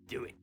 do it.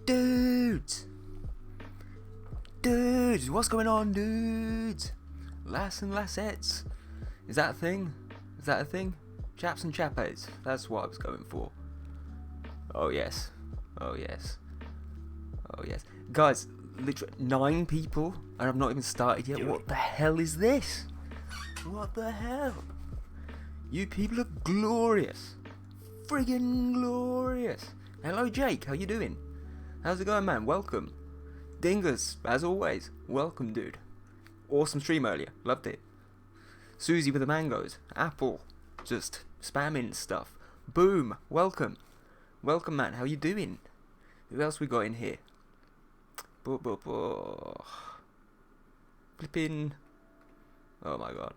Dudes! Dudes! What's going on, dudes? Lass and lassettes. Is that a thing? Is that a thing? Chaps and chappets. That's what I was going for. Oh yes. Oh yes. Oh yes. Guys, literally 9 people and I've not even started yet. What the hell is this? What the hell? You people are glorious. Friggin' glorious. Hello Jake, how you doing? How's it going, man? Welcome. Dingus, as always. Welcome, dude. Awesome stream earlier. Loved it. Susie with the mangoes. Apple. Just spamming stuff. Boom. Welcome. Welcome, man. How you doing? Who else we got in here? Flipping. Oh my god.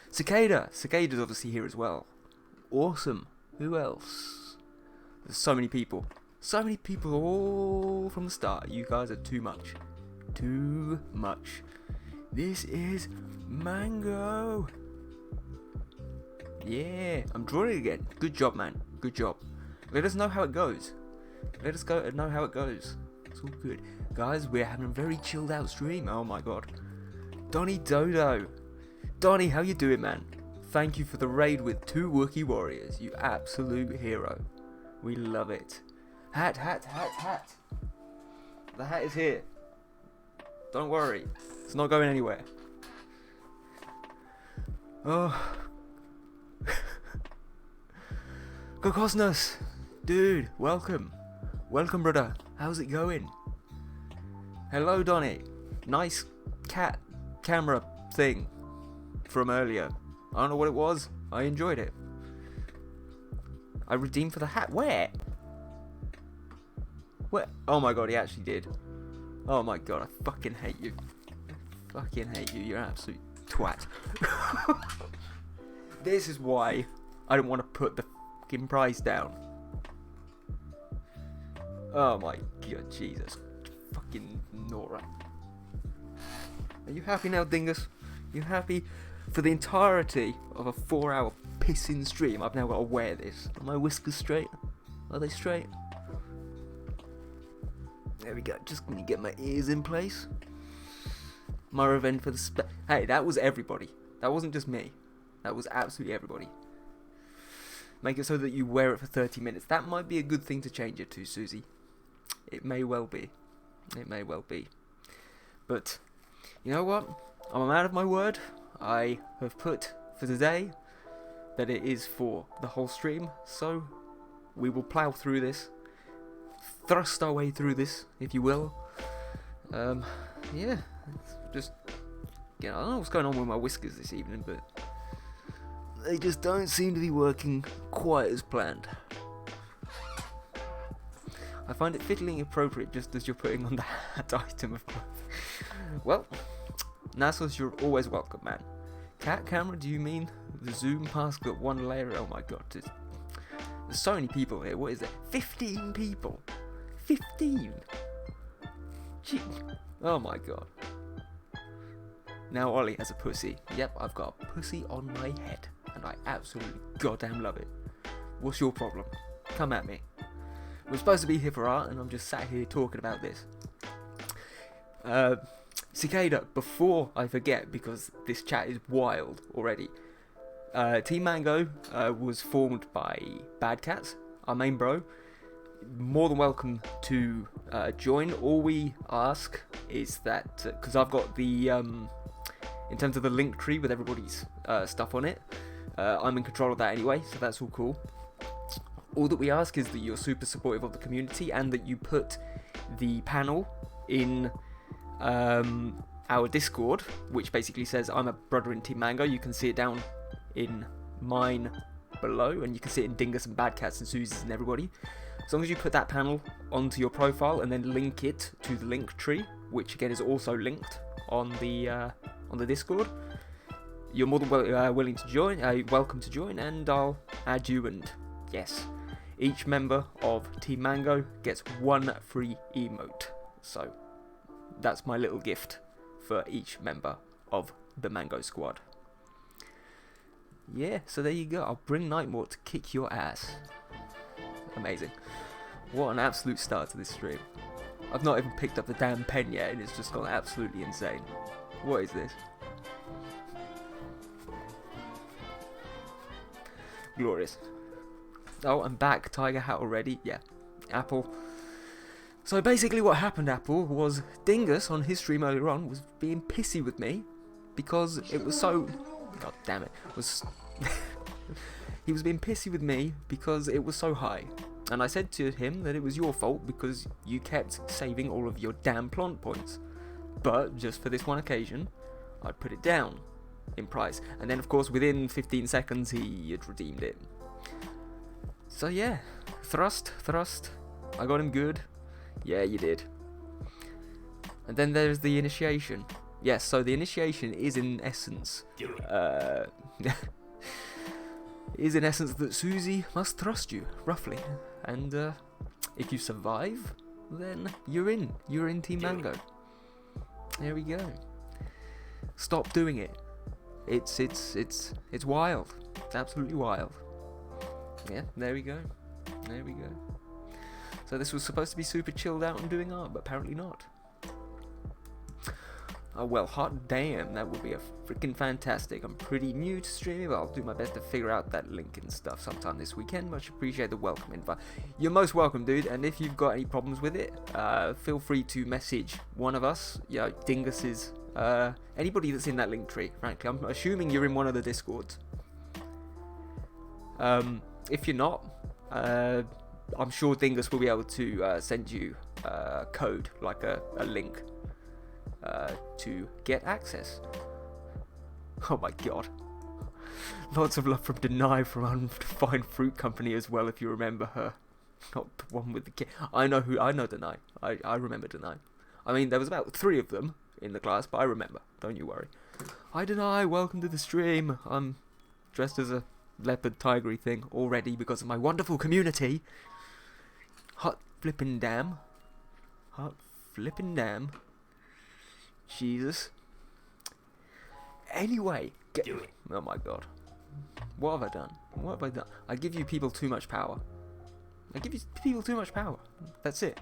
Cicada. Cicada's obviously here as well. Awesome. Who else? There's so many people. So many people all from the start. You guys are too much. Too much. This is Mango. Yeah, I'm drawing again. Good job, man. Good job. Let us know how it goes. Let us know how it goes. It's all good. Guys, we're having a very chilled out stream. Oh my god. Donny Dodo. Donny, how you doing, man? Thank you for the raid with 2 Wookiee warriors. You absolute hero. We love it. Hat. The hat is here. Don't worry. It's not going anywhere. Oh. Kokosnus. Dude, welcome. Welcome, brother. How's it going? Hello, Donny. Nice cat camera thing from earlier. I don't know what it was. I enjoyed it. I redeemed for the hat. Where? Where? Oh my god, he actually did. Oh my god, I fucking hate you. I fucking hate you. You're an absolute twat. This is why I don't want to put the fucking price down. Oh my god, Jesus. Fucking Nora. Are you happy now, Dingus? You happy? For the entirety of a 4-hour pissing stream, I've now got to wear this. Are my whiskers straight? Are they straight? There we go. Just gonna get my ears in place. My revenge for the Hey, that was everybody. That wasn't just me. That was absolutely everybody. Make it so that you wear it for 30 minutes. That might be a good thing to change it to, Susie. It may well be. It may well be. But, you know what? I'm a man of my word. I have put for today that it is for the whole stream. So, we will plough through this. Thrust our way through this, if you will. Yeah. Just, I don't know what's going on with my whiskers this evening, but they just don't seem to be working quite as planned. I find it fittingly appropriate just as you're putting on the hat item of clothing. Well, Nasos, you're always welcome, man. Cat camera, do you mean the zoom past got 1 layer? Oh my god, there's so many people here. What is it? 15 people. 15. Gee. Oh my god. Now Ollie has a pussy. Yep, I've got a pussy on my head, and I absolutely goddamn love it. What's your problem? Come at me. We're supposed to be here for art, and I'm just sat here talking about this. Cicada, before I forget, because this chat is wild already, Team Mango was formed by Bad Cats, our main bro. More than welcome to join. All we ask is that, because I've got the, in terms of the link tree with everybody's stuff on it, I'm in control of that anyway, so that's all cool. All that we ask is that you're super supportive of the community and that you put the panel in our Discord, which basically says I'm a brother in Team Mango. You can see it down in mine below, and you can see it in Dingus and Bad Cats and Susie's and everybody. As long as you put that panel onto your profile and then link it to the link tree, which again is also linked on the Discord, you're more than willing to join. Welcome to join, and I'll add you. And yes, each member of Team Mango gets 1 free emote. So that's my little gift for each member of the Mango Squad. Yeah, so there you go. I'll bring Nightmare to kick your ass. Amazing. What an absolute start to this stream. I've not even picked up the damn pen yet, and it's just gone absolutely insane. What is this? Glorious. Oh, I'm back. Tiger hat already. Yeah. Apple. So basically what happened, Apple, was Dingus on his stream earlier on was being pissy with me because it was so... God damn it. He was being pissy with me because it was so high. And I said to him that it was your fault because you kept saving all of your damn plant points. But just for this one occasion, I'd put it down in price. And then, of course, within 15 seconds, he had redeemed it. So yeah, thrust. I got him good. Yeah, you did. And then there's the initiation. Yes, so the initiation is in essence... is in essence that Susie must trust you, roughly. And if you survive, then you're in. You're in Team Mango. There we go. Stop doing it. It's wild. It's absolutely wild. Yeah, there we go. There we go. So this was supposed to be super chilled out and doing art, but apparently not. Oh well, hot damn, that would be a freaking fantastic. I'm pretty new to streaming, but I'll do my best to figure out that link and stuff sometime this weekend. Much appreciate the welcome invite. You're most welcome, dude, and if you've got any problems with it, feel free to message one of us, Dingus's, anybody that's in that link tree, frankly. I'm assuming you're in one of the Discords. If you're not, I'm sure Dingus will be able to send you a code, like a link. To get access. Oh my god. Lots of love from Deny from Undefined Fruit Company as well, if you remember her. Not the one with the kid. I know Deny. I remember Deny. I mean, there was about 3 of them in the class, but I remember. Don't you worry. Hi Deny, welcome to the stream. I'm dressed as a leopard tigery thing already because of my wonderful community. Hot flippin' damn. Hot flippin' damn. Jesus. Anyway, oh my god. What have I done? What have I done? I give you people too much power. I give you people too much power. That's it.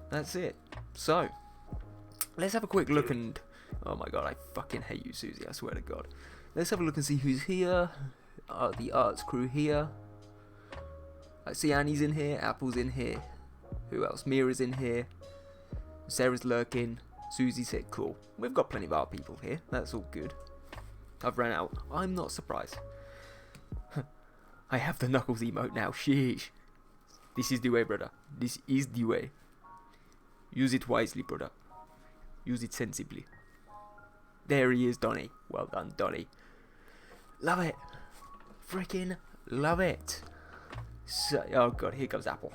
That's it. So, let's have a quick look and... Oh my god, I fucking hate you, Susie, I swear to god. Let's have a look and see who's here. The arts crew here. I see Annie's in here, Apple's in here. Who else? Mira's in here. Sarah's lurking. Susie said, cool. We've got plenty of art people here. That's all good. I've ran out. I'm not surprised. I have the Knuckles emote now. Sheesh. This is the way, brother. This is the way. Use it wisely, brother. Use it sensibly. There he is, Donny. Well done, Donny. Love it. Freaking love it. So, oh god, here comes Apple.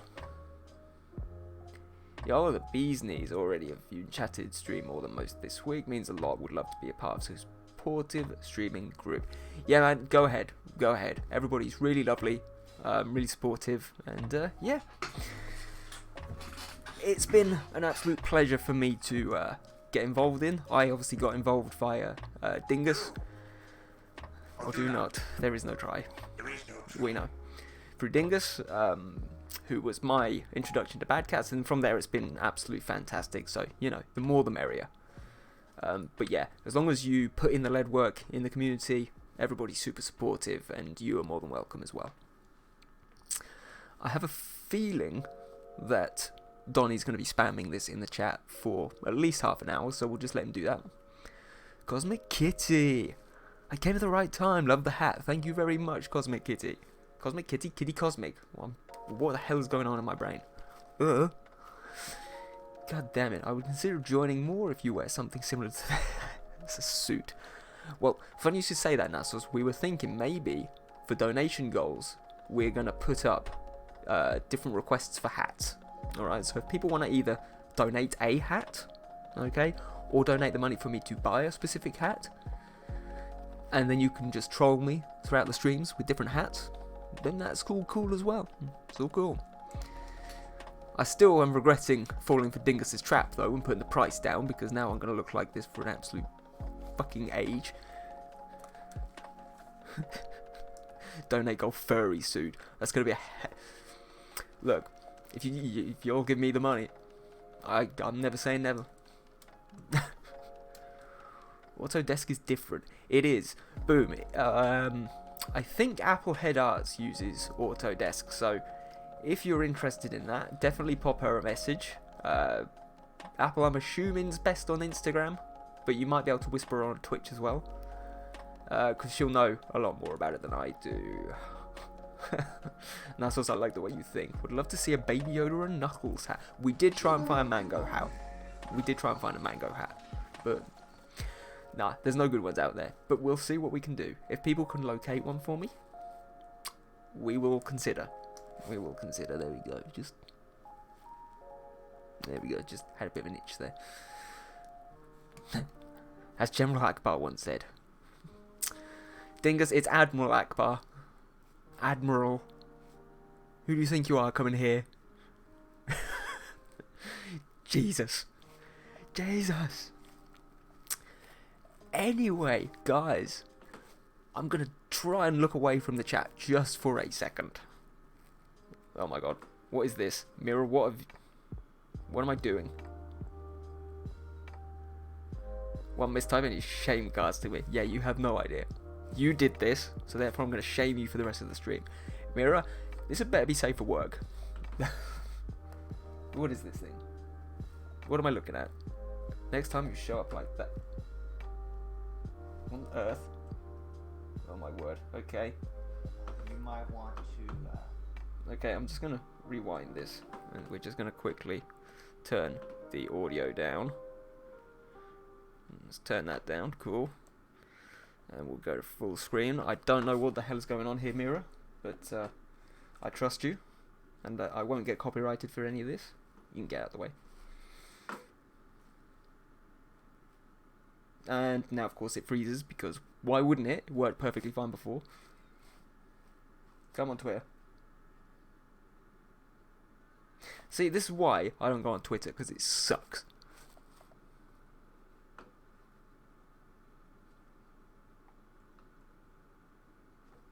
Yo, the bee's knees already. If you chatted stream more than most this week, means a lot. Would love to be a part of so supportive streaming group. Yeah, man, go ahead. Go ahead. Everybody's really lovely, really supportive, and yeah. It's been an absolute pleasure for me to get involved in. I obviously got involved via Dingus. Or do not. There is no try. We know. Through Dingus, who was my introduction to Bad Cats, and from there it's been absolutely fantastic. So, you know, the more the merrier. But yeah, as long as you put in the lead work in the community, everybody's super supportive, and you are more than welcome as well. I have a feeling that Donnie's going to be spamming this in the chat for at least half an hour, so we'll just let him do that. Cosmic Kitty! I came at the right time, love the hat, thank you very much, Cosmic Kitty. Cosmic Kitty? Kitty Cosmic. What the hell is going on in my brain? God damn it, I would consider joining more if you wear something similar to that. It's a suit. Well, funny you should say that, Nasos. We were thinking maybe, for donation goals, we're going to put up different requests for hats. Alright, so if people want to either donate a hat, okay, or donate the money for me to buy a specific hat, and then you can just troll me throughout the streams with different hats, then that's cool as well. It's all cool. I still am regretting falling for Dingus's trap though and putting the price down, because now I'm going to look like this for an absolute fucking age. Donate gold furry suit. That's going to be a... Look, if you'll give me the money, I'm never saying never. Autodesk is different. It is. Boom. I think Apple Head Arts uses Autodesk, so if you're interested in that, definitely pop her a message. Apple, I'm assuming, is best on Instagram, but you might be able to whisper her on Twitch as well, because she'll know a lot more about it than I do. And that's also, I like the way you think. Would love to see a Baby Yoda and Knuckles hat. We did try and find a mango hat. But nah, there's no good ones out there. But we'll see what we can do. If people can locate one for me, we will consider. There we go. There we go. Just had a bit of an itch there. As General Akbar once said. Dingus, it's Admiral Akbar. Admiral. Who do you think you are coming here? Jesus. Anyway, guys, I'm gonna try and look away from the chat just for a second. Oh my god, what is this? Mirror, what am I doing? One mistyping is shame casting me. Yeah, you have no idea. You did this, so therefore I'm gonna shame you for the rest of the stream. Mirror, this had better be safe for work. What is this thing? What am I looking at? Next time you show up like that. On Earth. Oh my word. Okay. You might want to. Okay, I'm just gonna rewind this, and we're just gonna quickly turn the audio down. Let's turn that down. Cool. And we'll go to full screen. I don't know what the hell is going on here, Mirror, but I trust you, and I won't get copyrighted for any of this. You can get out of the way. And now, of course, it freezes, because why wouldn't it? It worked perfectly fine before. Come on, Twitter. See, this is why I don't go on Twitter, because it sucks.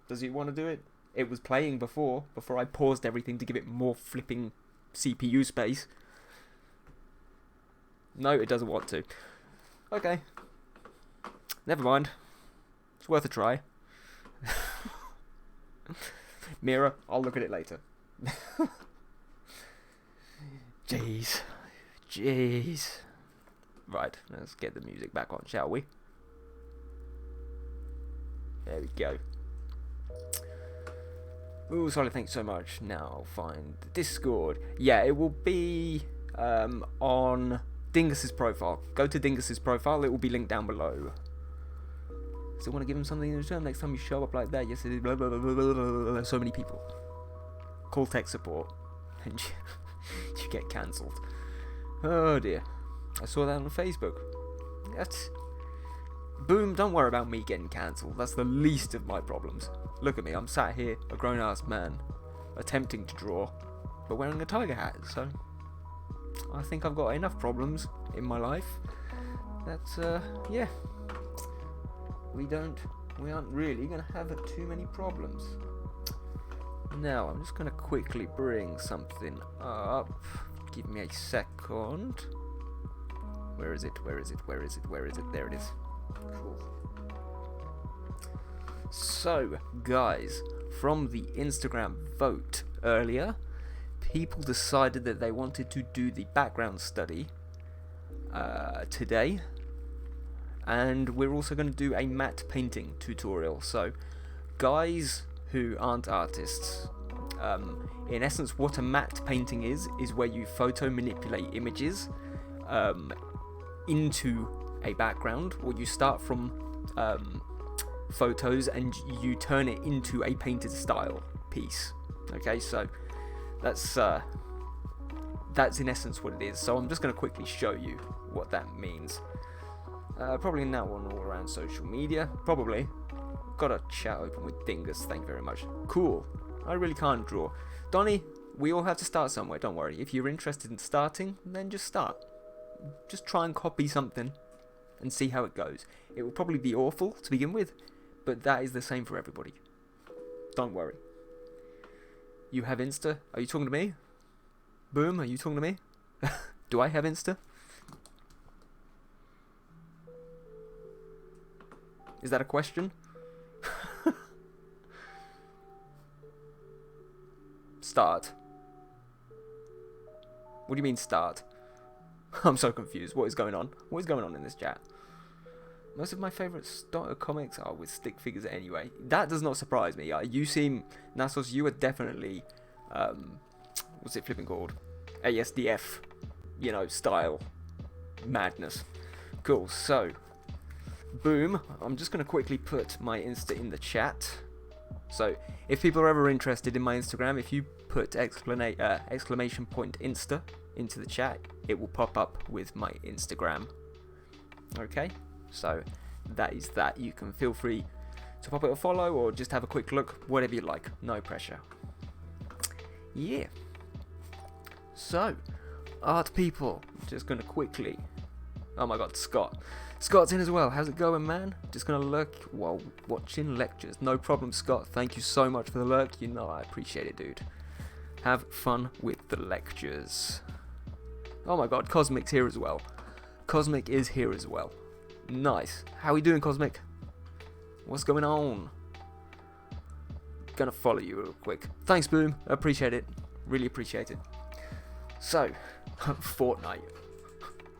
Does it want to do it? It was playing before I paused everything to give it more flipping CPU space. No, it doesn't want to. Okay. Never mind. It's worth a try. Mirror, I'll look at it later. Jeez. Right, let's get the music back on, shall we? There we go. Ooh, Solid, thanks so much. Now find Discord. Yeah, it will be on Dingus's profile. Go to Dingus's profile, it will be linked down below. So want to give him something in return next time you show up like that. Yes, it is. Blah, blah, blah, blah, blah, blah, blah. So many people. Call tech support. And you get cancelled. Oh dear. I saw that on Facebook. That's... Boom, don't worry about me getting cancelled. That's the least of my problems. Look at me, I'm sat here, a grown-ass man, attempting to draw, but wearing a tiger hat, so... I think I've got enough problems in my life. That's, yeah. We aren't really going to have too many problems. Now, I'm just going to quickly bring something up. Give me a second. Where is it? There it is. Cool. So, guys, from the Instagram vote earlier, people decided that they wanted to do the background study today. And we're also going to do a matte painting tutorial. So, guys who aren't artists, in essence, what a matte painting is where you photo manipulate images into a background, or you start from photos and you turn it into a painted style piece. Okay, so that's in essence what it is. So I'm just going to quickly show you what that means. Probably now on all around social media. Probably. Got a chat open with Dingus, thank you very much. Cool. I really can't draw. Donnie, we all have to start somewhere, don't worry. If you're interested in starting, then just start. Just try and copy something and see how it goes. It will probably be awful to begin with, but that is the same for everybody. Don't worry. You have Insta? Are you talking to me? Boom, are you talking to me? Do I have Insta? Is that a question? Start. What do you mean start? I'm so confused. What is going on? What is going on in this chat? Most of my favourite starter comics are with stick figures anyway. That does not surprise me. You seem... Nasos, you are definitely... what's it flipping called? ASDF, you know, style madness. Cool, so... Boom. I'm just going to quickly put my Insta in the chat. So, if people are ever interested in my Instagram, if you put exclamation point Insta into the chat, it will pop up with my Instagram. Okay? So, that is that. You can feel free to pop it a follow or just have a quick look, whatever you like. No pressure. Yeah. So, art people. Just going to quickly... Oh my god, Scott. Scott's in as well. How's it going, man? Just going to lurk while watching lectures. No problem, Scott. Thank you so much for the lurk. You know I appreciate it, dude. Have fun with the lectures. Oh my god, Cosmic's here as well. Cosmic is here as well. Nice. How are we doing, Cosmic? What's going on? Gonna follow you real quick. Thanks, Boom. Appreciate it. Really appreciate it. So, Fortnite.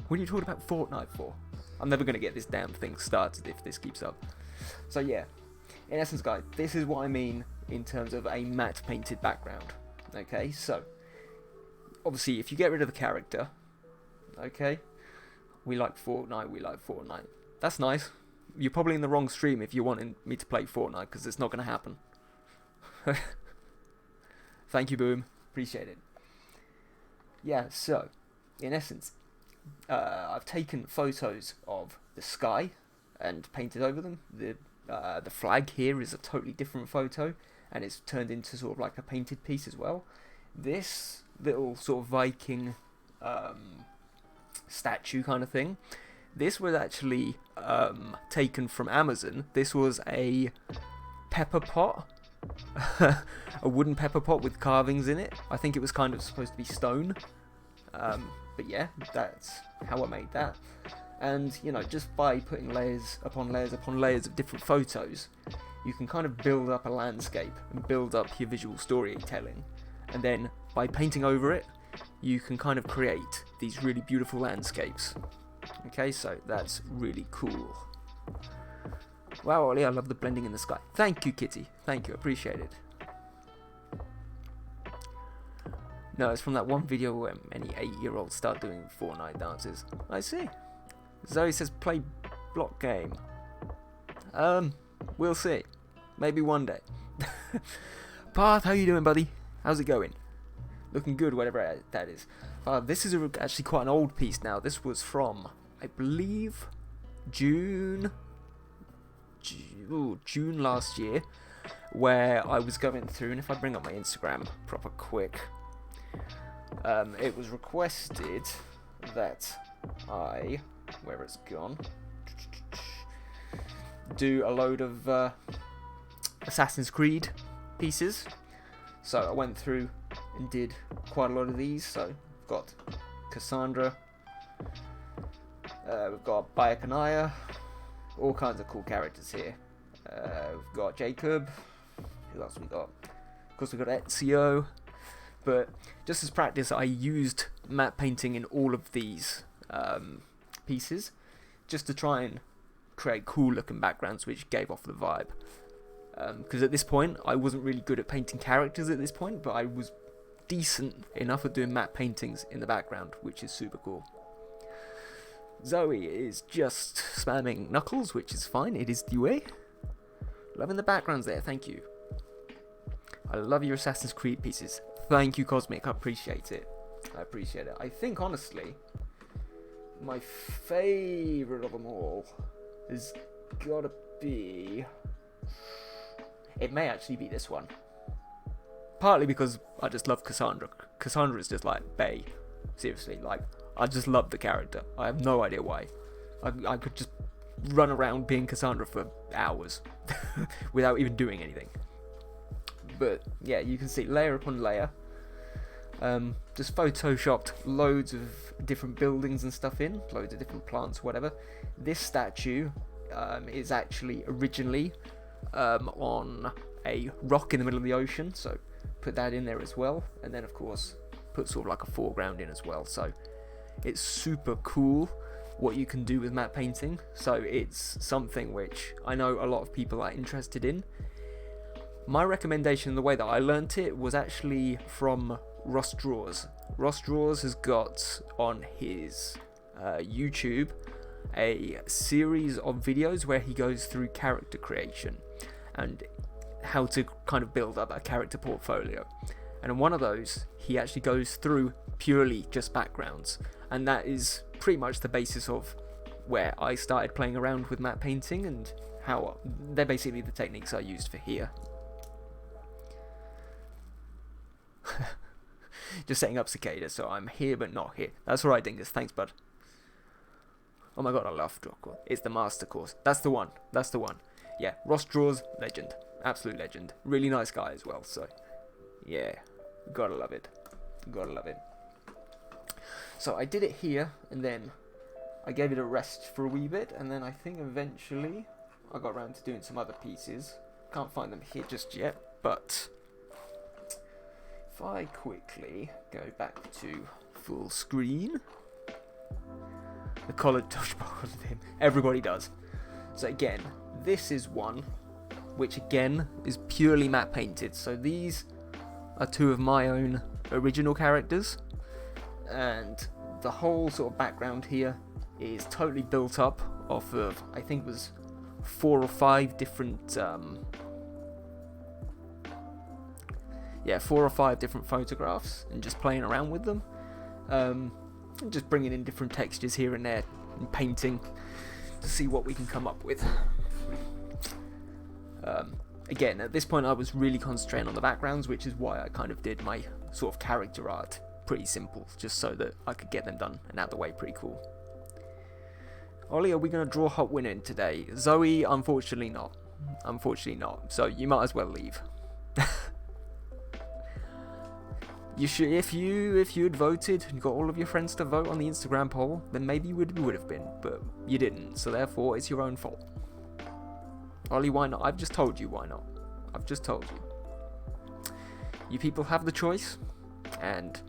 What are you talking about Fortnite for? I'm never gonna get this damn thing started if this keeps up. So yeah, in essence, guys, this is what I mean in terms of a matte painted background. Okay, so obviously if you get rid of the character, okay, we like Fortnite. That's nice. You're probably in the wrong stream if you're wanting me to play Fortnite, because it's not going to happen. Thank you, Boom. Appreciate it. Yeah, so, in essence, I've taken photos of the sky and painted over them. The flag here is a totally different photo, and it's turned into sort of like a painted piece as well. This little sort of Viking statue kind of thing, this was actually taken from Amazon. This was a pepper pot, a wooden pepper pot with carvings in it. I think it was kind of supposed to be stone, but yeah, that's how I made that. And you know, just by putting layers upon layers upon layers of different photos, you can kind of build up a landscape and build up your visual storytelling, and then by painting over it, you can kind of create these really beautiful landscapes. Okay, so that's really cool. Wow, Ollie, I love the blending in the sky. Thank you, Kitty. Thank you, appreciate it. No, it's from that one video where many 8-year-olds start doing Fortnite dances. I see. Zoe says play block game. We'll see. Maybe one day. Path, how you doing, buddy? How's it going? Looking good, whatever that is. This is actually quite an old piece now. This was from, I believe, June last year, where I was going through, and if I bring up my Instagram proper quick, it was requested that I, where it's gone, do a load of Assassin's Creed pieces. So I went through and did quite a lot of these. So we've got Cassandra, we've got Bayakanaya, all kinds of cool characters here. We've got Jacob, who else we got? Of course we've got Ezio. But just as practice, I used matte painting in all of these pieces, just to try and create cool looking backgrounds which gave off the vibe. Because at this point, I wasn't really good at painting characters at this point, but I was decent enough at doing matte paintings in the background, which is super cool. Zoe is just spamming Knuckles, which is fine, it is the way. Loving the backgrounds there, thank you. I love your Assassin's Creed pieces. Thank you, Cosmic, I appreciate it. I think, honestly, my favourite of them all has gotta be... It may actually be this one. Partly because I just love Cassandra. Cassandra is just like bae. Seriously, like, I just love the character. I have no idea why. I could just run around being Cassandra for hours without even doing anything. But yeah, you can see layer upon layer. Just photoshopped loads of different buildings and stuff in, loads of different plants, whatever. This statue is actually originally on a rock in the middle of the ocean, so put that in there as well, and then of course put sort of like a foreground in as well. So it's super cool what you can do with matte painting. So it's something which I know a lot of people are interested in. My recommendation, the way that I learnt it, was actually from Ross Draws. Ross Draws has got on his YouTube a series of videos where he goes through character creation and how to kind of build up a character portfolio. And in one of those, he actually goes through purely just backgrounds, and that is pretty much the basis of where I started playing around with matte painting, and how they're basically the techniques I used for here. Just setting up Cicada, so I'm here but not here. That's alright, Dingus. Thanks, bud. Oh my god, I love Draw Course. It's the master course. That's the one. That's the one. Yeah, Ross Draws, legend. Absolute legend. Really nice guy as well, so yeah. Gotta love it. Gotta love it. So I did it here, and then I gave it a rest for a wee bit, and then I think eventually I got around to doing some other pieces. Can't find them here just yet, but if I quickly go back to full screen, the collared dodgeball of him. Everybody does. So again, this is one which again is purely matte painted. So these are two of my own original characters, and the whole sort of background here is totally built up off of, I think it was 4 or 5 different 4 or 5 different photographs, and just playing around with them, and just bringing in different textures here and there and painting to see what we can come up with. Again, at this point I was really concentrating on the backgrounds, which is why I kind of did my sort of character art pretty simple, just so that I could get them done and out of the way pretty cool. Ollie, are we going to draw Hot Winner in today? Zoe, unfortunately not. Unfortunately not. So you might as well leave. You should, if you had voted and got all of your friends to vote on the Instagram poll, then maybe you would have been, but you didn't, so therefore it's your own fault. Ollie, why not? I've just told you why not. I've just told you. You people have the choice, and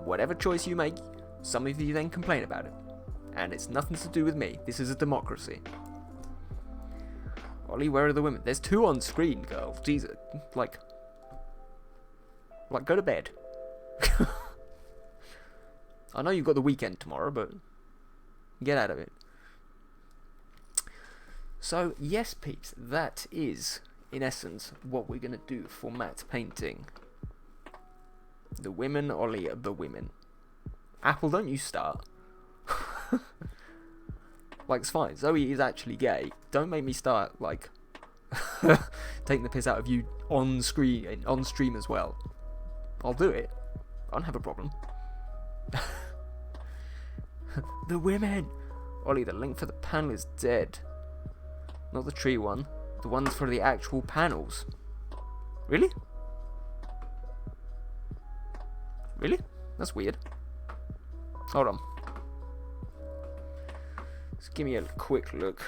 whatever choice you make, some of you then complain about it. And it's nothing to do with me. This is a democracy. Ollie, where are the women? There's 2 on screen, girl. Jesus. Like, go to bed. I know you've got the weekend tomorrow, but get out of it. So, yes, peeps, that is, in essence, what we're going to do for matte painting. The women, Ollie, the women. Apple, don't you start. Like, it's fine. Zoe is actually gay. Don't make me start, like, taking the piss out of you on stream as well. I'll do it. I don't have a problem. The women! Ollie, the link for the panel is dead. Not the tree one. The ones for the actual panels. Really? Really? That's weird. Hold on. Just give me a quick look.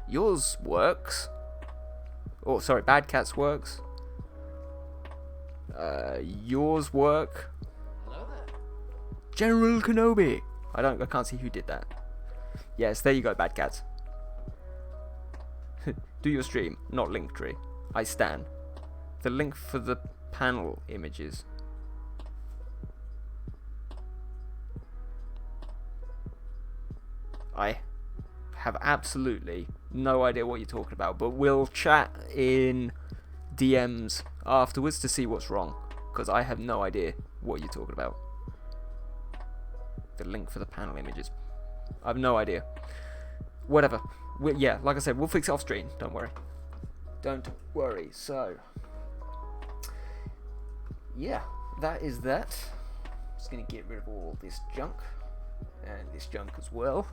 Yours works. Oh, sorry, Bad Cat's works. Yours work. Hello there. General Kenobi. I can't see who did that. Yes, there you go, Bad Cats. Do your stream, not Linktree. I stan. The link for the panel images. I have absolutely no idea what you're talking about, but we'll chat in DMs afterwards to see what's wrong, because I have no idea what you're talking about. The link for the panel images. I have no idea. Whatever. Yeah, like I said, we'll fix it off screen. Don't worry. Don't worry. So, yeah, that is that. Just going to get rid of all this junk. And this junk as well.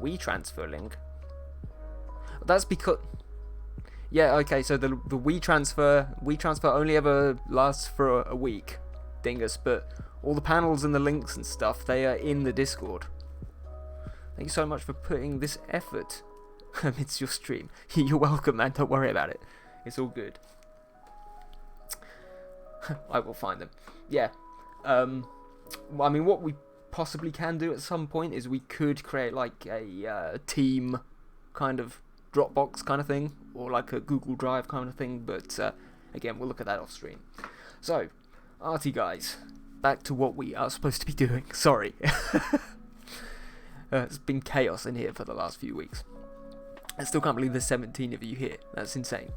WeTransfer link. That's because... Yeah, okay, so the WeTransfer only ever lasts for a week, Dingus, but all the panels and the links and stuff, they are in the Discord. Thank you so much for putting this effort amidst your stream. You're welcome, man. Don't worry about it. It's all good. I will find them. Yeah. I mean, what we possibly can do at some point is we could create like a team kind of Dropbox kind of thing, or like a Google Drive kind of thing, but again, we'll look at that off stream. So, arty guys, back to what we are supposed to be doing. Sorry. It's been chaos in here for the last few weeks. I still can't believe there's 17 of you here. That's insane.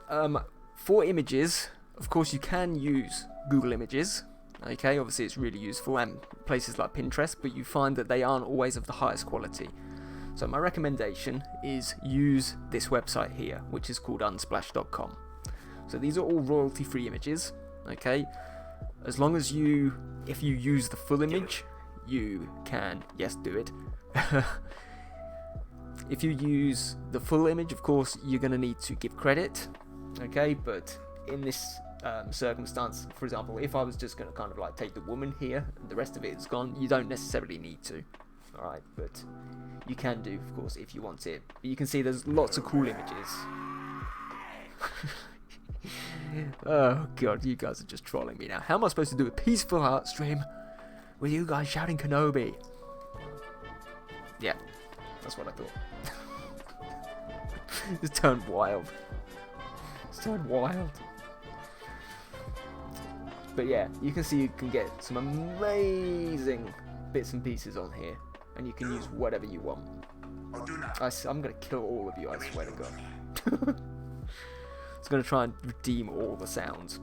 For images, of course, you can use Google Images. Okay, obviously it's really useful, and places like Pinterest, but you find that they aren't always of the highest quality. So my recommendation is use this website here, which is called unsplash.com. So these are all royalty-free images, okay? As long as if you use the full image, you can, yes, do it. If you use the full image, of course, you're going to need to give credit, okay? But in this circumstance, for example, if I was just going to kind of like take the woman here and the rest of it is gone, you don't necessarily need to. Alright, but you can do, of course, if you want it. But you can see there's lots of cool images. Oh god, you guys are just trolling me now. How am I supposed to do a peaceful art stream with you guys shouting Kenobi? Yeah, that's what I thought. It's turned wild. It's turned wild. But yeah, you can see you can get some amazing bits and pieces on here. And you can use whatever you want. I'm going to kill all of you, I swear to God. It's going to try and redeem all the sounds.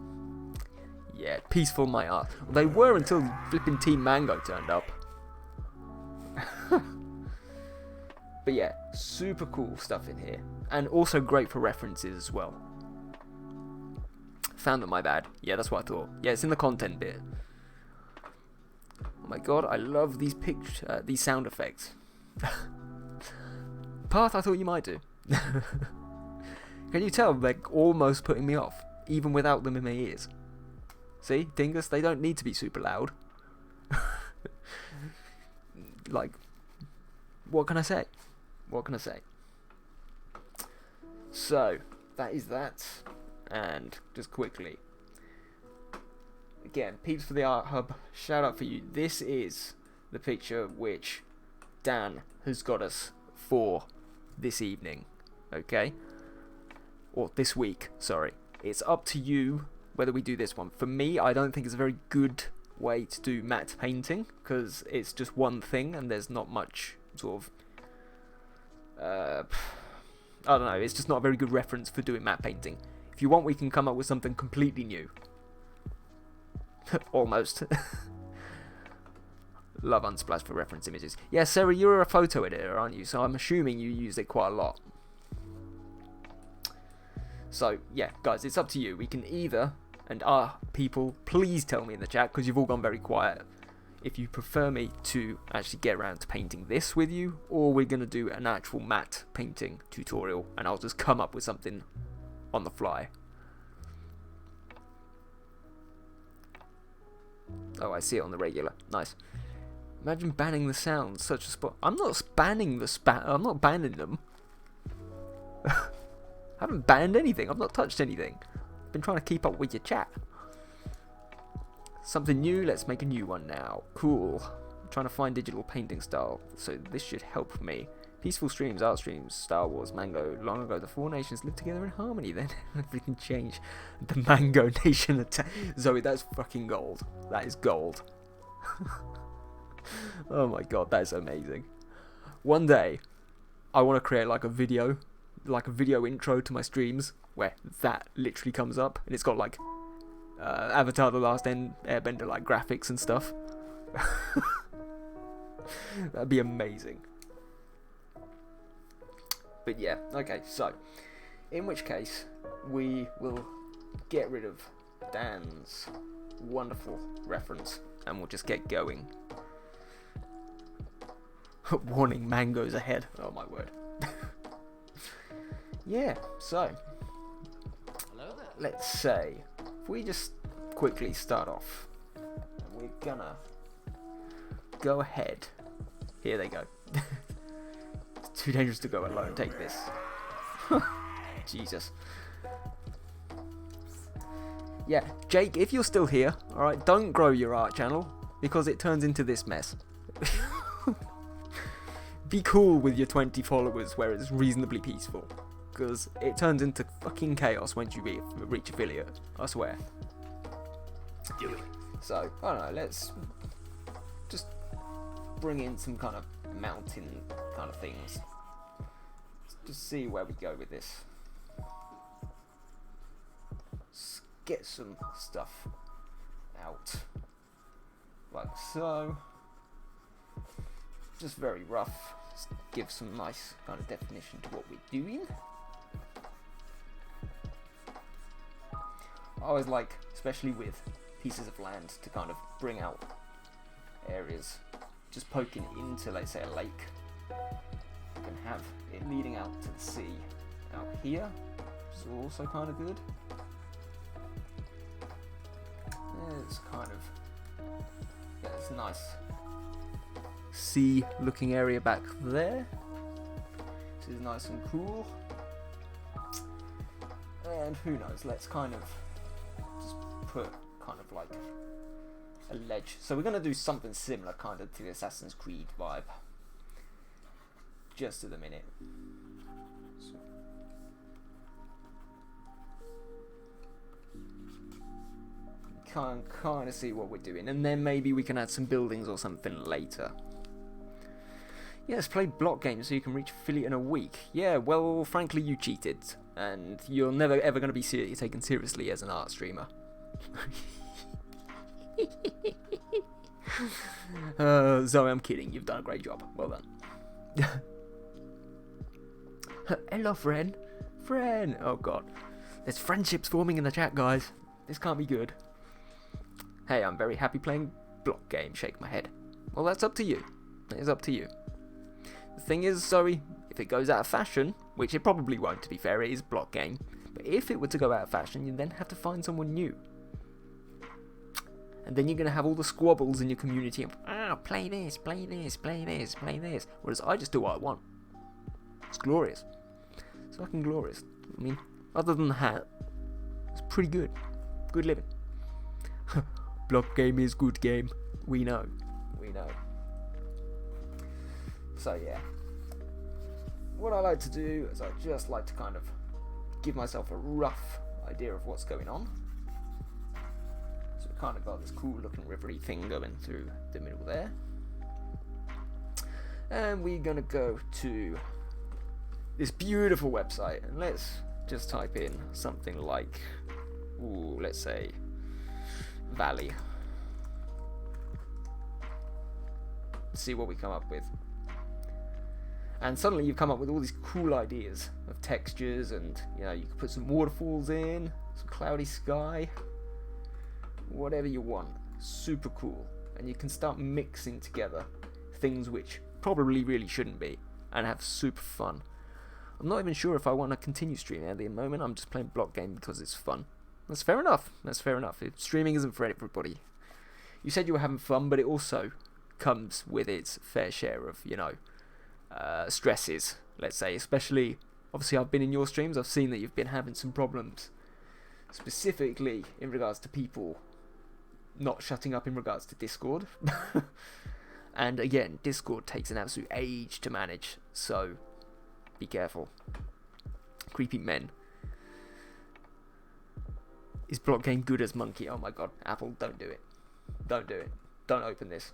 Yeah, peaceful my art. Well, they were until flipping Team Mango turned up. But yeah, super cool stuff in here. And also great for references as well. Found them, my bad. Yeah, that's what I thought. Yeah, it's in the content bit. Oh my god, I love these these sound effects. Path, I thought you might do. Can you tell they're almost putting me off, even without them in my ears? See, Dingus, they don't need to be super loud. Like, what can I say? What can I say? So, that is that. And, just quickly. Again, peeps for the Art Hub, shout out for you. This is the picture which Dan has got us for this evening, okay? Or this week, sorry. It's up to you whether we do this one. For me, I don't think it's a very good way to do matte painting, because it's just one thing and there's not much sort of... I don't know, it's just not a very good reference for doing matte painting. If you want, we can come up with something completely new. Almost. Love Unsplash for reference images. Yeah, Sarah, you're a photo editor, aren't you? So I'm assuming you use it quite a lot. So, yeah, guys, it's up to you. We can either, and people, please tell me in the chat, because you've all gone very quiet, if you prefer me to actually get around to painting this with you, or we're going to do an actual matte painting tutorial, and I'll just come up with something on the fly. Oh, I see it on the regular. Nice. Imagine banning the sounds. Such a spot. I'm not banning the I'm not banning them. I haven't banned anything. I've not touched anything. I've been trying to keep up with your chat. Something new. Let's make a new one now. Cool. I'm trying to find digital painting style, so this should help me. Peaceful streams, art streams, Star Wars, Mango. Long ago, the four nations lived together in harmony. Then everything changed. The Mango Nation attack. Zoe, that's fucking gold. That is gold. Oh my god, that is amazing. One day, I want to create like a video intro to my streams where that literally comes up, and it's got like Avatar: The Last Airbender like graphics and stuff. That'd be amazing. But yeah, okay, so, in which case, we will get rid of Dan's wonderful reference, and we'll just get going. Warning, mangoes ahead. Oh my word. Yeah, so, Hello there. let's say, if we just quickly start off, we're gonna go ahead Here they go. It's too dangerous to go alone. Take this. Jesus. Yeah, Jake, if you're still here, alright, don't grow your art channel, because it turns into this mess. Be cool with your 20 followers where it's reasonably peaceful, because it turns into fucking chaos once you reach affiliate, I swear. So, I don't know, let's just bring in some kind of mountain kind of things. Let's just see where we go with this. Let's get some stuff out. Like so. Just very rough. Just give some nice kind of definition to what we're doing. I always like, especially with pieces of land, to kind of bring out areas just poking into, let's say, a lake. You can have it leading out to the sea out here, which is also kind of good. It's kind of, yeah, it's nice sea looking area back there. This is nice and cool. And who knows, let's kind of just put kind of like a ledge. So we're going to do something similar kind of to the Assassin's Creed vibe. Just at the minute. So. Can kind of see what we're doing, and then maybe we can add some buildings or something later. Yes, play block games so you can reach affiliate in a week. Yeah, well, frankly, you cheated, and you're never ever going to be taken seriously as an art streamer. Zoe, I'm kidding. You've done a great job. Well done. Hello, friend. Friend. Oh god, there's friendships forming in the chat, guys. This can't be good. Hey, I'm very happy playing block game. Shake my head. Well, that's up to you. It is up to you. The thing is, Zoe, if it goes out of fashion, which it probably won't, to be fair, it is block game, but if it were to go out of fashion, you then have to find someone new. And then you're going to have all the squabbles in your community of, play this, play this, play this, play this. Whereas I just do what I want. It's glorious. It's fucking glorious. I mean, other than the hat, it's pretty good. Good living. Block game is good game. We know. We know. So yeah. What I like to do is I just like to kind of give myself a rough idea of what's going on. So we kind of got this cool looking rivery thing going through the middle there. And we're going to go to this beautiful website, and let's just type in something like, ooh, let's say Valley. See what we come up with. And suddenly you've come up with all these cool ideas of textures, and you know, you can put some waterfalls in, some cloudy sky, whatever you want. Super cool. And you can start mixing together things which probably really shouldn't be, and have super fun. I'm not even sure if I want to continue streaming at the moment. I'm just playing block game because it's fun. That's fair enough. That's fair enough. Streaming isn't for everybody. You said you were having fun, but it also comes with its fair share of, you know, stresses, let's say. Especially, obviously, I've been in your streams. I've seen that you've been having some problems, specifically in regards to people not shutting up in regards to Discord. And again, Discord takes an absolute age to manage, so be careful. Creepy men. Is block game good as monkey? Oh my god, Apple, don't do it. Don't do it. Don't open this.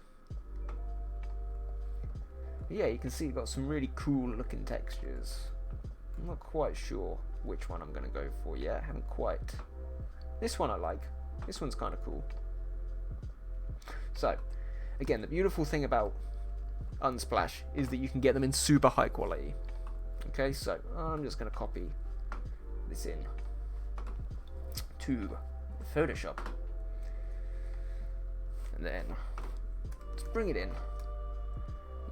But yeah, you can see you've got some really cool looking textures. I'm not quite sure which one I'm going to go for yet. I haven't quite. This one I like. This one's kind of cool. So, again, the beautiful thing about Unsplash is that you can get them in super high quality. Okay, so I'm just going to copy this in to Photoshop, and then let's bring it in.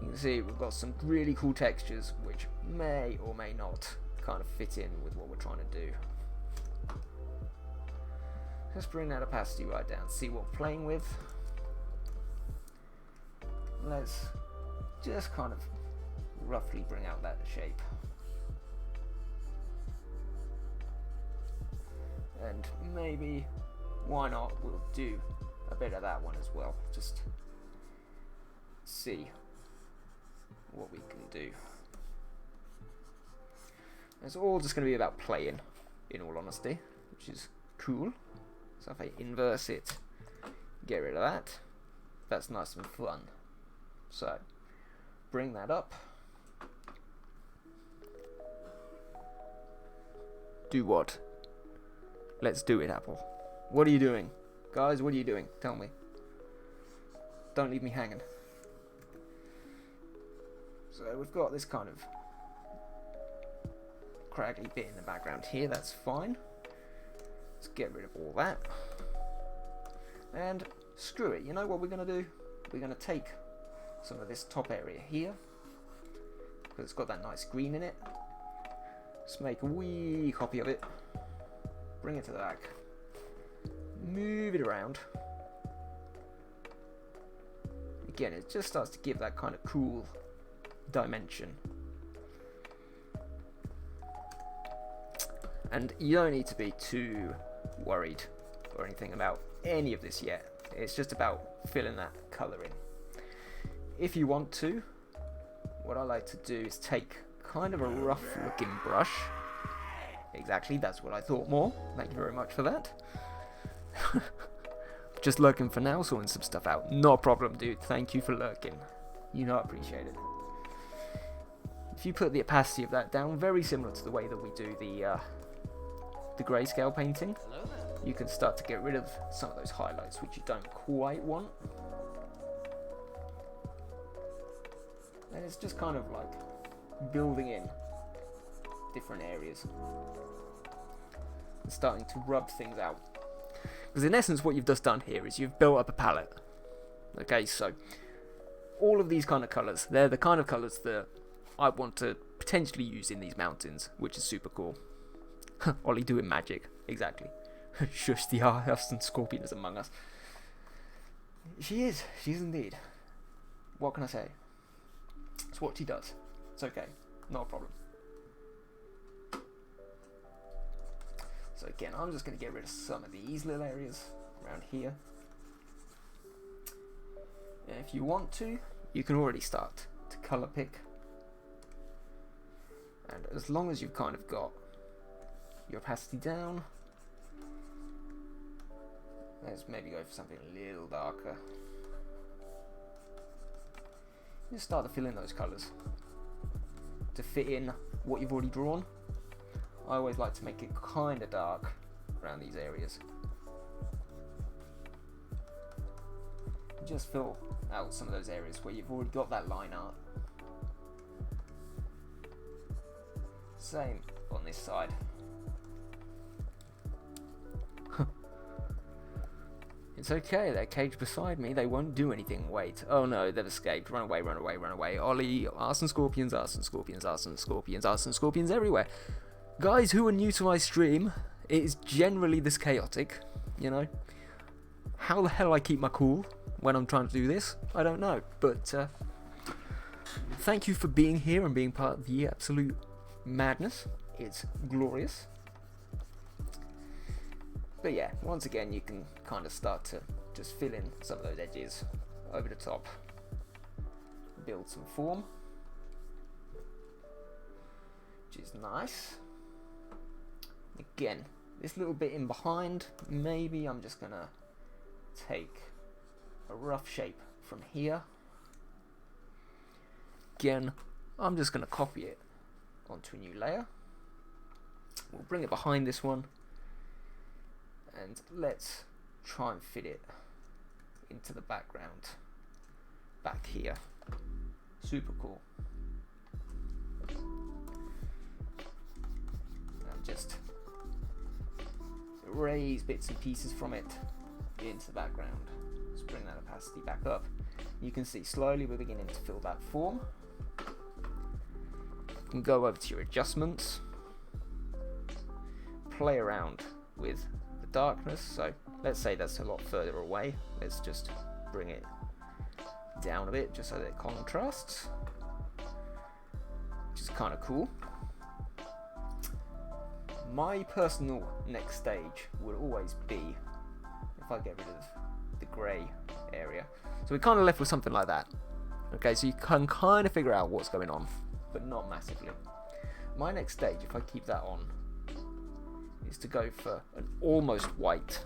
You can see we've got some really cool textures which may or may not kind of fit in with what we're trying to do. Let's bring that opacity right down, see what we're playing with. Let's just kind of roughly bring out that shape. And maybe, why not, we'll do a bit of that one as well. Just see what we can do. It's all just going to be about playing, in all honesty, which is cool. So if I inverse it, get rid of that, that's nice and fun. So, bring that up. Do what? Let's do it, Apple. What are you doing? Guys, what are you doing? Tell me. Don't leave me hanging. So we've got this kind of craggly bit in the background here, that's fine. Let's get rid of all that. And screw it, you know what we're going to do? We're going to take some of this top area here, because it's got that nice green in it. Let's make a wee copy of it. Bring it to the back. Move it around. Again, it just starts to give that kind of cool dimension. And you don't need to be too worried or anything about any of this yet. It's just about filling that colour in. If you want to, what I like to do is take kind of a rough looking brush. Exactly, that's what I thought more. Thank you very much for that. Just lurking for now, sorting some stuff out. Not a problem, dude. Thank you for lurking. You know I appreciate it. If you put the opacity of that down, very similar to the way that we do the grayscale painting, you can start to get rid of some of those highlights which you don't quite want. And it's just kind of like building in different areas and starting to rub things out. Because in essence what you've just done here is you've built up a palette. Okay, so all of these kind of colours, they're the kind of colours that I want to potentially use in these mountains, which is super cool. Ollie doing magic, exactly. Shush the us and Scorpion is among us. She's indeed. What can I say? It's what she does. It's okay, not a problem. So again, I'm just going to get rid of some of these little areas around here. And if you want to, you can already start to colour pick. And as long as you've kind of got your opacity down, let's maybe go for something a little darker. Just start to fill in those colours to fit in what you've already drawn. I always like to make it kind of dark around these areas. Just fill out some of those areas where you've already got that line art. Same on this side. It's okay, they're caged beside me, they won't do anything. Wait, oh no, they've escaped. Run away, run away, run away. Ollie, arson scorpions, arson scorpions, arson scorpions, arson scorpions everywhere. Guys who are new to my stream, it is generally this chaotic, you know. How the hell I keep my cool when I'm trying to do this, I don't know. But thank you for being here and being part of the absolute madness. It's glorious. But yeah, once again, you can kind of start to just fill in some of those edges over the top. Build some form, which is nice. Again, this little bit in behind, maybe I'm just gonna take a rough shape from here. Again, I'm just gonna copy it onto a new layer. We'll bring it behind this one, and let's try and fit it into the background back here. Super cool. And just erase bits and pieces from it into the background. Let's bring that opacity back up. You can see slowly we're beginning to fill that form. You can go over to your adjustments, play around with the darkness. So let's say that's a lot further away. Let's just bring it down a bit just so that it contrasts, which is kind of cool. My personal next stage would always be if I get rid of the grey area. So we're kind of left with something like that. Okay, so you can kind of figure out what's going on, but not massively. My next stage, if I keep that on, is to go for an almost white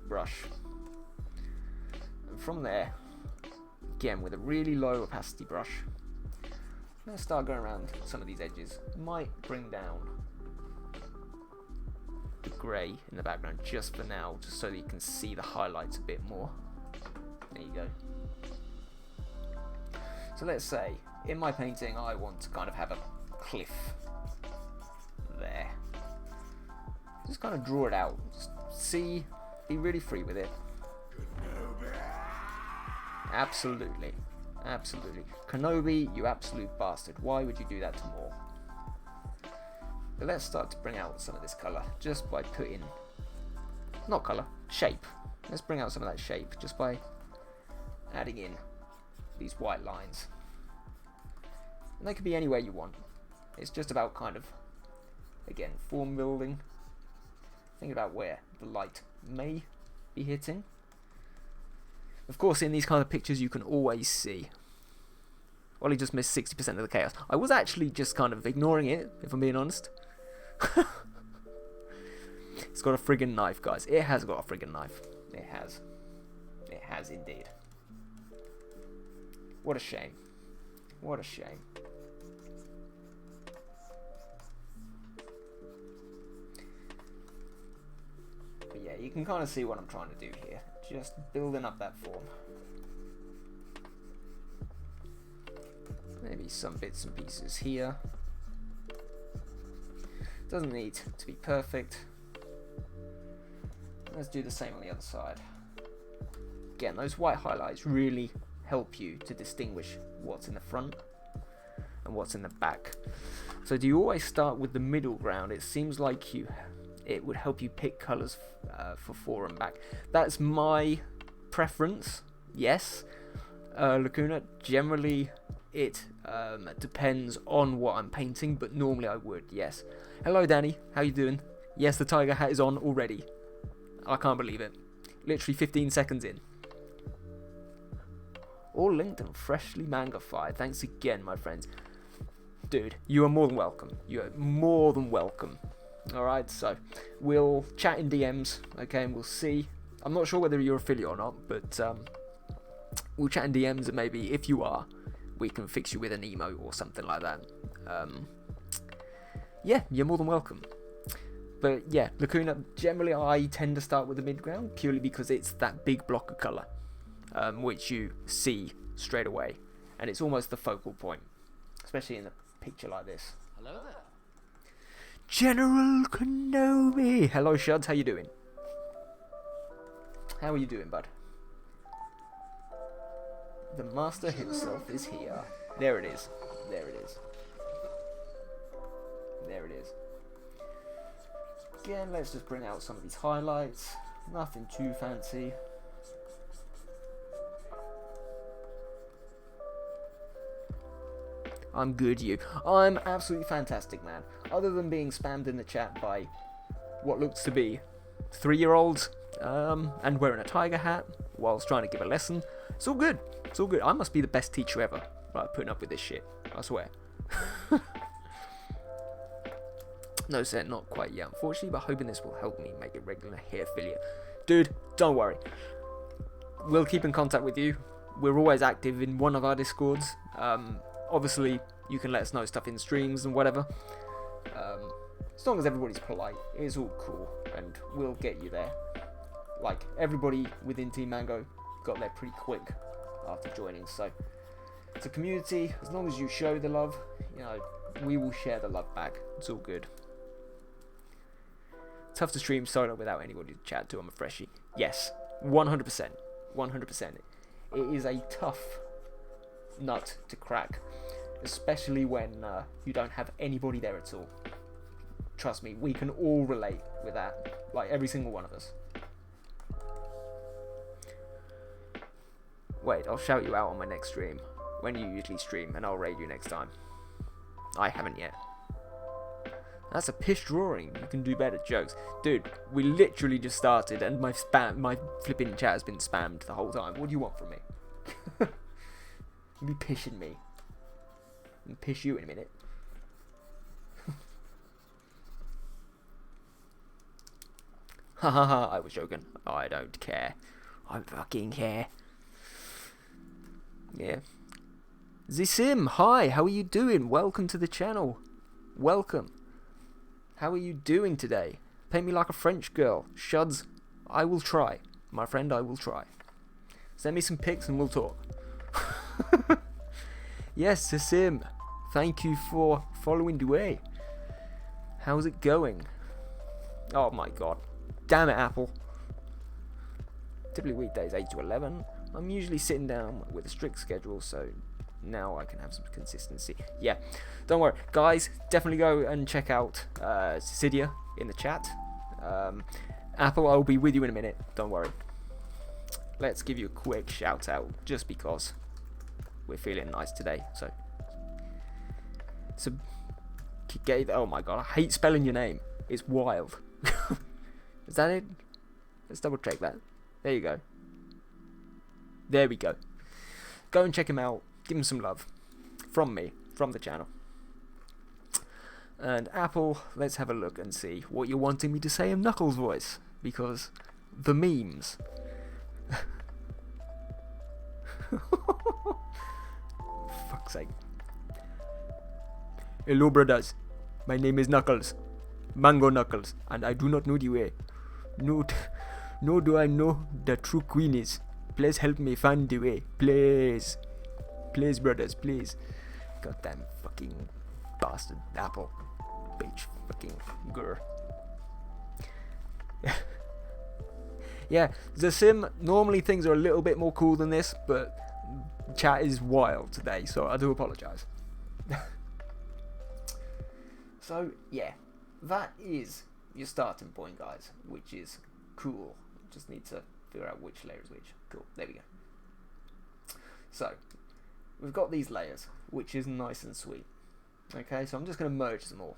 brush. And from there, again with a really low opacity brush, I'm going to start going around some of these edges. Might bring down the grey in the background just for now, just so that you can see the highlights a bit more. There you go. So let's say in my painting I want to kind of have a cliff there. Just kind of draw it out. Just see, be really free with it. Absolutely. Absolutely. Kenobi, you absolute bastard. Why would you do that to Maul? But let's start to bring out some of this colour just by putting, not colour, shape. Let's bring out some of that shape just by adding in these white lines. And they could be anywhere you want. It's just about kind of, again, form building. Think about where the light may be hitting. Of course, in these kind of pictures you can always see. Well, he just missed 60% of the chaos. I was actually just kind of ignoring it, if I'm being honest. It's got a friggin' knife, guys. It has got a friggin' knife. It has. It has indeed. What a shame. What a shame. But yeah, you can kind of see what I'm trying to do here. Just building up that form. Maybe some bits and pieces here. Doesn't need to be perfect. Let's do the same on the other side. Again, those white highlights really help you to distinguish what's in the front and what's in the back. So do you always start with the middle ground? It seems like it would help you pick colours for fore and back. That's my preference, yes. Lacuna, generally it depends on what I'm painting, but normally I would, yes. Hello Danny, how you doing? Yes, the tiger hat is on already. I can't believe it. Literally 15 seconds in. All linked and freshly mangified. Thanks again, my friends. Dude, you are more than welcome. You are more than welcome. Alright, so we'll chat in DMs, okay, and we'll see. I'm not sure whether you're affiliate or not, but we'll chat in DMs, and maybe if you are, we can fix you with an emote or something like that. Yeah, you're more than welcome. But yeah, Lacuna, generally I tend to start with the mid-ground, purely because it's that big block of colour, which you see straight away, and it's almost the focal point, especially in a picture like this. Hello there. General Kenobi! Hello Shuds, how you doing? How are you doing, bud? The master himself is here. There it is. There it is. There it is. Again, let's just bring out some of these highlights. Nothing too fancy. I'm good, you. I'm absolutely fantastic, man. Other than being spammed in the chat by what looks to be 3-year-olds and wearing a tiger hat whilst trying to give a lesson, it's all good. It's all good. I must be the best teacher ever, right, putting up with this shit. I swear. No, sir, not quite yet, unfortunately, but hoping this will help me make a regular hair affiliate. Dude, don't worry. We'll keep in contact with you. We're always active in one of our Discords. Obviously, you can let us know stuff in streams and whatever. As long as everybody's polite, it's all cool, and we'll get you there. Like, everybody within Team Mango got there pretty quick after joining, so it's a community. As long as you show the love, you know, we will share the love back. It's all good. Tough to stream solo without anybody to chat to. I'm a freshie. Yes, 100%. 100%. It is a tough nut to crack, especially when you don't have anybody there at all. Trust me, we can all relate with that. Like, every single one of us. Wait, I'll shout you out on my next stream. When you usually stream, and I'll raid you next time. I haven't yet. That's a pish drawing. You can do better jokes. Dude, we literally just started and my flipping chat has been spammed the whole time. What do you want from me? You be pishing me. I'll pish you in a minute. Ha ha ha, I was joking. I don't care. I fucking care. Yeah. Zisim, hi, how are you doing? Welcome to the channel. Welcome. How are you doing today? Paint me like a French girl. Shuds, I will try. My friend, I will try. Send me some pics and we'll talk. Yes, Zisim, thank you for following the way. How's it going? Oh my god. Damn it, Apple. Typically weekdays 8 to 11. I'm usually sitting down with a strict schedule, so now I can have some consistency. Yeah, don't worry. Guys, definitely go and check out Cydia in the chat. Apple, I'll be with you in a minute. Don't worry. Let's give you a quick shout out, just because we're feeling nice today. So oh my god, I hate spelling your name. It's wild. Is that it? Let's double check that. There you go. There we go. Go and check him out. Give him some love. From me. From the channel. And Apple, let's have a look and see what you're wanting me to say in Knuckles' voice. Because the memes. Fuck's sake. Hello, brothers. My name is Knuckles. Mango Knuckles. And I do not know the way. Nor do I know the true queen is. Please help me find the way. Please. Please, brothers, please. Goddamn fucking bastard Apple. Bitch fucking grr. Yeah, the sim, normally things are a little bit more cool than this, but chat is wild today, so I do apologise. So, yeah, that is your starting point, guys, which is cool. Just need to figure out which layer is which. Cool, there we go. So, we've got these layers, which is nice and sweet. Okay, so I'm just going to merge them all.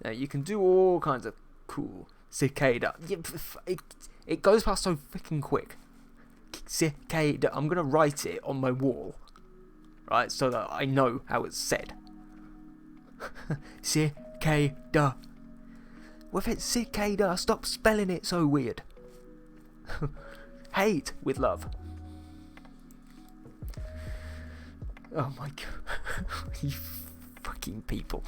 Now, you can do all kinds of cool cicada. It goes past so freaking quick. Cicada. I'm going to write it on my wall, right, so that I know how it's said. Cicada. With it, cicada. Stop spelling it so weird. Hate with love. Oh my god. You fucking people.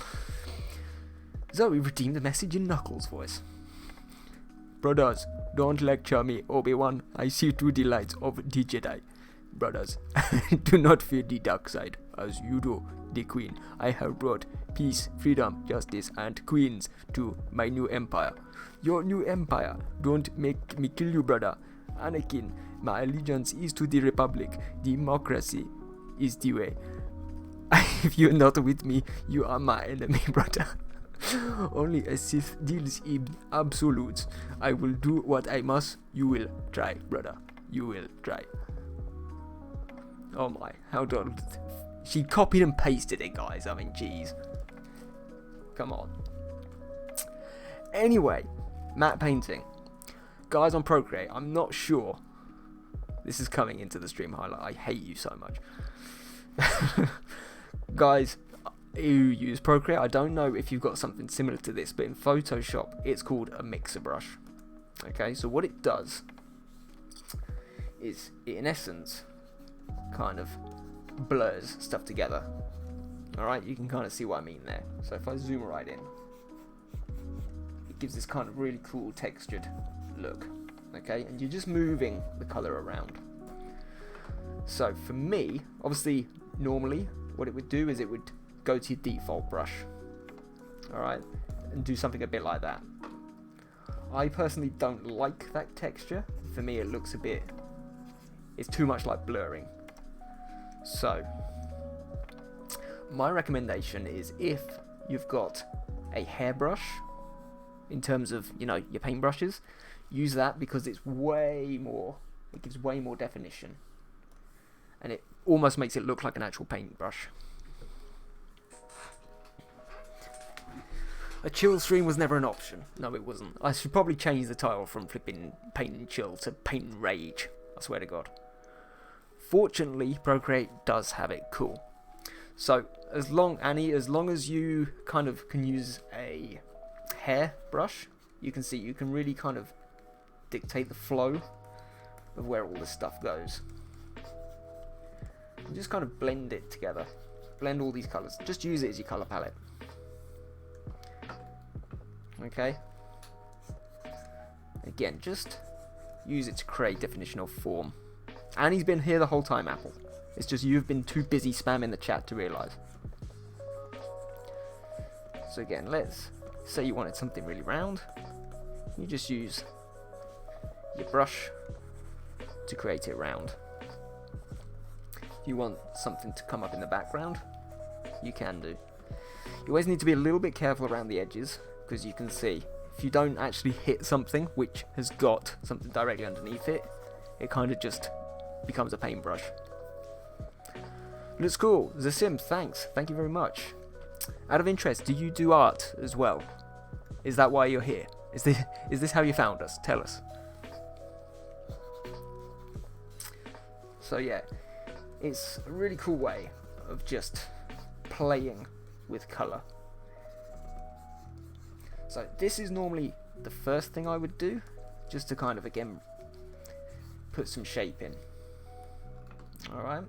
Zoe redeemed the message in Knuckles' voice. Brothers, don't lecture me, Obi-Wan. I see through the lights of the Jedi. Brothers, do not fear the dark side, as you do, the Queen. I have brought peace, freedom, justice, and queens to my new empire. Your new empire. Don't make me kill you, brother. Anakin, my allegiance is to the Republic. Democracy is the way. If you're not with me, you are my enemy, brother. Only a Sith deals in absolutes. I will do what I must. You will try, brother. You will try. Oh my, how done. She copied and pasted it, guys. I mean, jeez. Come on. Anyway, matte painting. Guys on Procreate, I'm not sure. This is coming into the stream highlight. I hate you so much. Guys who use Procreate, I don't know if you've got something similar to this, but in Photoshop, it's called a mixer brush. Okay, so what it does is, it, in essence, kind of blurs stuff together. Alright, you can kind of see what I mean there. So if I zoom right in, it gives this kind of really cool textured look. Okay, and you're just moving the colour around. So for me, obviously, normally, what it would do is it would go to your default brush. Alright, and do something a bit like that. I personally don't like that texture. For me, it looks a bit, it's too much like blurring. So, my recommendation is, if you've got a hairbrush, in terms of, you know, your paintbrushes, use that because it's way more, it gives way more definition. and it almost makes it look like an actual paintbrush. A chill stream was never an option. No, it wasn't. I should probably change the title from flipping Paint and Chill to Paint and Rage. I swear to God. Fortunately, Procreate does have it cool. So, as long as you kind of can use a hair brush, you can see you can really kind of dictate the flow of where all this stuff goes. And just kind of blend it together. Blend all these colours. Just use it as your colour palette. Okay. Again, just use it to create definition of form. And he's been here the whole time, Apple. It's just you've been too busy spamming the chat to realise. So again, let's say you wanted something really round. You just use your brush to create it round. If you want something to come up in the background, you can do. You always need to be a little bit careful around the edges, because you can see if you don't actually hit something which has got something directly underneath it, it kind of just becomes a paintbrush. Looks cool. The Sims, thanks. Thank you very much. Out of interest, do you do art as well? Is that why you're here? Is this how you found us? Tell us. So yeah, it's a really cool way of just playing with colour. So this is normally the first thing I would do, just to kind of again put some shape in. Alright.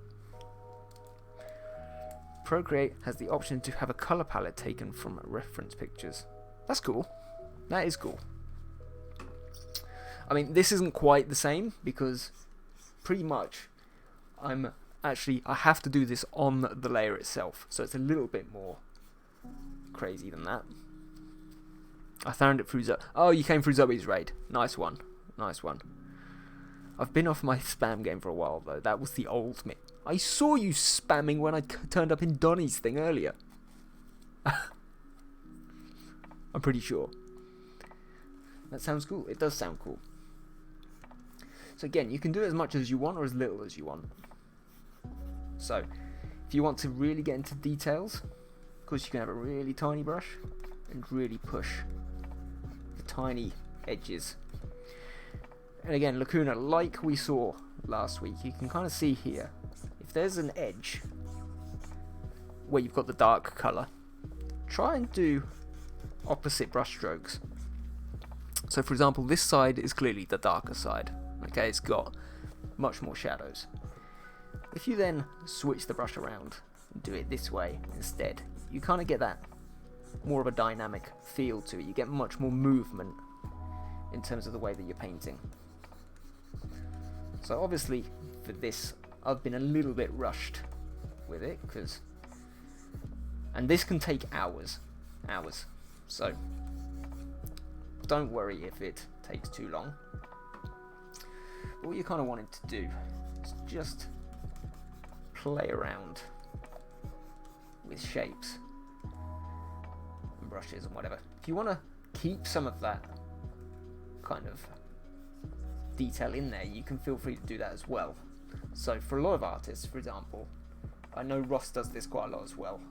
Procreate has the option to have a colour palette taken from reference pictures. That's cool. That is cool. I mean, this isn't quite the same because pretty much I have to do this on the layer itself, so it's a little bit more crazy than that. I found it through Oh, you came through Zoe's raid. Nice one. Nice one. I've been off my spam game for a while, though. That was the old me. I saw you spamming when I turned up in Donnie's thing earlier. I'm pretty sure. That sounds cool. It does sound cool. So again, you can do it as much as you want or as little as you want. So, if you want to really get into details, of course you can have a really tiny brush and really push the tiny edges. And again, Lacuna, like we saw last week, you can kind of see here, if there's an edge where you've got the dark colour, try and do opposite brush strokes. So for example, this side is clearly the darker side. Okay, it's got much more shadows. If you then switch the brush around and do it this way instead, you kind of get that more of a dynamic feel to it. You get much more movement in terms of the way that you're painting. So obviously for this I've been a little bit rushed with it, and this can take hours. So don't worry if it takes too long. What you kind of wanted to do is just play around with shapes and brushes and whatever. If you want to keep some of that kind of detail in there, you can feel free to do that as well. So for a lot of artists, for example, I know Ross does this quite a lot as well.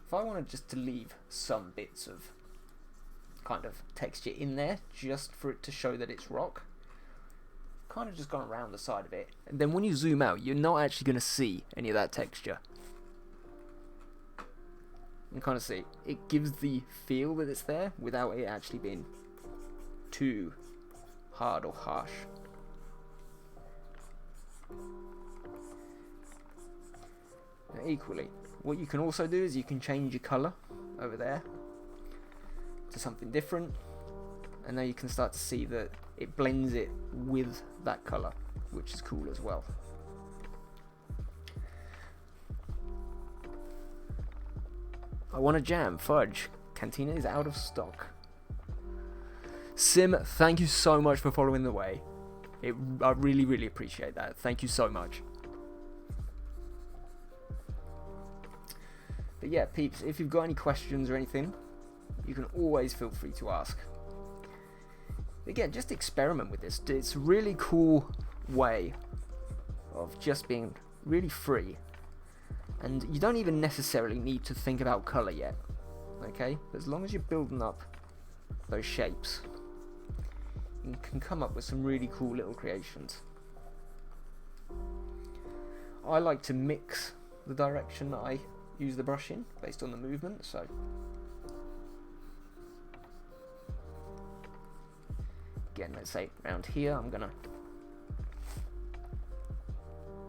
If I wanted just to leave some bits of kind of texture in there just for it to show that it's rock, kind of just gone around the side of it, and then when you zoom out you're not actually going to see any of that texture. You can kind of see it gives the feel that it's there without it actually being too hard or harsh. Now, equally, what you can also do is you can change your colour over there to something different, and now you can start to see that it blends it with that colour, which is cool as well. I want a jam. Fudge. Cantina is out of stock. Sim, thank you so much for following the way. I really, really appreciate that. Thank you so much. But yeah, peeps, if you've got any questions or anything, you can always feel free to ask. Again, just experiment with this. It's a really cool way of just being really free. And you don't even necessarily need to think about colour yet, okay? As long as you're building up those shapes, you can come up with some really cool little creations. I like to mix the direction that I use the brush in based on the movement, so again, let's say around here, I'm gonna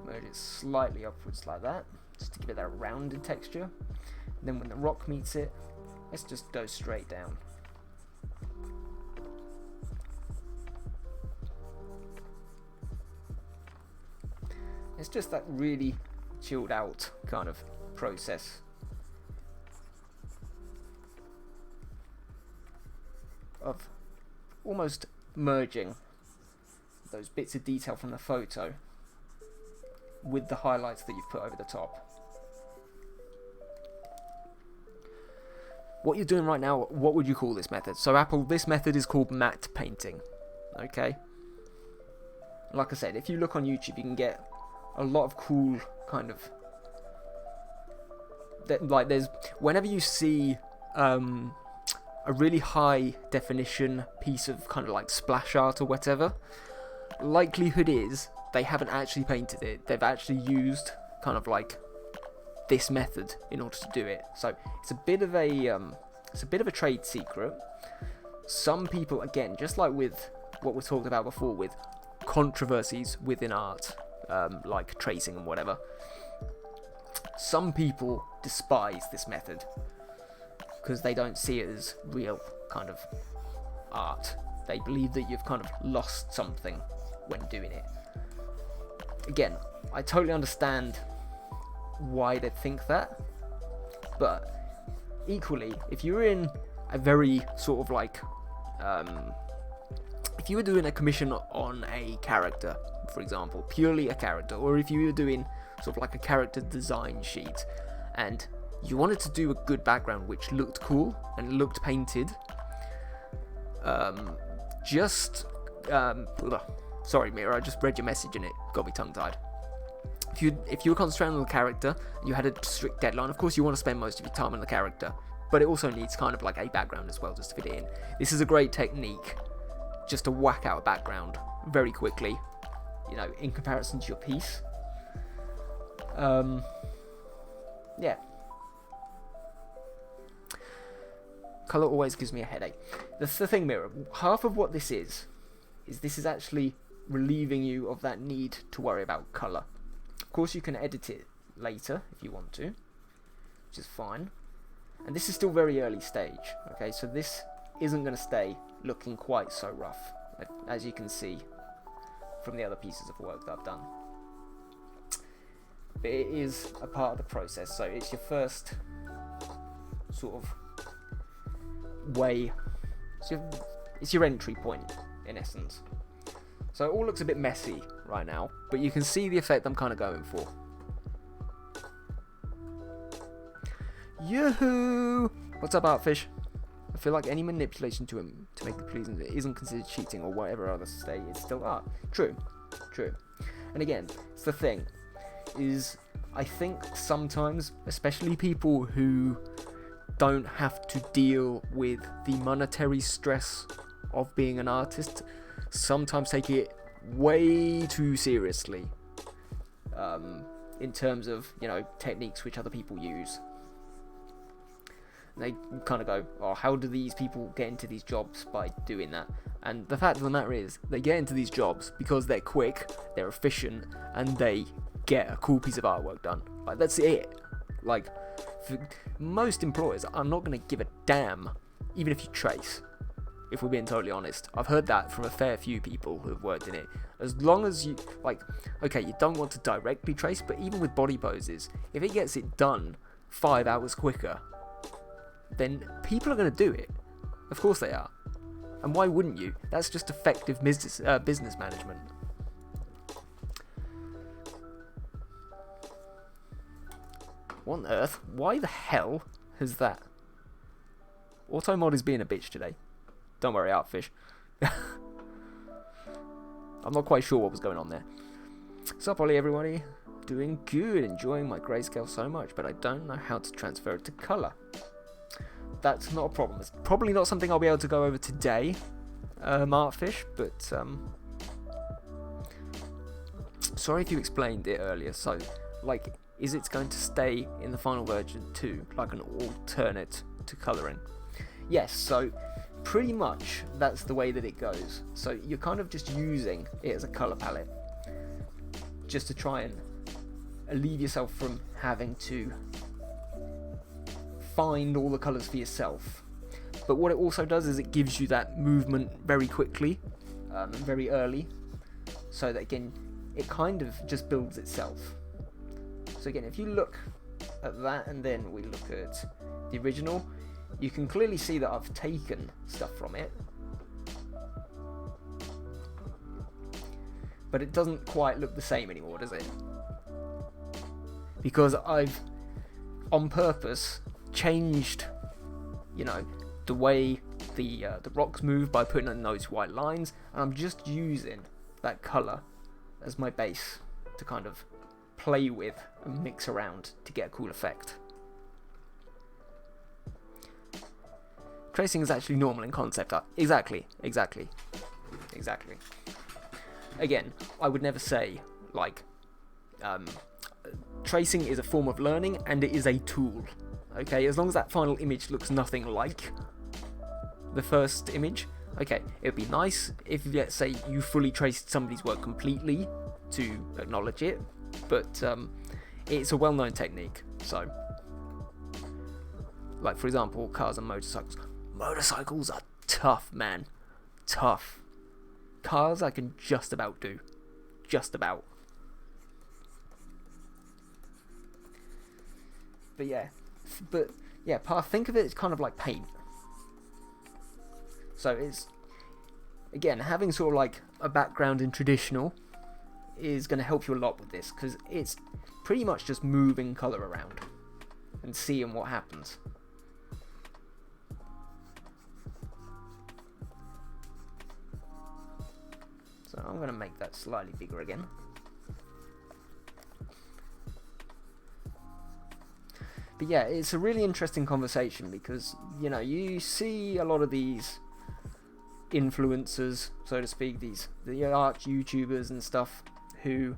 merge it slightly upwards like that, just to give it that rounded texture. And then when the rock meets it, let's just go straight down. It's just that really chilled out kind of process. Of almost merging those bits of detail from the photo with the highlights that you've put over the top. What you're doing right now, what would you call this method? So Apple, this method is called matte painting. Okay? Like I said, if you look on YouTube, you can get a lot of cool kind of... like there's... whenever you see a really high definition piece of kind of like splash art or whatever, likelihood is they haven't actually painted it. They've actually used kind of like this method in order to do it. So it's a bit of a trade secret. Some people, again, just like with what we talked about before with controversies within art, like tracing and whatever, some people despise this method because they don't see it as real kind of art. They believe that you've kind of lost something when doing it. Again, I totally understand why they think that, but equally, if you were in a very sort of like if you were doing a commission on a character, for example, purely a character, or if you were doing sort of like a character design sheet and you wanted to do a good background which looked cool and looked painted, sorry Mira, I just read your message and it got me tongue-tied. If you were concentrating on the character, you had a strict deadline, of course you want to spend most of your time on the character, but it also needs kind of like a background as well, just to fit it in. This is a great technique, just to whack out a background very quickly, you know, in comparison to your piece. Yeah. Colour always gives me a headache. That's the thing, Mira. Half of what this is actually relieving you of that need to worry about colour. Of course, you can edit it later if you want to, which is fine. And this is still very early stage, okay? So this isn't going to stay looking quite so rough, as you can see from the other pieces of work that I've done. But it is a part of the process, so it's your first sort of way, it's your entry point in essence. So it all looks a bit messy right now, but you can see the effect I'm kind of going for. Yoo-hoo! What's up, Artfish? I feel like any manipulation to him to make the pleasing isn't considered cheating or whatever others say is still art. True. And again, it's the thing, is I think sometimes, especially people who don't have to deal with the monetary stress of being an artist, sometimes take it way too seriously in terms of, you know, techniques which other people use. They kind of go, oh, how do these people get into these jobs by doing that? And the fact of the matter is, they get into these jobs because they're quick, they're efficient, and they get a cool piece of artwork done. Like, that's it. Like, for most employers are not going to give a damn, even if you trace, if we're being totally honest. I've heard that from a fair few people who have worked in it. As long as you, like, okay, you don't want to directly trace, but even with body poses, if it gets it done 5 hours quicker, then people are going to do it. Of course they are. And why wouldn't you? That's just effective business management. What on earth? Why the hell has that? Automod is being a bitch today. Don't worry, Artfish. I'm not quite sure what was going on there. Sup, Ollie, everybody? Doing good, enjoying my grayscale so much, but I don't know how to transfer it to colour. That's not a problem. It's probably not something I'll be able to go over today, Artfish, but sorry if you explained it earlier. So, like, is it going to stay in the final version too, like an alternate to colouring? Yes, so pretty much that's the way that it goes. So you're kind of just using it as a colour palette, just to try and alleviate yourself from having to find all the colours for yourself. But what it also does is it gives you that movement very quickly, very early, so that again it kind of just builds itself. So again, if you look at that and then we look at the original, you can clearly see that I've taken stuff from it, but it doesn't quite look the same anymore, does it? Because I've, on purpose, changed, you know, the way the rocks move by putting in those white lines, and I'm just using that colour as my base to kind of play with and mix around to get a cool effect. Tracing is actually normal in concept art. Exactly. Again, I would never say, like, tracing is a form of learning and it is a tool. Okay, as long as that final image looks nothing like the first image, okay, it would be nice if, let's say, you fully traced somebody's work completely to acknowledge it, but it's a well-known technique. So, like, for example, cars and motorcycles. Motorcycles are tough, man. Tough. Cars I can just about do. Just about. But yeah, think of it as kind of like paint. So it's, again, having sort of like a background in traditional is going to help you a lot with this, because it's pretty much just moving colour around and seeing what happens. So I'm going to make that slightly bigger again. But yeah, it's a really interesting conversation because, you know, you see a lot of these influencers, so to speak, the art YouTubers and stuff, who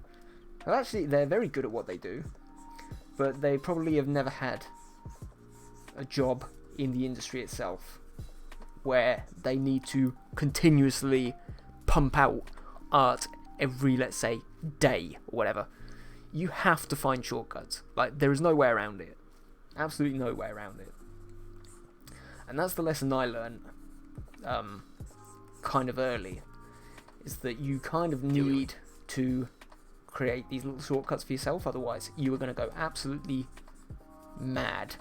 are actually, they're very good at what they do, but they probably have never had a job in the industry itself where they need to continuously pump out art every, let's say, day or whatever. You have to find shortcuts. Like, there is no way around it. Absolutely no way around it. And that's the lesson I learned kind of early, is that you kind of need to create these little shortcuts for yourself, otherwise you are going to go absolutely mad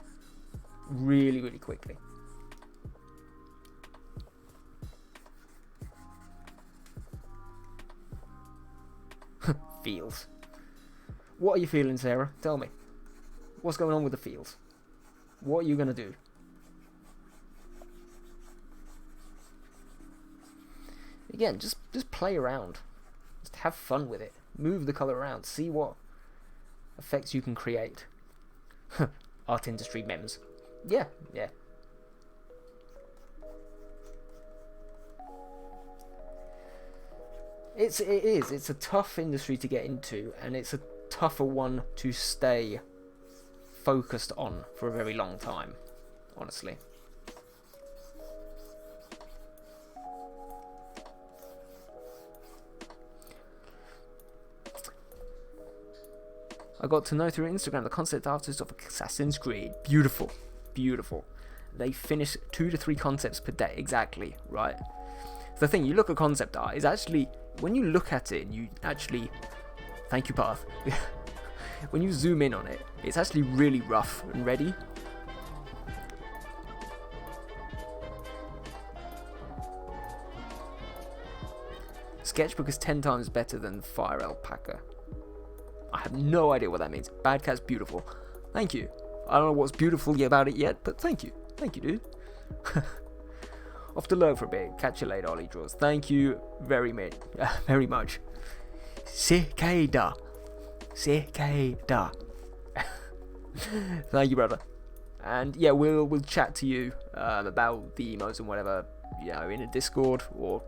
really, really quickly. Feels. What are you feeling, Sarah? Tell me. What's going on with the feels? What are you going to do? Again, just play around. Just have fun with it. Move the colour around. See what effects you can create. Art industry memes. Yeah. It is. It's a tough industry to get into, and it's a tougher one to stay focused on for a very long time, honestly. I got to know through Instagram the concept artist of Assassin's Creed. Beautiful. They finish 2 to 3 concepts per day. Exactly, right? The thing, you look at concept art, is actually, when you look at it and you actually, thank you, Path, when you zoom in on it, it's actually really rough and ready. Sketchbook is 10 times better than Fire Alpaca. I have no idea what that means. Bad Cat's beautiful. Thank you. I don't know what's beautiful about it yet, but thank you. Thank you, dude. Off to lurk for a bit. Catch you later, Ollie Draws. Thank you very much. Cicada. Cicada. Thank you, brother. And yeah, we'll chat to you about the emotes and whatever, you know, in a Discord, or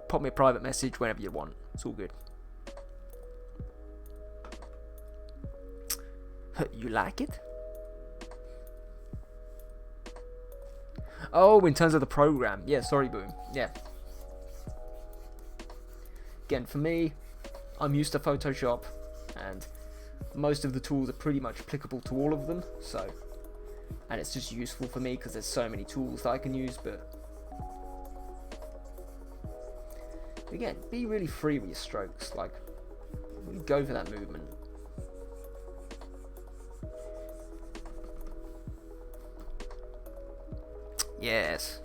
pop me a private message whenever you want. It's all good. You like it? Oh, in terms of the program. Yeah, sorry, Boom. Yeah. Again, for me, I'm used to Photoshop, and most of the tools are pretty much applicable to all of them, so, and it's just useful for me because there's so many tools that I can use. But again, be really free with your strokes, like, really go for that movement. Yes.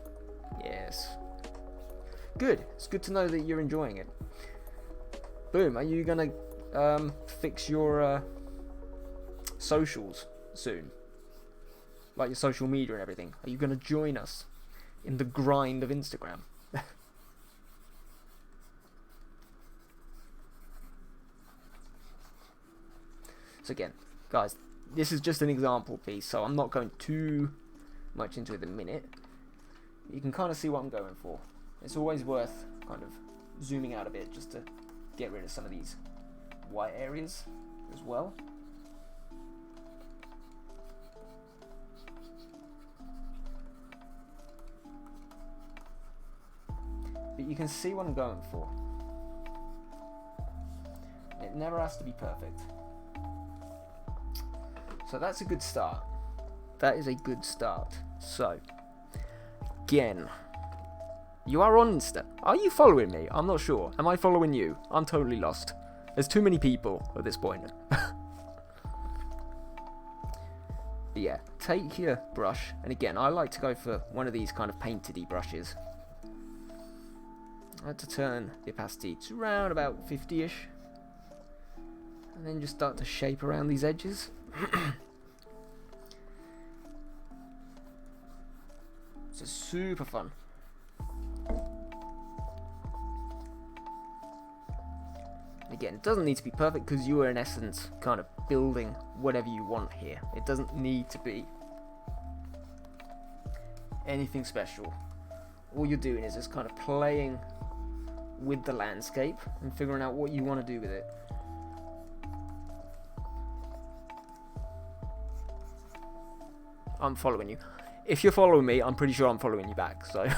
Good. It's good to know that you're enjoying it. Boom, are you gonna fix your socials soon? Like your social media and everything? Are you gonna join us in the grind of Instagram? So again, guys, this is just an example piece, so I'm not going too much into it in a minute. You can kind of see what I'm going for. It's always worth kind of zooming out a bit just to get rid of some of these white areas as well. But you can see what I'm going for. It never has to be perfect. So that's a good start. That is a good start. So, again, you are on Insta. Are you following me? I'm not sure. Am I following you? I'm totally lost. There's too many people at this point. But yeah, take your brush, and again, I like to go for one of these kind of painted-y brushes. I like to turn the opacity to around about 50-ish, and then just start to shape around these edges. It's super fun. Again, it doesn't need to be perfect because you are in essence kind of building whatever you want here. It doesn't need to be anything special. All you're doing is just kind of playing with the landscape and figuring out what you want to do with it. I'm following you. If you're following me, I'm pretty sure I'm following you back, so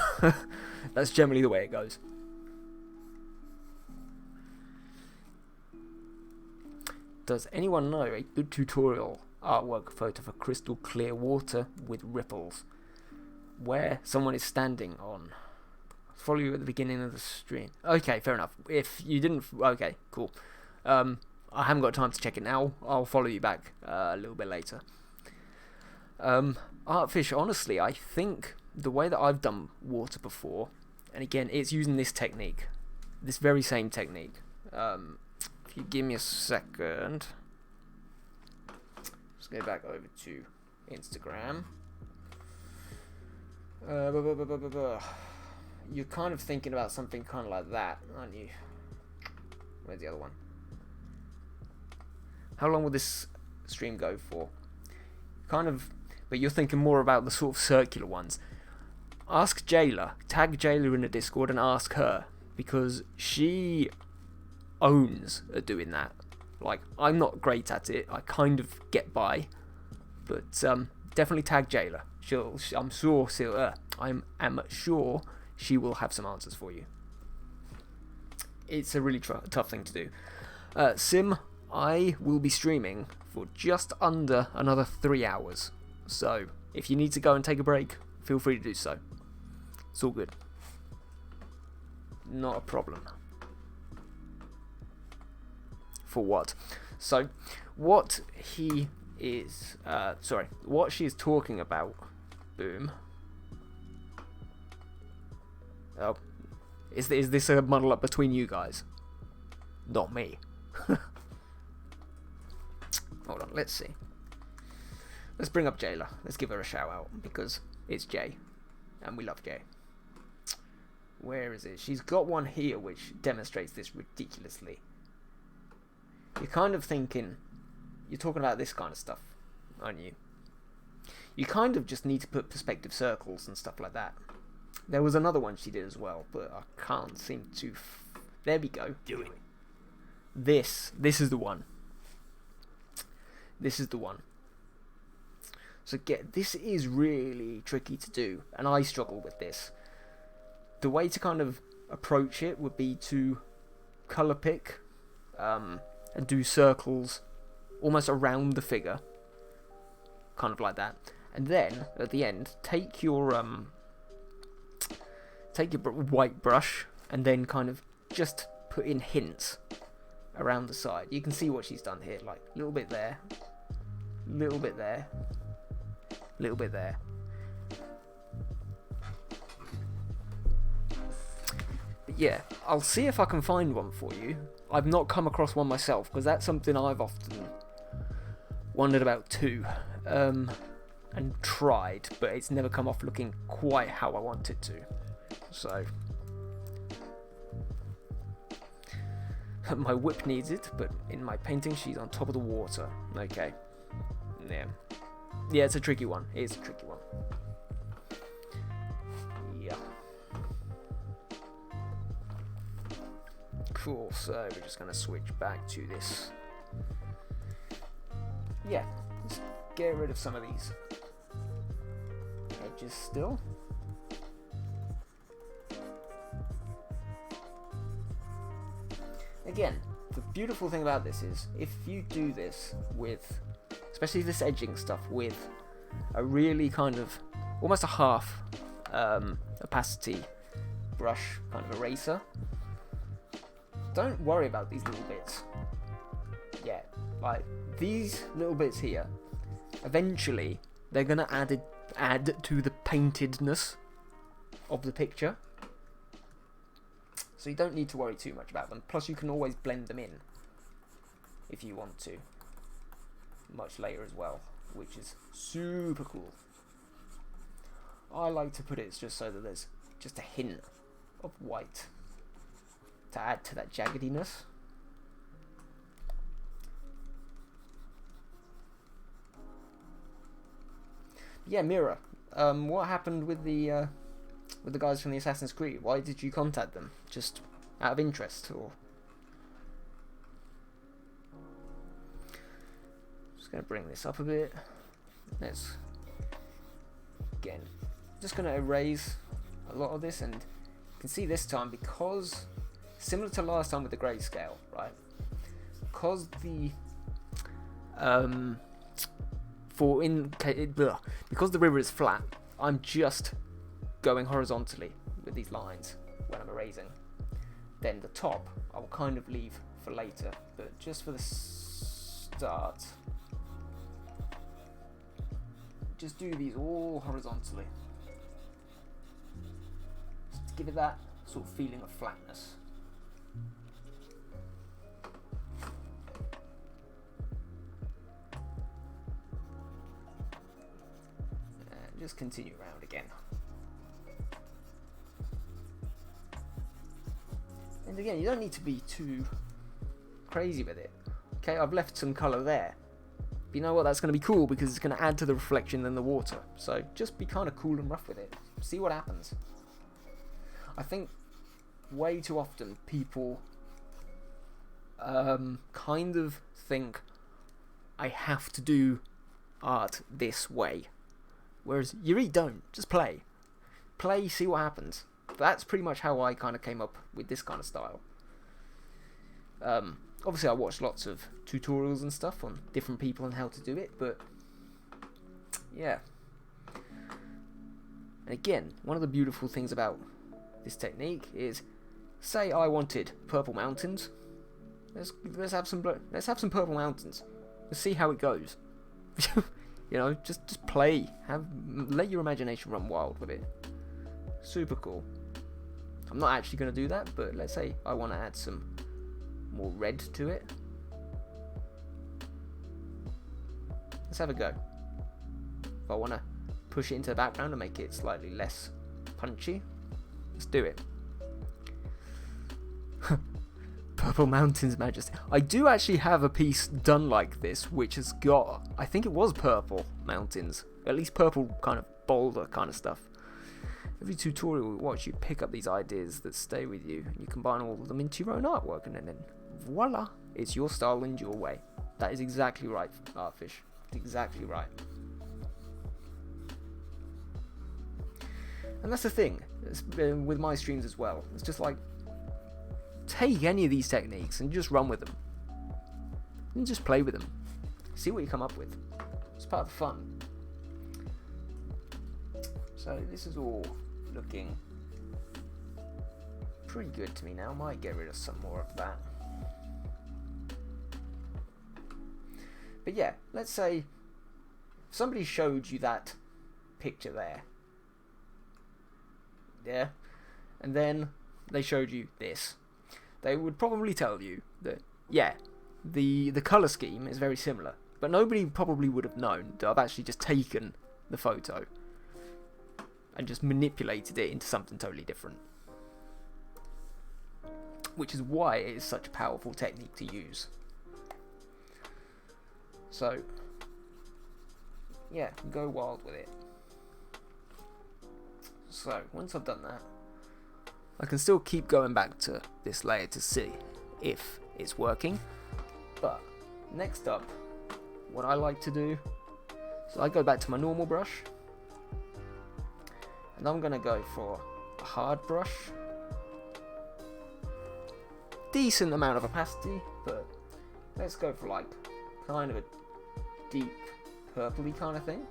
that's generally the way it goes. Does anyone know a good tutorial artwork photo for crystal clear water with ripples where someone is standing on? Follow you at the beginning of the stream. Okay, fair enough. If you didn't, okay, cool. I haven't got time to check it now. I'll follow you back a little bit later. Artfish, honestly, I think the way that I've done water before, and again, it's using this technique, this very same technique. If you give me a second, let's go back over to Instagram. You're kind of thinking about something kind of like that, aren't you? Where's the other one? How long will this stream go for? Kind of, but you're thinking more about the sort of circular ones. Ask Jayla, tag Jayla in the Discord and ask her, because she owns at doing that. Like, I'm not great at it, I kind of get by, but definitely tag Jayla. I'm sure she will have some answers for you. It's a really tough thing to do. Sim, I will be streaming for just under another 3 hours. So, if you need to go and take a break, feel free to do so. It's all good. Not a problem. For what? So, what he is... what she is talking about... Boom. Oh. Is this a muddle up between you guys? Not me. Hold on, let's see. Let's bring up Jayla. Let's give her a shout out because it's Jay. And we love Jay. Where is it? She's got one here which demonstrates this ridiculously. you're kind of thinking, you're talking about this kind of stuff, aren't you? You kind of just need to put perspective circles and stuff like that. There was another one she did as well, but I can't seem to... There we go. Do it. This is the one. This is the one. So this is really tricky to do, and I struggle with this. The way to kind of approach it would be to colour pick and do circles almost around the figure, kind of like that. And then at the end, take your white brush and then kind of just put in hints around the side. You can see what she's done here, like a little bit there, little bit there, little bit there. But yeah, I'll see if I can find one for you. I've not come across one myself, because that's something I've often wondered about too, and tried, but it's never come off looking quite how I want it to. So my whip needs it, but in my painting she's on top of the water. Okay. Yeah, it's a tricky one. It is a tricky one. Yeah. Cool, so we're just going to switch back to this. Yeah, let's get rid of some of these edges still. Again, the beautiful thing about this is, if you do this with, especially this edging stuff, with a really kind of, almost a half opacity brush, kind of eraser, don't worry about these little bits. Yeah, like, these little bits here, eventually, they're going to add to the paintedness of the picture. So you don't need to worry too much about them. Plus you can always blend them in if you want to, much later as well, which is super cool. I like to put it just so that there's just a hint of white to add to that jaggediness. Yeah, Mira, what happened with the guys from the Assassin's Creed? Why did you contact them? Just out of interest, or? Just gonna bring this up a bit. Let's again, just gonna erase a lot of this, and you can see this time, because similar to last time with the grayscale, right? Because the because the river is flat, I'm just going horizontally with these lines when I'm erasing. Then the top I will kind of leave for later, but just for the start, just do these all horizontally, just to give it that sort of feeling of flatness. And just continue around again. And again, you don't need to be too crazy with it. Okay, I've left some colour there. But you know what, that's going to be cool because it's going to add to the reflection in the water. So just be kind of cool and rough with it. See what happens. I think way too often people kind of think I have to do art this way. Whereas you really don't. Just play. Play, see what happens. That's pretty much how I kind of came up with this kind of style. Obviously I watched lots of tutorials and stuff on different people and how to do it, but yeah. And again, one of the beautiful things about this technique is, say I wanted purple mountains. Let's have some purple mountains. Let's see how it goes. You know, just play. Let your imagination run wild with it. Super cool. I'm not actually going to do that, but let's say I want to add some more red to it. Let's have a go. If I want to push it into the background and make it slightly less punchy, let's do it. Purple Mountains Majesty. I do actually have a piece done like this, which has got, I think it was purple mountains, at least purple kind of boulder kind of stuff. Every tutorial you watch, you pick up these ideas that stay with you, and you combine all of them into your own artwork, and then voila, it's your style and your way. That is exactly right, Artfish. Exactly right. And that's the thing with my streams as well. It's just like, take any of these techniques and just run with them. And just play with them. See what you come up with. It's part of the fun. So this is all looking pretty good to me now. Might get rid of some more of that. But yeah, let's say somebody showed you that picture there. Yeah. And then they showed you this. They would probably tell you that, yeah, the colour scheme is very similar. But nobody probably would have known that I've actually just taken the photo and just manipulated it into something totally different. Which is why it is such a powerful technique to use. So, yeah, go wild with it. So, once I've done that, I can still keep going back to this layer to see if it's working. But, next up, what I like to do, so I go back to my normal brush, and I'm going to go for a hard brush. Decent amount of opacity, but let's go for like kind of a deep purpley kind of thing.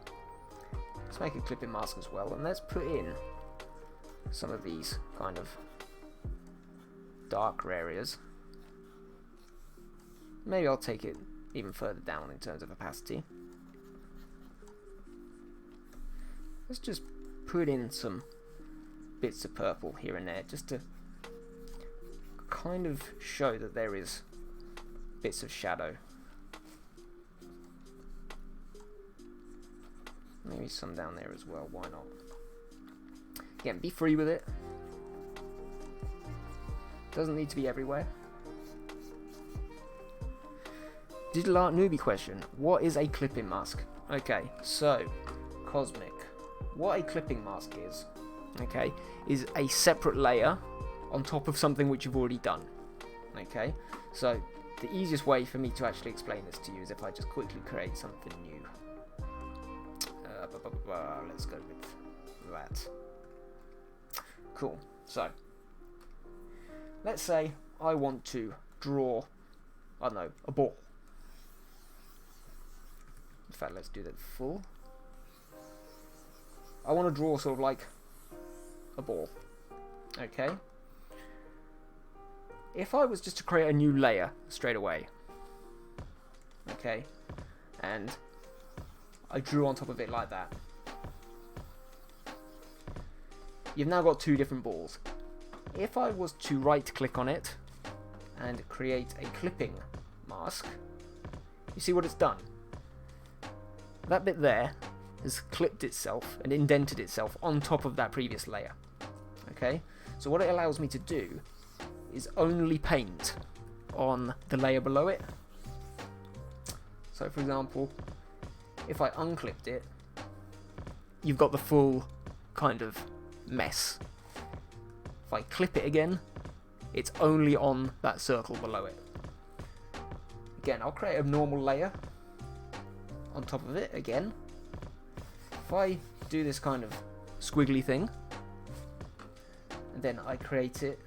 Let's make a clipping mask as well, and let's put in some of these kind of darker areas. Maybe I'll take it even further down in terms of opacity. Let's just put in some bits of purple here and there, just to kind of show that there is bits of shadow. Maybe some down there as well, why not? Again, be free with it. Doesn't need to be everywhere. Digital art newbie question. What is a clipping mask? Okay, so, Cosmic. What a clipping mask is, okay, is a separate layer on top of something which you've already done. Okay, so the easiest way for me to actually explain this to you is if I just quickly create something new. Let's go with that. Cool. So, let's say I want to draw, I don't know, a ball. In fact, let's do that full. I want to draw sort of like a ball. Okay. If I was just to create a new layer straight away, okay, and I drew on top of it like that, you've now got two different balls. If I was to right click on it and create a clipping mask, you see what it's done? That bit there has clipped itself and indented itself on top of that previous layer. Okay, so what it allows me to do is only paint on the layer below it. So for example, if I unclipped it, you've got the full kind of mess. If I clip it again, it's only on that circle below it. Again, I'll create a normal layer on top of it again. If I do this kind of squiggly thing, and then I create it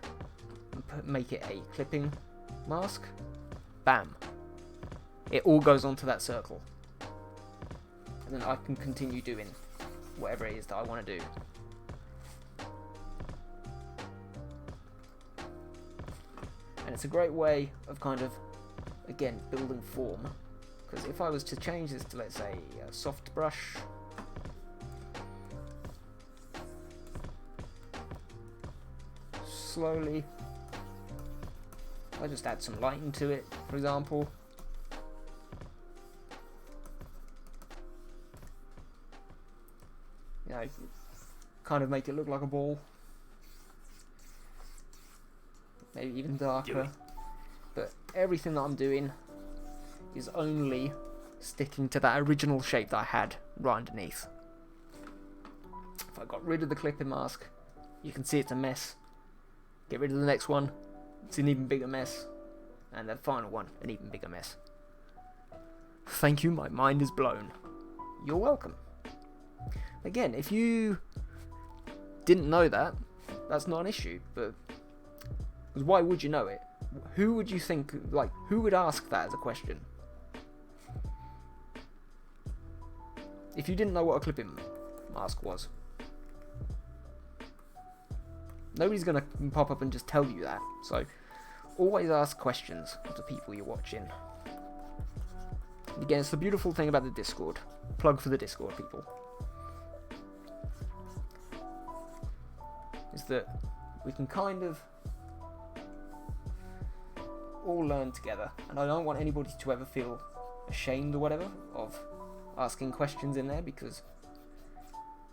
and make it a clipping mask, bam, it all goes onto that circle, and then I can continue doing whatever it is that I want to do. And it's a great way of kind of, again, building form, because if I was to change this to, let's say, a soft brush, slowly, I just add some lighting to it, for example. You know, kind of make it look like a ball. Maybe even darker. but everything that I'm doing is only sticking to that original shape that I had right underneath. If I got rid of the clipping mask, you can see it's a mess. Get rid of the next one, it's an even bigger mess. And the final one, an even bigger mess. Thank you, my mind is blown. You're welcome. Again, if you didn't know that, that's not an issue, but because why would you know it? Who would you think, like, who would ask that as a question? If you didn't know what a clipping mask was, nobody's going to pop up and just tell you that, so always ask questions of the people you're watching. Again, it's the beautiful thing about the Discord. Plug for the Discord, people. Is that we can kind of all learn together. And I don't want anybody to ever feel ashamed or whatever of asking questions in there, because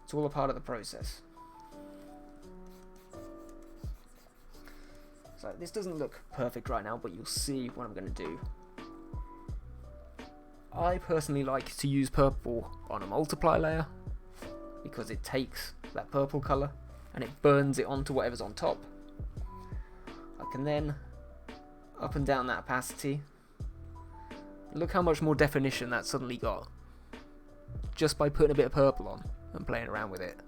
it's all a part of the process. So this doesn't look perfect right now, but you'll see what I'm going to do. I personally like to use purple on a multiply layer because it takes that purple colour and it burns it onto whatever's on top. I can then up and down that opacity. Look how much more definition that suddenly got just by putting a bit of purple on and playing around with it.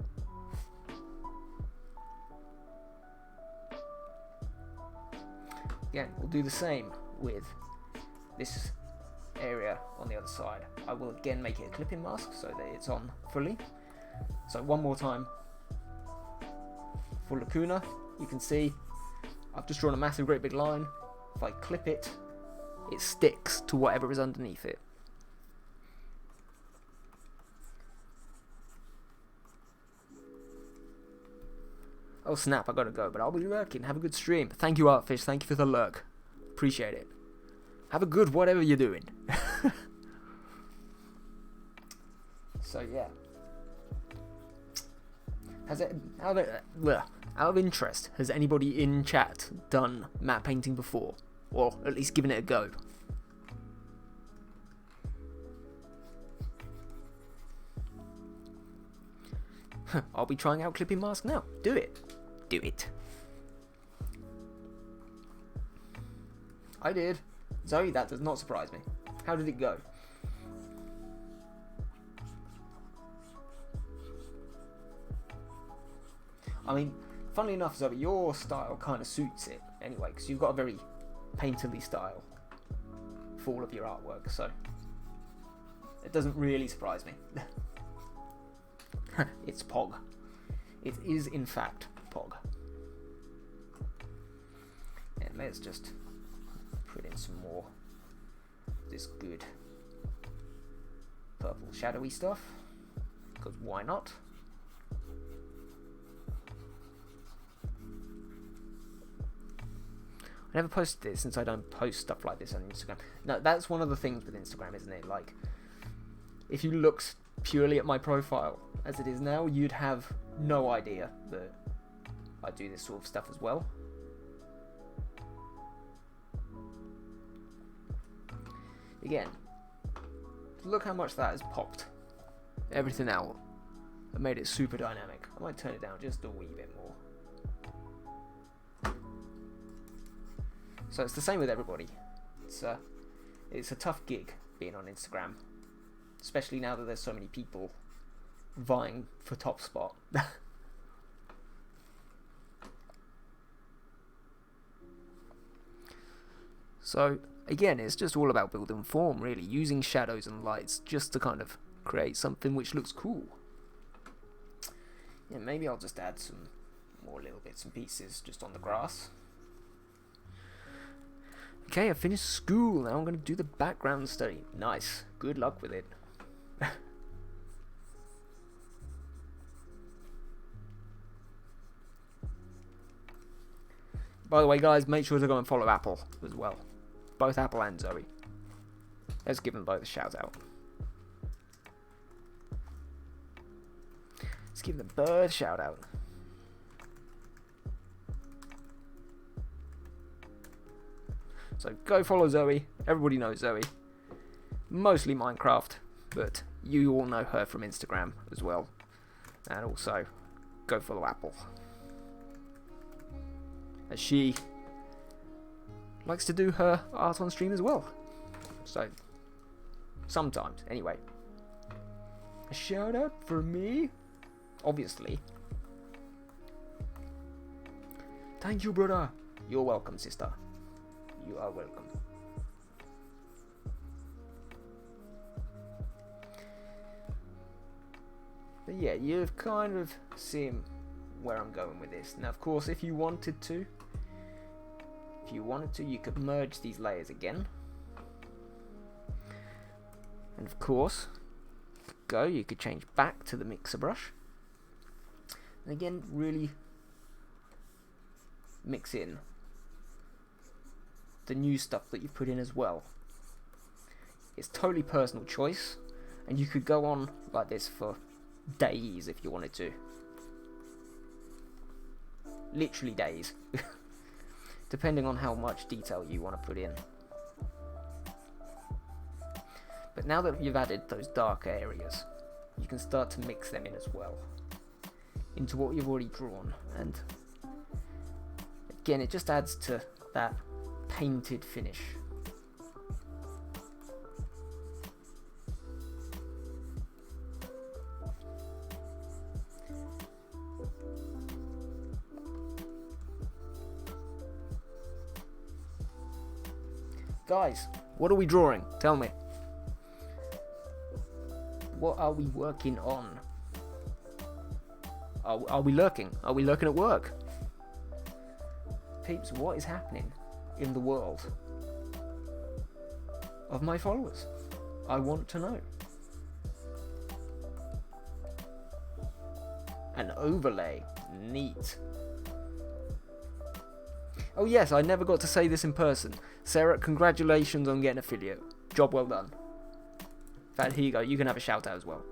Again, we'll do the same with this area on the other side. I will again make it a clipping mask so that it's on fully. So one more time for Lacuna, you can see I've just drawn a massive great big line. If I clip it, it sticks to whatever is underneath it. Oh snap, I gotta go, but I'll be lurking. Have a good stream. Thank you, Artfish. Thank you for the lurk. Appreciate it. Have a good whatever you're doing. So yeah. Has it out of interest, has anybody in chat done matte painting before? Or at least given it a go? I'll be trying out clipping mask now. Do it. Do it. I did. Zoe, that does not surprise me. How did it go? I mean, funnily enough, Zoe, your style kind of suits it anyway, because you've got a very painterly style for all of your artwork, so it doesn't really surprise me. It's Pog. It is, in fact, Pog. And let's just put in some more of this good purple shadowy stuff, because why not? I never posted it since I don't post stuff like this on Instagram. No, that's one of the things with Instagram, isn't it? Like, if you looked purely at my profile as it is now, you'd have no idea that I do this sort of stuff as well. Again, look how much that has popped everything out and made it super dynamic. I might turn it down just a wee bit more. So it's the same with everybody. It's a tough gig being on Instagram, especially now that there's so many people vying for top spot. So again, it's just all about building form, really, using shadows and lights just to kind of create something which looks cool. Yeah, maybe I'll just add some more little bits and pieces just on the grass. Okay, I finished school. Now I'm going to do the background study. Nice. Good luck with it. By the way, guys, make sure to go and follow Apple as well. Both Apple and Zoe. Let's give them both a shout out. Let's give them both a shout out. So go follow Zoe. Everybody knows Zoe. Mostly Minecraft, but you all know her from Instagram as well. And also, go follow Apple, as she likes to do her art on stream as well. So, sometimes, anyway. A shout out for me, obviously. Thank you, brother. You're welcome, sister. You are welcome. But yeah, you've kind of seen where I'm going with this. Now, of course, if you wanted to, you could merge these layers again. And of course, you could change back to the mixer brush. And again, really mix in the new stuff that you put in as well. It's totally personal choice, and you could go on like this for days if you wanted to. Literally days. Depending on how much detail you want to put in. But now that you've added those darker areas, you can start to mix them in as well into what you've already drawn, and again, it just adds to that painted finish. Guys, what are we drawing? Tell me. What are we working on? Are we lurking? Are we lurking at work? Peeps, what is happening in the world of my followers? I want to know. An overlay. Neat. Oh yes, I never got to say this in person. Sarah, congratulations on getting affiliate. Job well done. In fact, here you go. You can have a shout out as well.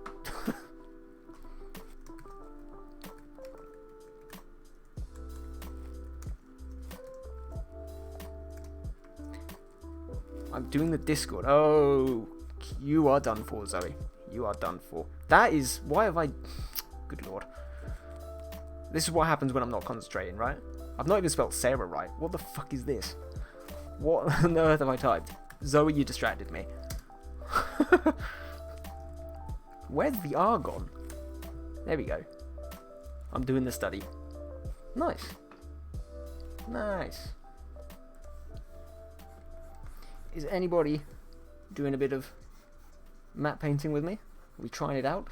I'm doing the Discord. Oh, you are done for, Zoe. You are done for. That is... Why have I... Good lord. This is what happens when I'm not concentrating, right? I've not even spelled Sarah right. What the fuck is this? What on earth have I typed? Zoe, you distracted me. Where's the R gone? There we go. I'm doing the study. Nice. Nice. Is anybody doing a bit of matte painting with me? Are we trying it out?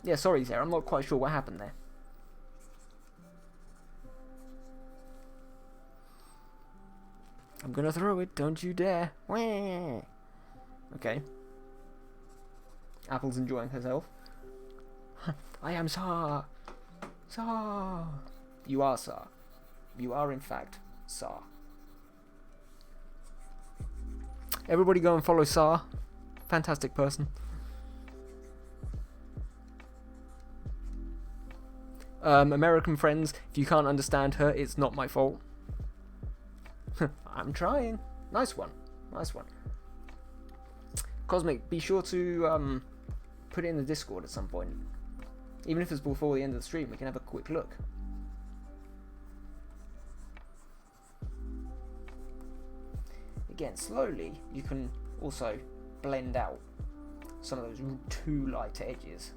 Yeah, sorry Sarah, I'm not quite sure what happened there. I'm gonna throw it, don't you dare. Okay. Apple's enjoying herself. I am Sar. Sar. You are Sar. You are in fact Sar. Everybody go and follow Sar. Fantastic person. American friends, if you can't understand her, it's not my fault. I'm trying. Nice one. Nice one. Cosmic, be sure to put it in the Discord at some point. Even if it's before the end of the stream, we can have a quick look. Again, slowly, you can also blend out some of those too light edges.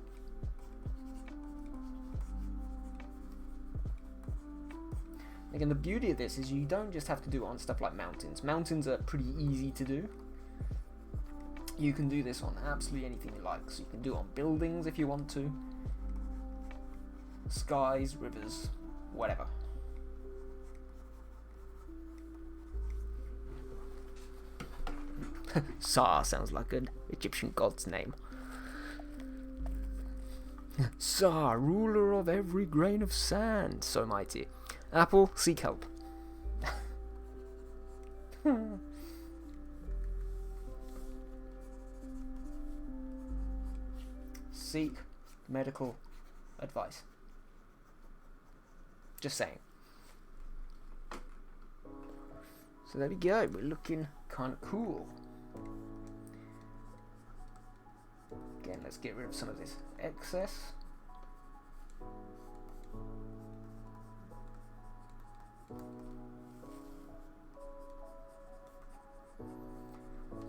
Again, the beauty of this is you don't just have to do it on stuff like mountains. Mountains are pretty easy to do. You can do this on absolutely anything you like. So you can do it on buildings if you want to. Skies, rivers, whatever. Sa sounds like an Egyptian god's name. Sa, ruler of every grain of sand, so mighty. Apple, seek help. Seek medical advice. Just saying. So there we go, we're looking kind of cool. Again, let's get rid of some of this excess.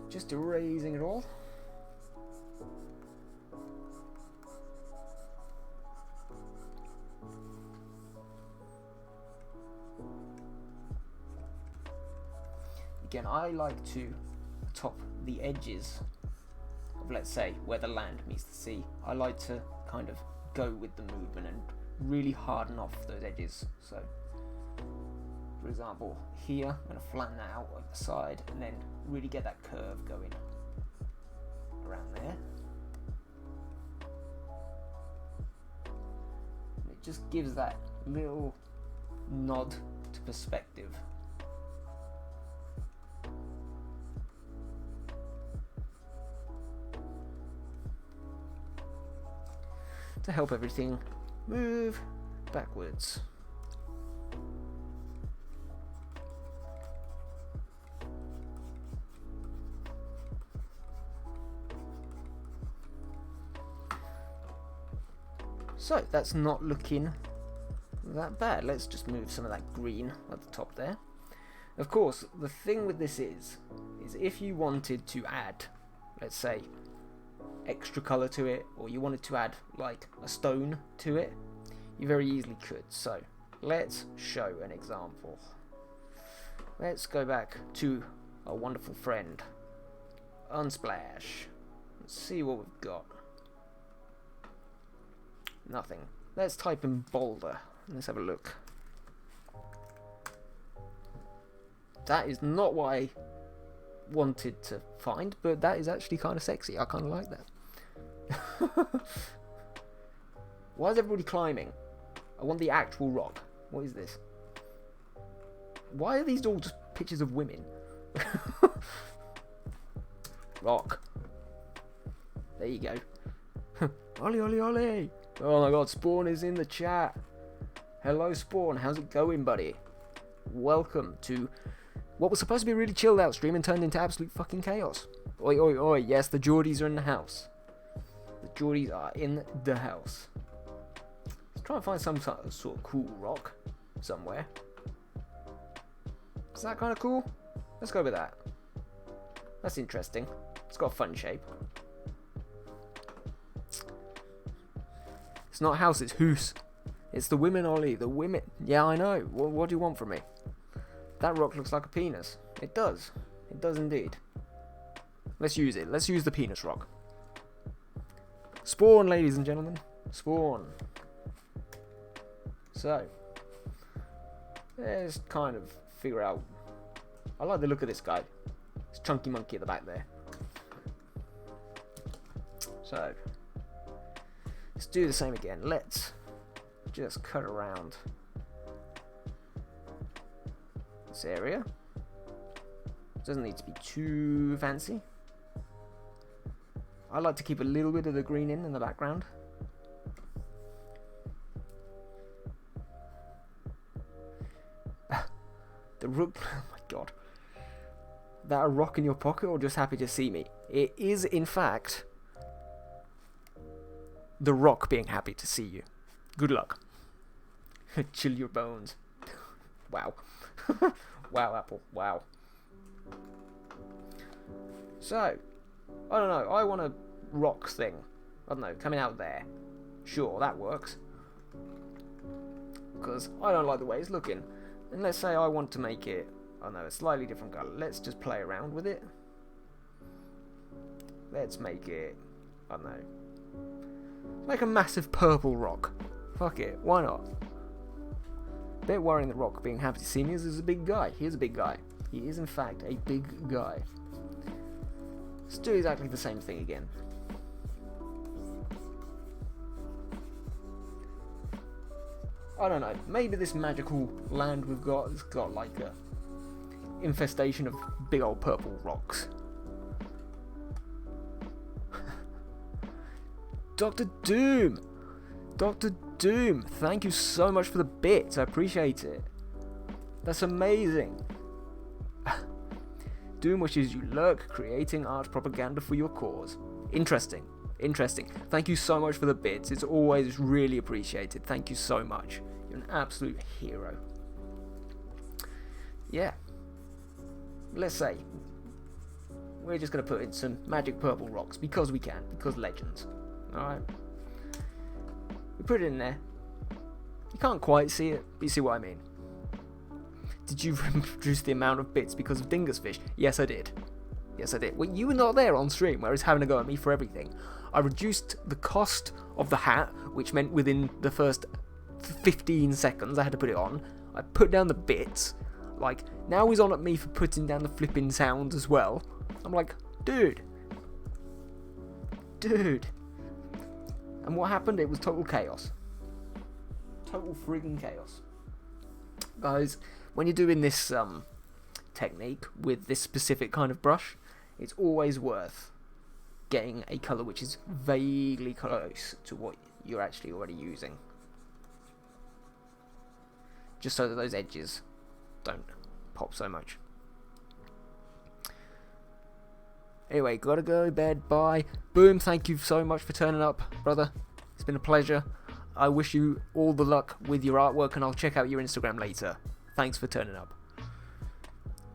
Just erasing it all. Again, I like to top the edges of, let's say, where the land meets the sea. I like to kind of go with the movement and really harden off those edges. So, for example, here I'm going to flatten that out on the side and then really get that curve going around there. And it just gives that little nod to perspective. To help everything move backwards. So that's not looking that bad. Let's just move some of that green at the top there. Of course, the thing with this is if you wanted to add, let's say, extra color to it, or you wanted to add like a stone to it, you very easily could. So let's show an example. Let's go back to our wonderful friend Unsplash. Let's see what we've got. Nothing. Let's type in boulder. Let's have a look. That is not what I wanted to find, but that is actually kind of sexy. I kind of like that. Why is everybody climbing? I want the actual rock. What is this? Why are these all just pictures of women? Rock. There you go. Ollie, ollie, ollie. Oh my god, Spawn is in the chat. Hello, Spawn. How's it going, buddy? Welcome to what was supposed to be a really chilled out stream and turned into absolute fucking chaos. Oi, oi, oi. Yes, the Geordies are in the house. The Geordies are in the house. Let's try and find some sort of cool rock somewhere. Is that kind of cool? Let's go with that. That's interesting. It's got a fun shape. It's not a house, it's hoose. It's the women, Ollie. The women. Yeah, I know. What do you want from me? That rock looks like a penis. It does. It does indeed. Let's use it. Let's use the penis rock. Spawn, ladies and gentlemen. Spawn. So, let's kind of figure out. I like the look of this guy. This chunky monkey at the back there. So, let's do the same again. Let's just cut around this area. Doesn't need to be too fancy. I like to keep a little bit of the green in the background. The rook. Oh my god. That a rock in your pocket, or just happy to see me? It is, in fact, the rock being happy to see you. Good luck. Chill your bones. Wow. Wow, Apple. Wow. So, I don't know. I want a rock thing. I don't know. Coming out there. Sure, that works. Because I don't like the way it's looking. And let's say I want to make it, I don't know, a slightly different colour. Let's just play around with it. Let's make it, I don't know, like a massive purple rock. Fuck it, why not? Bit worrying that Rock being happy to see me is a big guy. He is a big guy. He is in fact a big guy. Let's do exactly the same thing again. I don't know, maybe this magical land we've got has got like a infestation of big old purple rocks. Dr. Doom! Dr. Doom, thank you so much for the bits, I appreciate it. That's amazing. Doom wishes you luck creating art propaganda for your cause. Interesting. Interesting. Thank you so much for the bits. It's always really appreciated. Thank you so much. You're an absolute hero. Yeah. Let's say we're just going to put in some magic purple rocks because we can, because legends. Alright. We put it in there. You can't quite see it, but you see what I mean. Did you reduce the amount of bits because of Dingus Fish? Yes, I did. Yes, I did. Well, you were not there on stream, where he's having a go at me for everything. I reduced the cost of the hat, which meant within the first 15 seconds I had to put it on. I put down the bits. Like, now he's on at me for putting down the flipping sounds as well. I'm like, dude. Dude. And what happened? It was total chaos. Total friggin' chaos. Guys, when you're doing this technique with this specific kind of brush, it's always worth getting a colour which is vaguely close to what you're actually already using. Just so that those edges don't pop so much. Anyway, gotta go, bed, bye. Boom, thank you so much for turning up, brother. It's been a pleasure. I wish you all the luck with your artwork, and I'll check out your Instagram later. Thanks for turning up.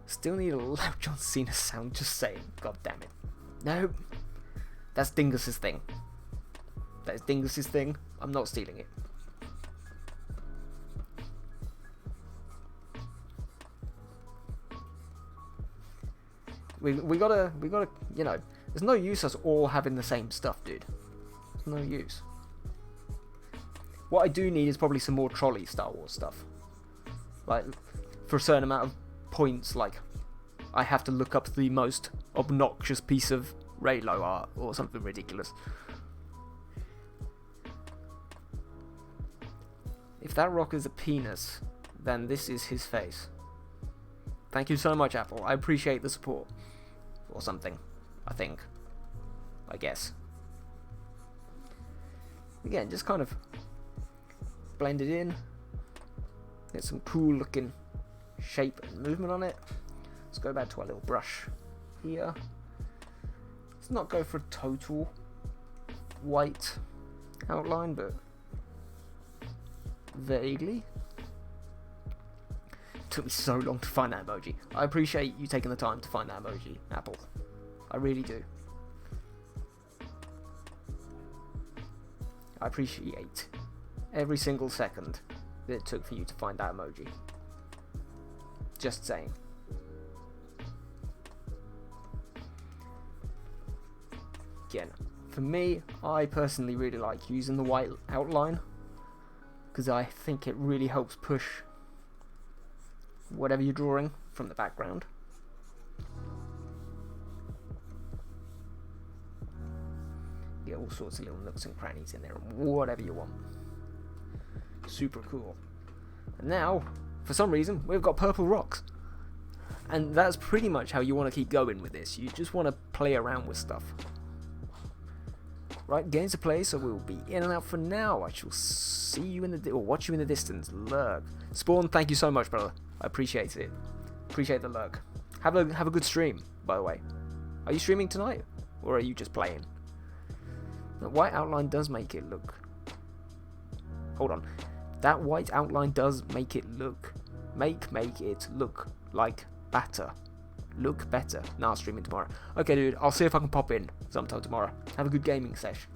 Still need a loud John Cena sound, just saying. God damn it. No. That's Dingus's thing. That is Dingus's thing. I'm not stealing it. We gotta, you know, there's no use us all having the same stuff, dude. There's no use. What I do need is probably some more trolley Star Wars stuff. Like, for a certain amount of points, like, I have to look up the most obnoxious piece of Raylo art or something ridiculous. If that rock is a penis, then this is his face. Thank you so much, Apple. I appreciate the support. Or something. I think. I guess. Again, just kind of blend it in. Get some cool looking shape and movement on it. Let's go back to our little brush here. Let's not go for a total white outline, but vaguely. Took me so long to find that emoji. I appreciate you taking the time to find that emoji, Apple. I really do. I appreciate every single second that it took for you to find that emoji. Just saying. Again, for me, I personally really like using the white outline because I think it really helps push whatever you're drawing from the background. Get all sorts of little nooks and crannies in there, whatever you want. Super cool. And now, for some reason, we've got purple rocks. And that's pretty much how you want to keep going with this. You just want to play around with stuff. Right, games to play, so we'll be in and out for now. I shall see you in the or watch you in the distance. Lurk. Spawn, thank you so much, brother. I appreciate it. Appreciate the lurk. Have a good stream, by the way. Are you streaming tonight? Or are you just playing? The white outline does make it look... Hold on. That white outline does make it look... Make it look like better. Look better. Nah, I'm streaming tomorrow. Okay, dude. I'll see if I can pop in sometime tomorrow. Have a good gaming sesh.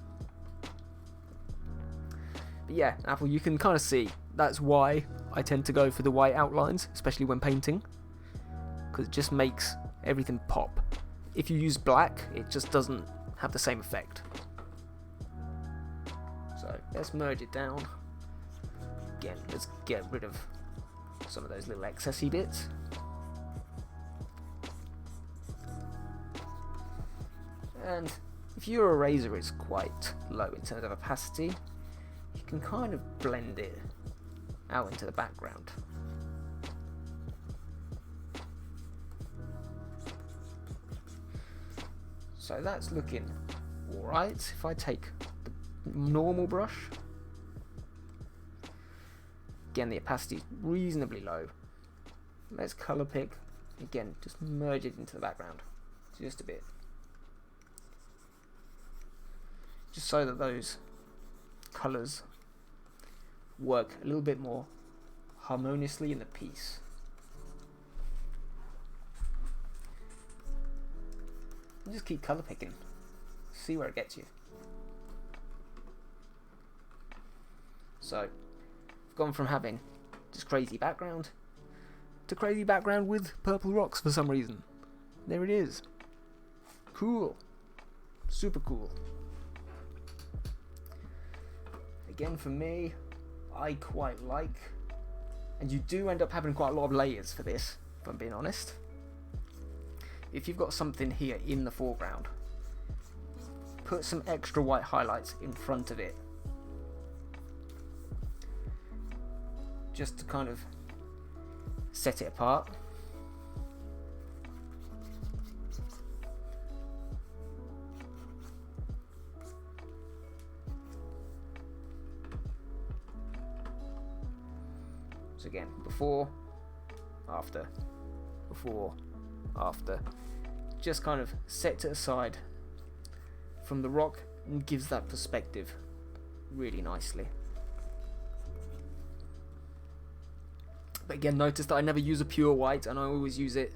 But yeah, Apple, you can kind of see. That's why I tend to go for the white outlines, especially when painting. Because it just makes everything pop. If you use black, it just doesn't have the same effect. So, let's merge it down. Again, let's get rid of some of those little excessy bits. And if your eraser is quite low in terms of opacity, you can kind of blend it out into the background. So that's looking alright. If I take the normal brush, again the opacity is reasonably low. Let's colour pick Again, just merge it into the background. Just a bit. Just so that those colours work a little bit more harmoniously in the piece. And just keep colour picking. See where it gets you. So, I've gone from having just crazy background to crazy background with purple rocks for some reason. There it is. Cool. Super cool. Again, for me, I quite like, and you do end up having quite a lot of layers for this, if I'm being honest. If you've got something here in the foreground, put some extra white highlights in front of it. Just to kind of set it apart. So again, before, after, before, after. Just kind of sets it aside from the rock and gives that perspective really nicely. But again, notice that I never use a pure white, and I always use it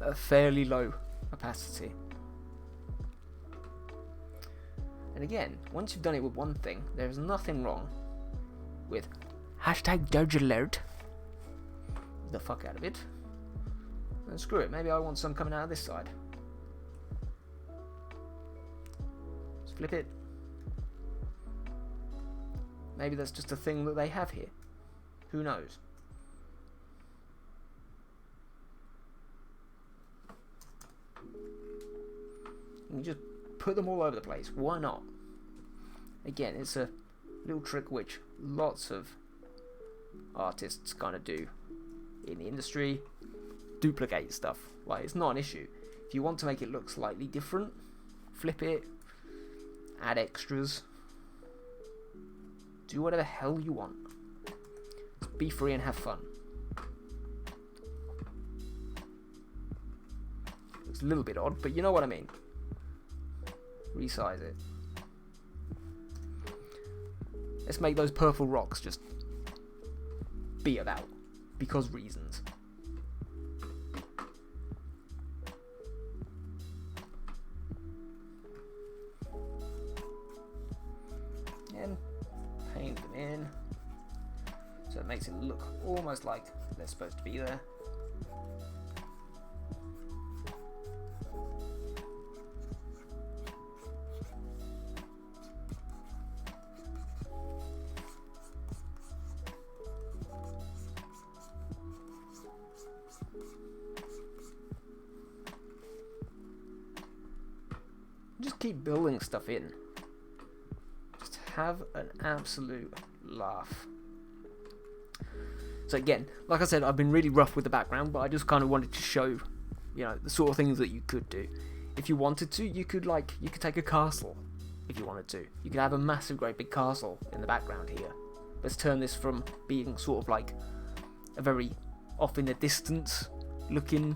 at a fairly low opacity. And again, once you've done it with one thing, there's nothing wrong with hashtag Doge alert the fuck out of it. And screw it, maybe I want some coming out of this side. Just flip it. Maybe that's just a thing that they have here. Who knows? You just put them all over the place. Why not? Again, it's a little trick which lots of artists kind of do in the industry. Duplicate stuff. Like, it's not an issue. If you want to make it look slightly different, flip it, add extras, do whatever the hell you want. Just be free and have fun. Looks a little bit odd, but you know what I mean. Resize it. Let's make those purple rocks just be about, because reasons. And paint them in so it makes it look almost like they're supposed to be there. Just keep building stuff in. Just have an absolute laugh. So again, like I said, I've been really rough with the background, but I just kind of wanted to show, you know, the sort of things that you could do. If you wanted to, you could take a castle. If you wanted to, you could have a massive, great big castle in the background here. Let's turn this from being sort of like a very off in the distance looking,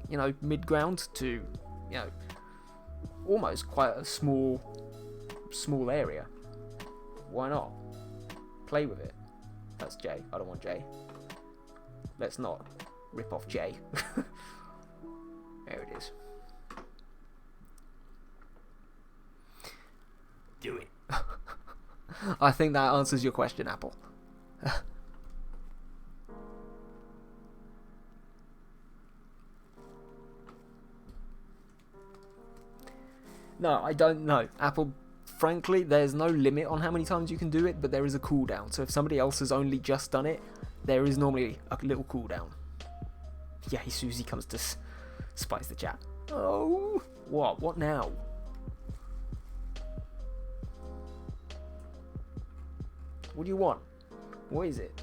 you know, mid-ground to, you know, almost quite a small area. Why not? Play with it. That's J. I don't want J. Let's not rip off J. There it is. Do it. I think that answers your question, Apple. No, I don't know. Apple, frankly, there's no limit on how many times you can do it, but there is a cooldown. So if somebody else has only just done it, there is normally a little cooldown. Yeah, Susie comes to spice the chat. Oh, what? What now? What do you want? What is it?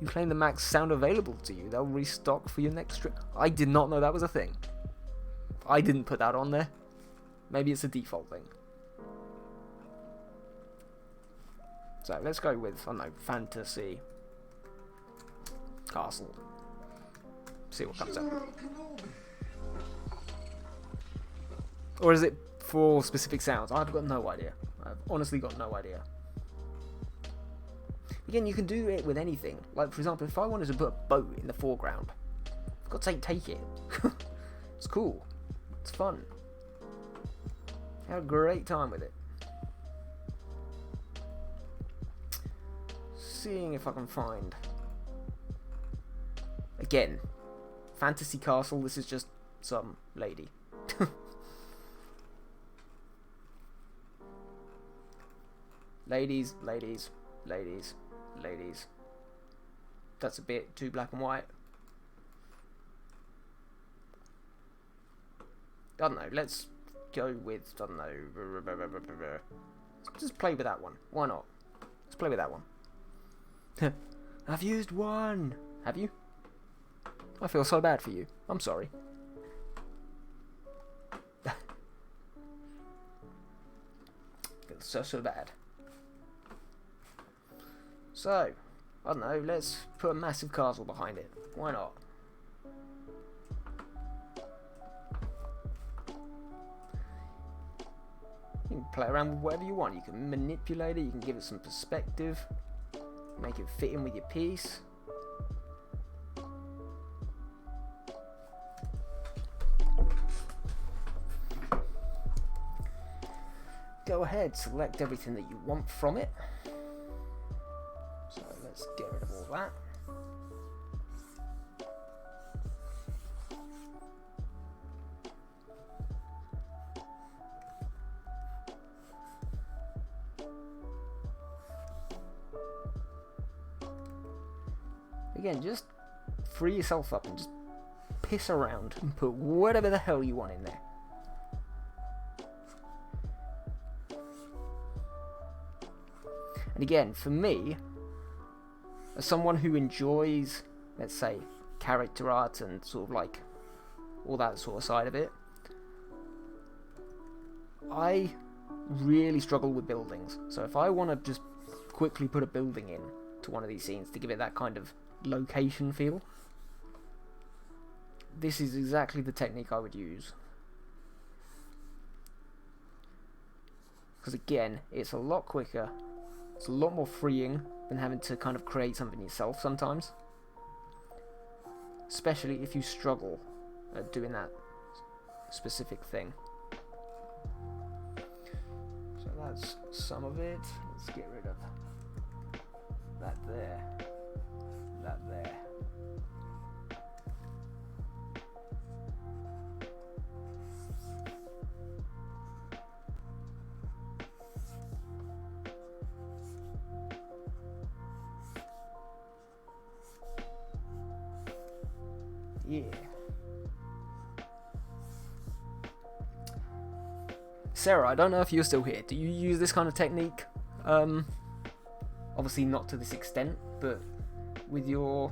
You claim the Macs sound available to you. They'll restock for your next stream. I did not know that was a thing. I didn't put that on there. Maybe it's a default thing. So let's go with, I don't know, fantasy. castle. See what comes up. Or is it for specific sounds? I've got no idea. I've honestly got no idea. Again, you can do it with anything. Like, for example, if I wanted to put a boat in the foreground, I've got to take it. It's cool. It's fun. I had a great time with it. Seeing if I can find... Again, fantasy castle, this is just some lady. Ladies, ladies, ladies, ladies. That's a bit too black and white. I don't know, let's go with, I don't know, just play with that one. Why not? Let's play with that one. I've used one. Have you? I feel so bad for you. I'm sorry. Feel so bad. So, I don't know, let's put a massive castle behind it. Why not? You can play around with whatever you want. You can manipulate it, you can give it some perspective, make it fit in with your piece. Go ahead, select everything that you want from it. So let's get rid of all that. Again, just free yourself up and just piss around and put whatever the hell you want in there. And again, for me, as someone who enjoys, let's say, character art and sort of like all that sort of side of it, I really struggle with buildings. So if I want to just quickly put a building in to one of these scenes to give it that kind of location feel, this is exactly the technique I would use. Because again, it's a lot quicker, it's a lot more freeing than having to kind of create something yourself sometimes. Especially if you struggle at doing that specific thing. So that's some of it. Let's get rid of that there. That there. Yeah. Sarah, I don't know if you're still here. Do you use this kind of technique? Obviously not to this extent, but with your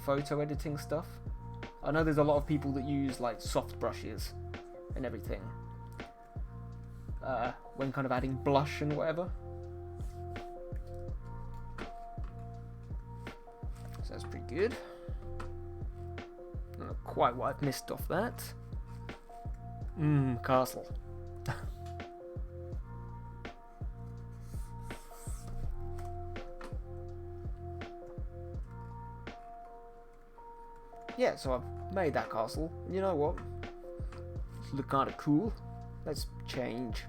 photo editing stuff. I know there's a lot of people that use like soft brushes and everything when kind of adding blush and whatever. So that's pretty good. Not quite what I've missed off that. Castle. Yeah, so I've made that castle. You know what? It's look kind of cool. Let's change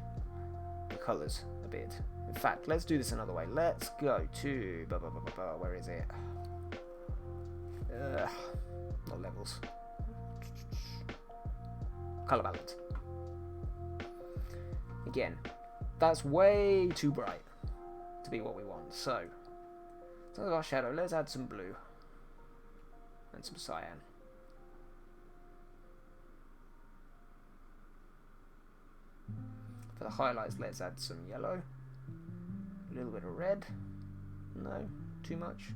the colours a bit. In fact, let's do this another way. Let's go to... where is it? Not levels. Colour balance. Again, that's way too bright to be what we want. So, instead of our shadow, let's add some blue. And some cyan. For the highlights, let's add some yellow. A little bit of red. No, too much.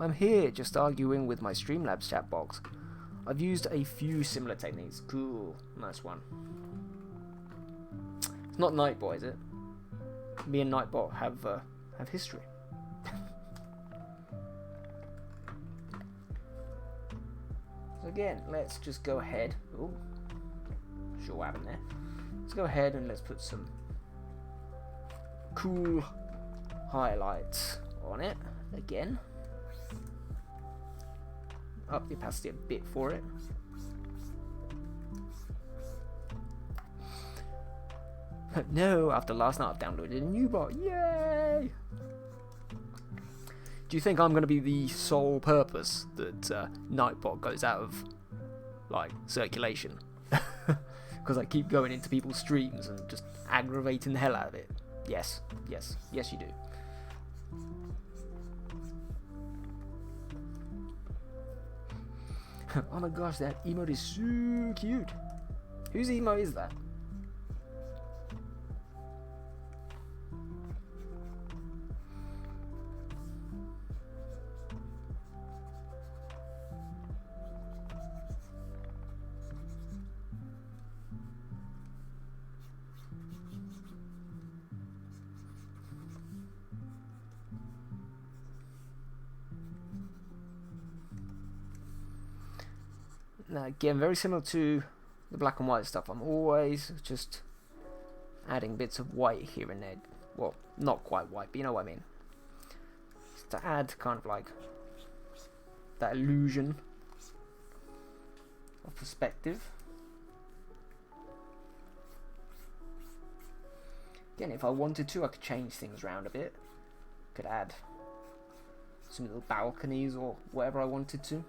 I'm here just arguing with my Streamlabs chat box. I've used a few similar techniques. Cool, nice one. It's not Nightbot, is it? Me and Nightbot have history. again, let's just go ahead. Oh, sure what happened there. Let's go ahead and let's put some cool highlights on it again. Up the opacity a bit for it. No, after last night I've downloaded a new bot. Yay! Do you think I'm going to be the sole purpose that Nightbot goes out of, like, circulation? Because I keep going into people's streams and just aggravating the hell out of it. Yes, yes, yes you do. Oh my gosh, that emote is so cute. Whose emote is that? Now again, very similar to the black and white stuff, I'm always just adding bits of white here and there. Well, not quite white, but you know what I mean. Just to add kind of like that illusion of perspective. Again, if I wanted to, I could change things around a bit. Could add some little balconies or whatever I wanted to.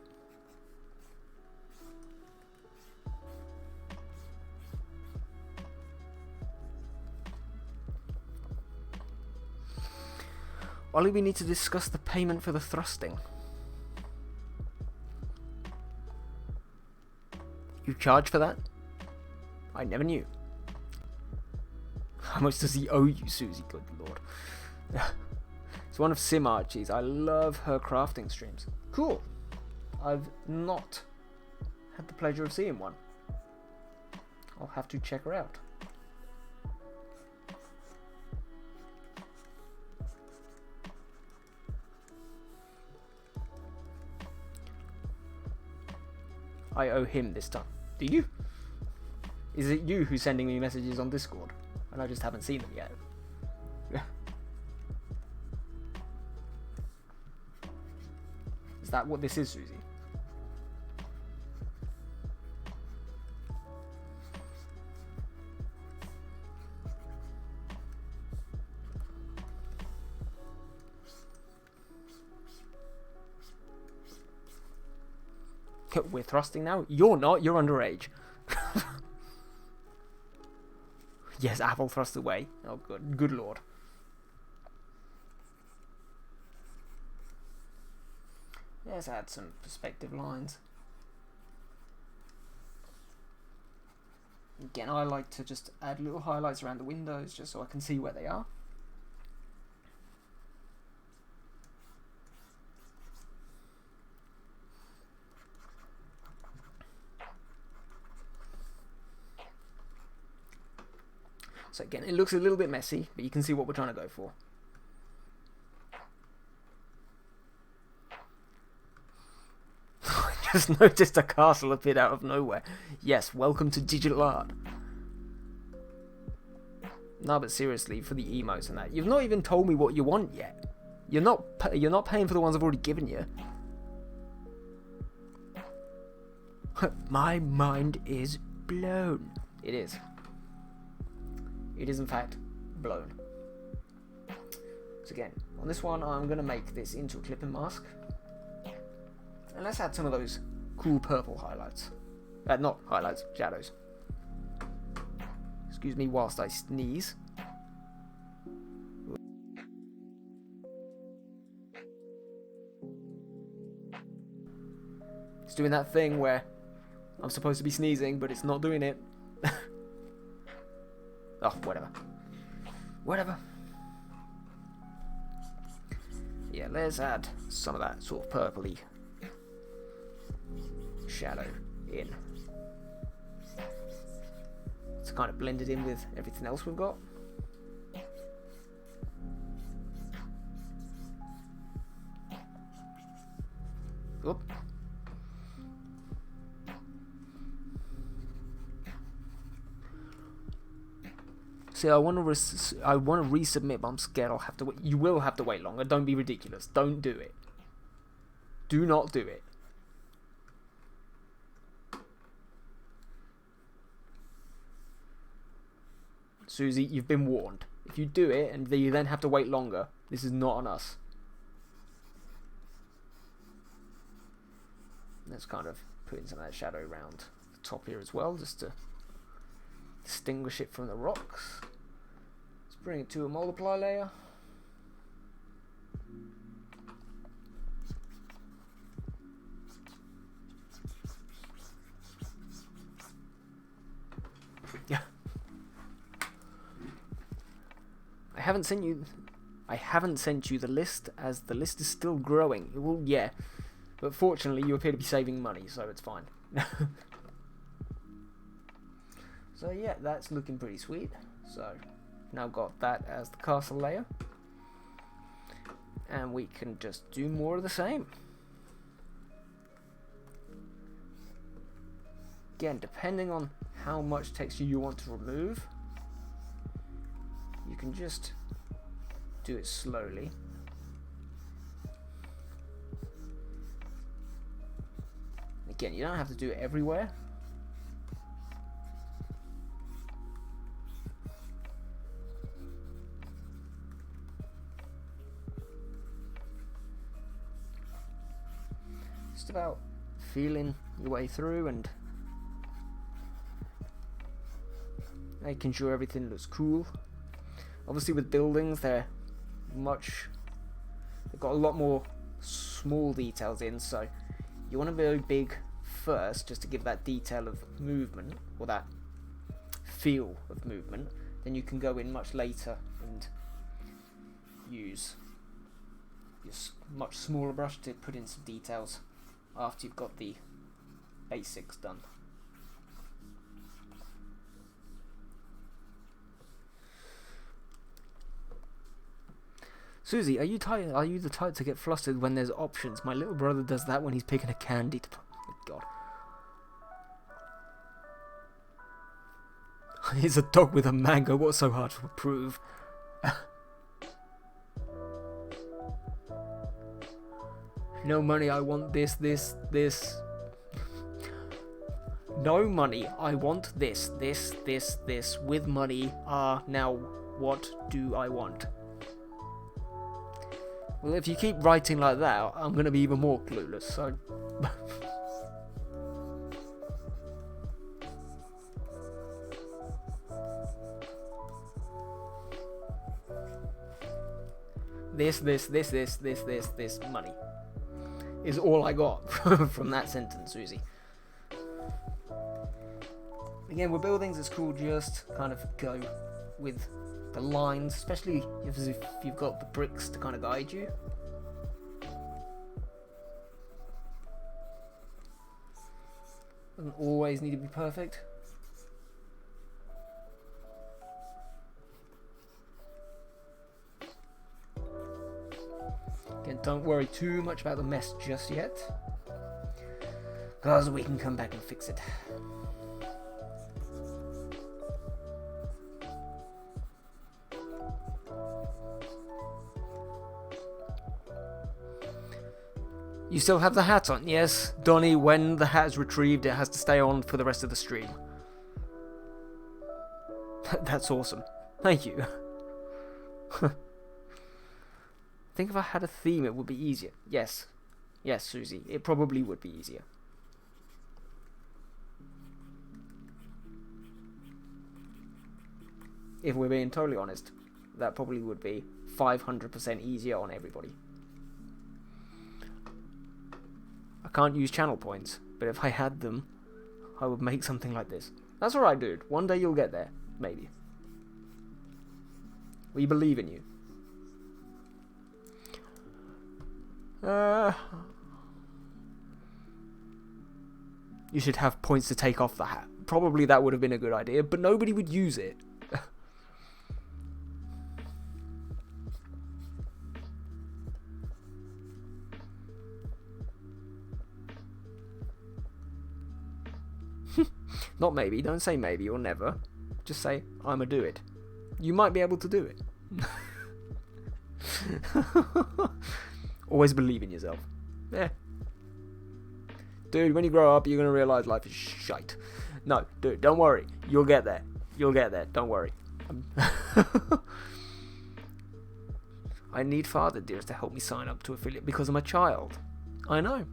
Ollie, we need to discuss the payment for the thrusting. You charge for that? I never knew. How much does he owe you, Susie? Good lord. It's one of Sim Archie's. I love her crafting streams. Cool. I've not had the pleasure of seeing one. I'll have to check her out. I owe him this time. Do you? Is it you who's sending me messages on Discord? And I just haven't seen them yet. Is that what this is, Susie? We're thrusting now? You're not, you're underage. Yes, Apple thrust away. Oh good lord. Let's add some perspective lines. Again, I like to just add little highlights around the windows just so I can see where they are. So again, it looks a little bit messy, but you can see what we're trying to go for. I just noticed a castle appeared out of nowhere. Yes, welcome to digital art. No, but seriously, for the emotes and that, you've not even told me what you want yet. You're not paying for the ones I've already given you. My mind is blown. It is. It is in fact blown. So again, on this one I'm going to make this into a clipping mask. And let's add some of those cool purple highlights. Not highlights, shadows. Excuse me whilst I sneeze. It's doing that thing where I'm supposed to be sneezing, but it's not doing it. Oh, whatever. Whatever. Yeah, let's add some of that sort of purpley shadow in. It's kind of blended in with everything else we've got. Oop. say I want to resubmit, but I'm scared I'll have to wait. You will have to wait longer. Don't be ridiculous. Don't do it. Do not do it. Susie, you've been warned. If you do it and you then have to wait longer, this is not on us. Let's kind of put in some of that shadow around the top here as well, just to distinguish it from the rocks. Let's bring it to a multiply layer. Yeah. I haven't sent you the list, as the list is still growing. Well, yeah. But fortunately, you appear to be saving money, so it's fine. So yeah, that's looking pretty sweet. So now got that as the castle layer, and we can just do more of the same. Again, depending on how much texture you want to remove, you can just do it slowly. Again, you don't have to do it everywhere. Just about feeling your way through and making sure everything looks cool. Obviously with buildings, they've got a lot more small details in, so you want to go big first just to give that detail of movement, or that feel of movement. Then you can go in much later and use your much smaller brush to put in some details after you've got the basics done. Susie, are you the type to get flustered when there's options? My little brother does that when he's picking a candy to... Oh my god. He's a dog with a mango. What's so hard to approve? No money, I want this. No money, I want this. With money, now what do I want? Well, if you keep writing like that, I'm going to be even more clueless, so... This money is all I got from that sentence, Susie. Again, with buildings, it's cool just kind of go with the lines, especially if you've got the bricks to kind of guide you. Doesn't always need to be perfect. Again, don't worry too much about the mess just yet, because we can come back and fix it. You still have the hat on? Yes, Donnie, when the hat is retrieved, it has to stay on for the rest of the stream. That's awesome. Thank you. I think if I had a theme, it would be easier. Yes. Yes, Susie, it probably would be easier. If we're being totally honest, that probably would be 500% easier on everybody. I can't use channel points, but if I had them, I would make something like this. That's alright, dude. One day you'll get there. Maybe. We believe in you. You should have points to take off the hat. Probably that would have been a good idea, but nobody would use it. Not maybe. Don't say maybe or never. Just say, I'ma do it. You might be able to do it. Always believe in yourself. Yeah. Dude, when you grow up, you're going to realise life is shite. No, dude, don't worry. You'll get there. You'll get there. Don't worry. I need Father Dearest to help me sign up to affiliate because I'm a child. I know.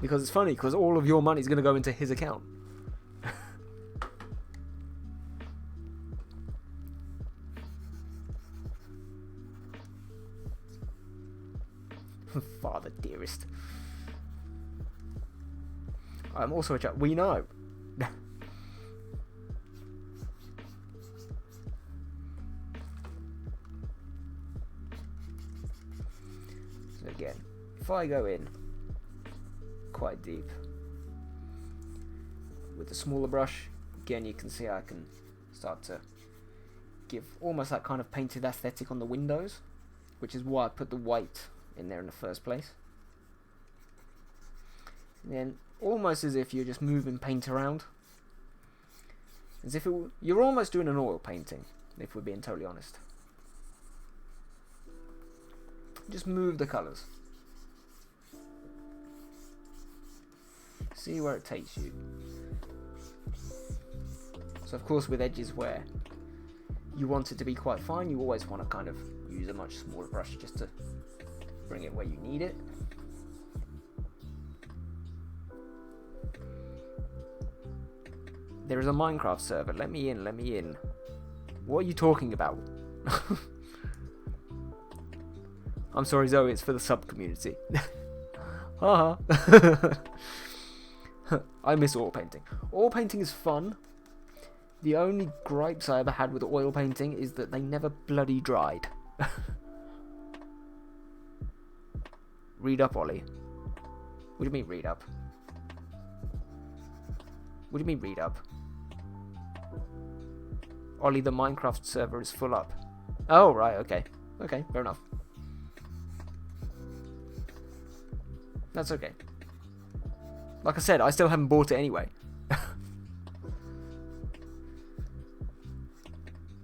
Because it's funny, because all of your money's going to go into his account. Father Dearest. I'm also a child. We know. So again, if I go in quite deep with the smaller brush, again you can see I can start to give almost that kind of painted aesthetic on the windows, which is why I put the white in there in the first place. And then almost as if you're just moving paint around, as if you're almost doing an oil painting, if we're being totally honest. Just move the colours. See where it takes you. So of course with edges where you want it to be quite fine, you always want to kind of use a much smaller brush just to bring it where you need it. There is a Minecraft server. Let me in, let me in. What are you talking about? I'm sorry, Zoe, it's for the sub community. Haha. I miss oil painting. Oil painting is fun. The only gripes I ever had with oil painting is that they never bloody dried. Read up, Ollie. What do you mean read up? What do you mean read up? Ollie, the Minecraft server is full up. Oh, right, okay. Okay, fair enough. That's okay. Like I said, I still haven't bought it anyway.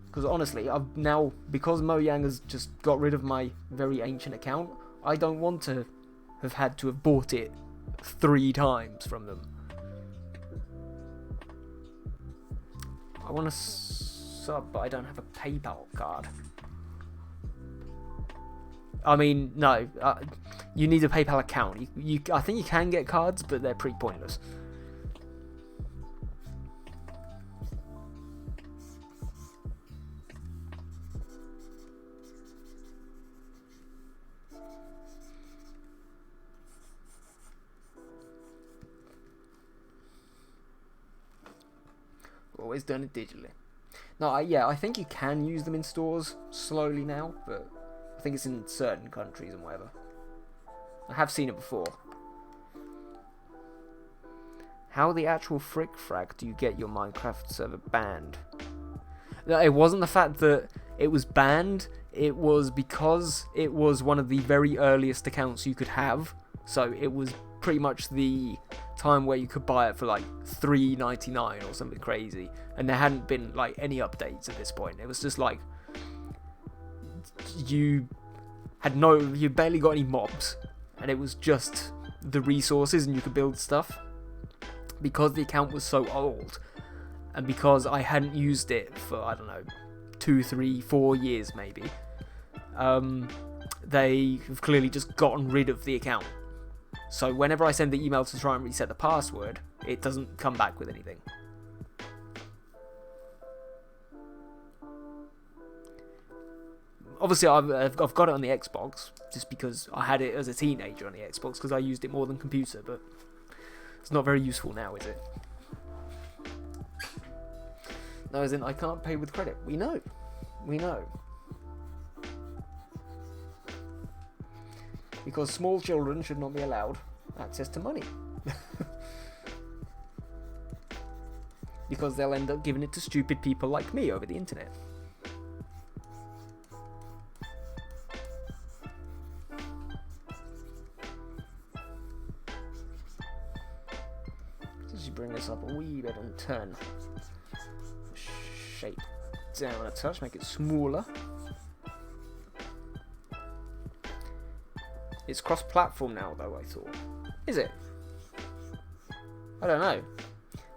Because honestly, I've now, because Mojang has just got rid of my very ancient account, I don't want to have had to have bought it 3 times from them. I want to sub, but I don't have a PayPal card. I mean, no, you need a PayPal account. I think you can get cards, but they're pretty pointless. Always done it digitally. No, yeah, I think you can use them in stores slowly now, but I think it's in certain countries and whatever. I have seen it before. How the actual frick frag do you get your Minecraft server banned? No, it wasn't the fact that it was banned, it was because it was one of the very earliest accounts you could have, so it was pretty much the time where you could buy it for like $3.99 or something crazy, and there hadn't been like any updates at this point. It was just like you barely got any mobs, and it was just the resources, and you could build stuff. Because the account was so old, and because I hadn't used it for, I don't know, 2, 3, 4 years maybe, they have clearly just gotten rid of the account. So whenever I send the email to try and reset the password, it doesn't come back with anything. Obviously, I've got it on the Xbox, just because I had it as a teenager on the Xbox, because I used it more than computer, but it's not very useful now, is it? No, as in, I can't pay with credit. We know. We know. Because small children should not be allowed access to money. Because they'll end up giving it to stupid people like me over the internet. Let's just bring this up a wee bit and turn the shape down a touch, make it smaller. It's cross-platform now, though, I thought. Is it? I don't know.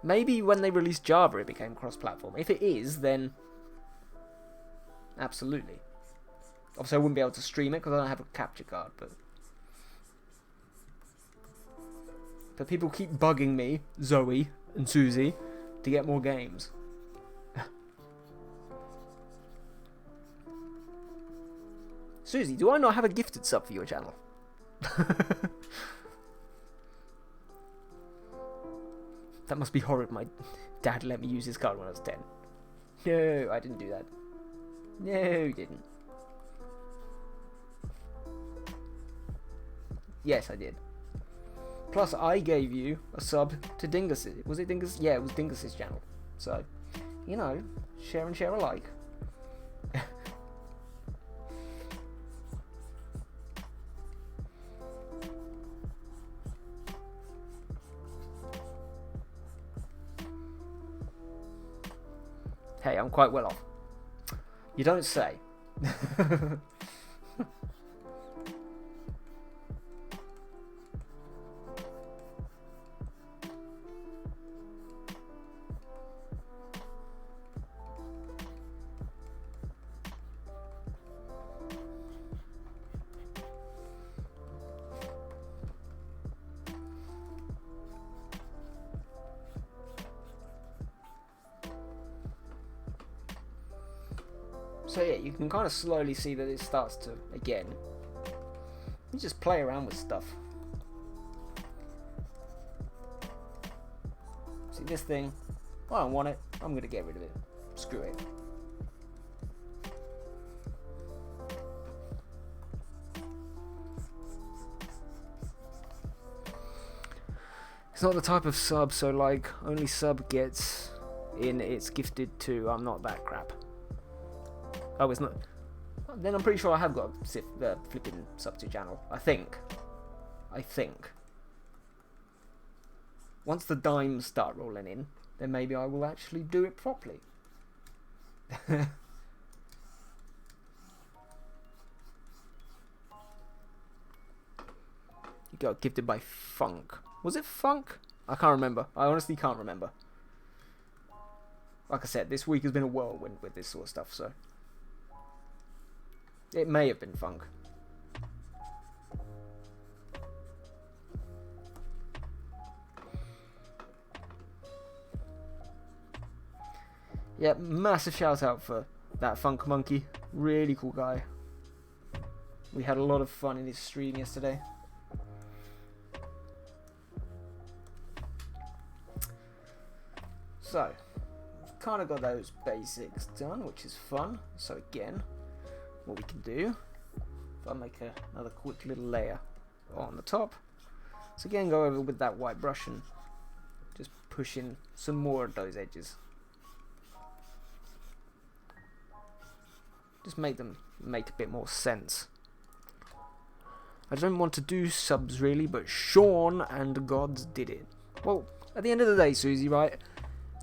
Maybe when they released Java it became cross-platform. If it is, then absolutely. Obviously I wouldn't be able to stream it because I don't have a capture card, but people keep bugging me, Zoe and Susie, to get more games. Susie, do I not have a gifted sub for your channel? That must be horrid. My dad let me use his card when I was 10. No, I didn't do that. No, you didn't. Yes, I did. Plus, I gave you a sub to Dingus. Was it Dingus? Yeah, it was Dingus's channel. So, you know, share and share alike. Hey, I'm quite well off. You don't say. So yeah, you can kind of slowly see that it starts to, again, you just play around with stuff. See this thing, I don't want it, I'm going to get rid of it. Screw it. It's not the type of sub, so like, only sub gets in, it's gifted to, I'm not that crap. Oh, it's not. Then I'm pretty sure I have got a flipping sub to channel. I think. Once the dimes start rolling in, then maybe I will actually do it properly. You got gifted by Funk. Was it Funk? I can't remember. I honestly can't remember. Like I said, this week has been a whirlwind with this sort of stuff, so. It may have been Funk. Yeah, massive shout out for that Funk Monkey. Really cool guy. We had a lot of fun in his stream yesterday. So, we've kind of got those basics done, which is fun. So again, what we can do, if I make another quick little layer on the top, so again go over with that white brush and just push in some more of those edges. Just make them make a bit more sense. I don't want to do subs really, but Sean and the gods did it. Well, at the end of the day, Susie, right,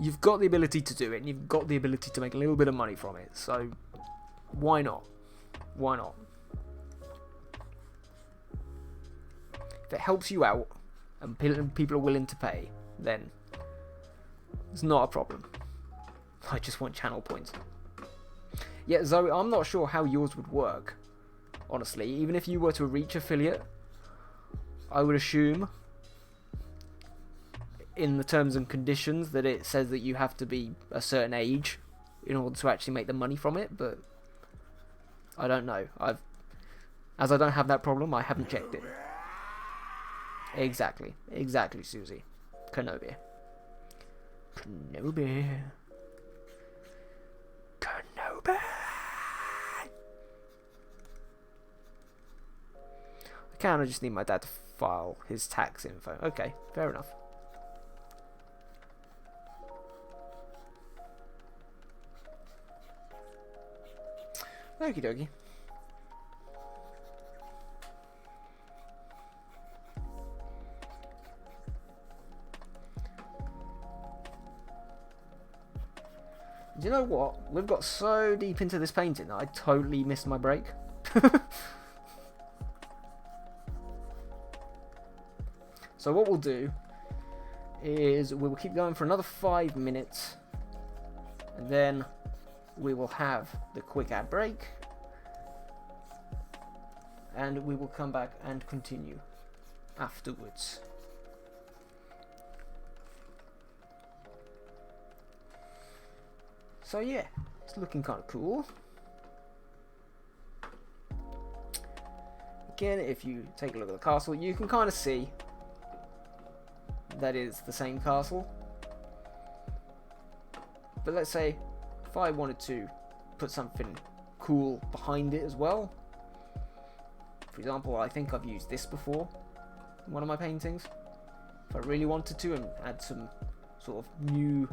you've got the ability to do it and you've got the ability to make a little bit of money from it, so why not? Why not? If it helps you out and people are willing to pay, then it's not a problem. I just want channel points. Yeah, Zoe, I'm not sure how yours would work, honestly. Even if you were to reach affiliate, I would assume in the terms and conditions that it says that you have to be a certain age in order to actually make the money from it, but I don't know. As I don't have that problem, I haven't checked it. Exactly, Susie. Kenobi. I kind of just need my dad to file his tax info. Okay, fair enough. Okie dokie. Do you know what? We've got so deep into this painting that I totally missed my break. So what we'll do is we will keep going for another 5 minutes, and then we will have the quick ad break, and we will come back and continue afterwards. So yeah, it's looking kind of cool. Again, if you take a look at the castle, you can kind of see that is the same castle. But let's say if I wanted to put something cool behind it as well. For example, I think I've used this before in one of my paintings. If I really wanted to and add some sort of new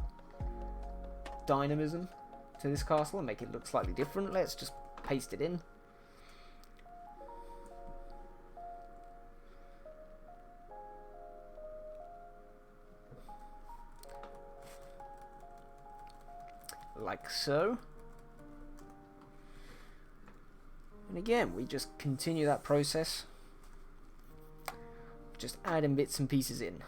dynamism to this castle and make it look slightly different, let's just paste it in. Like so. And again, we just continue that process, just adding bits and pieces in,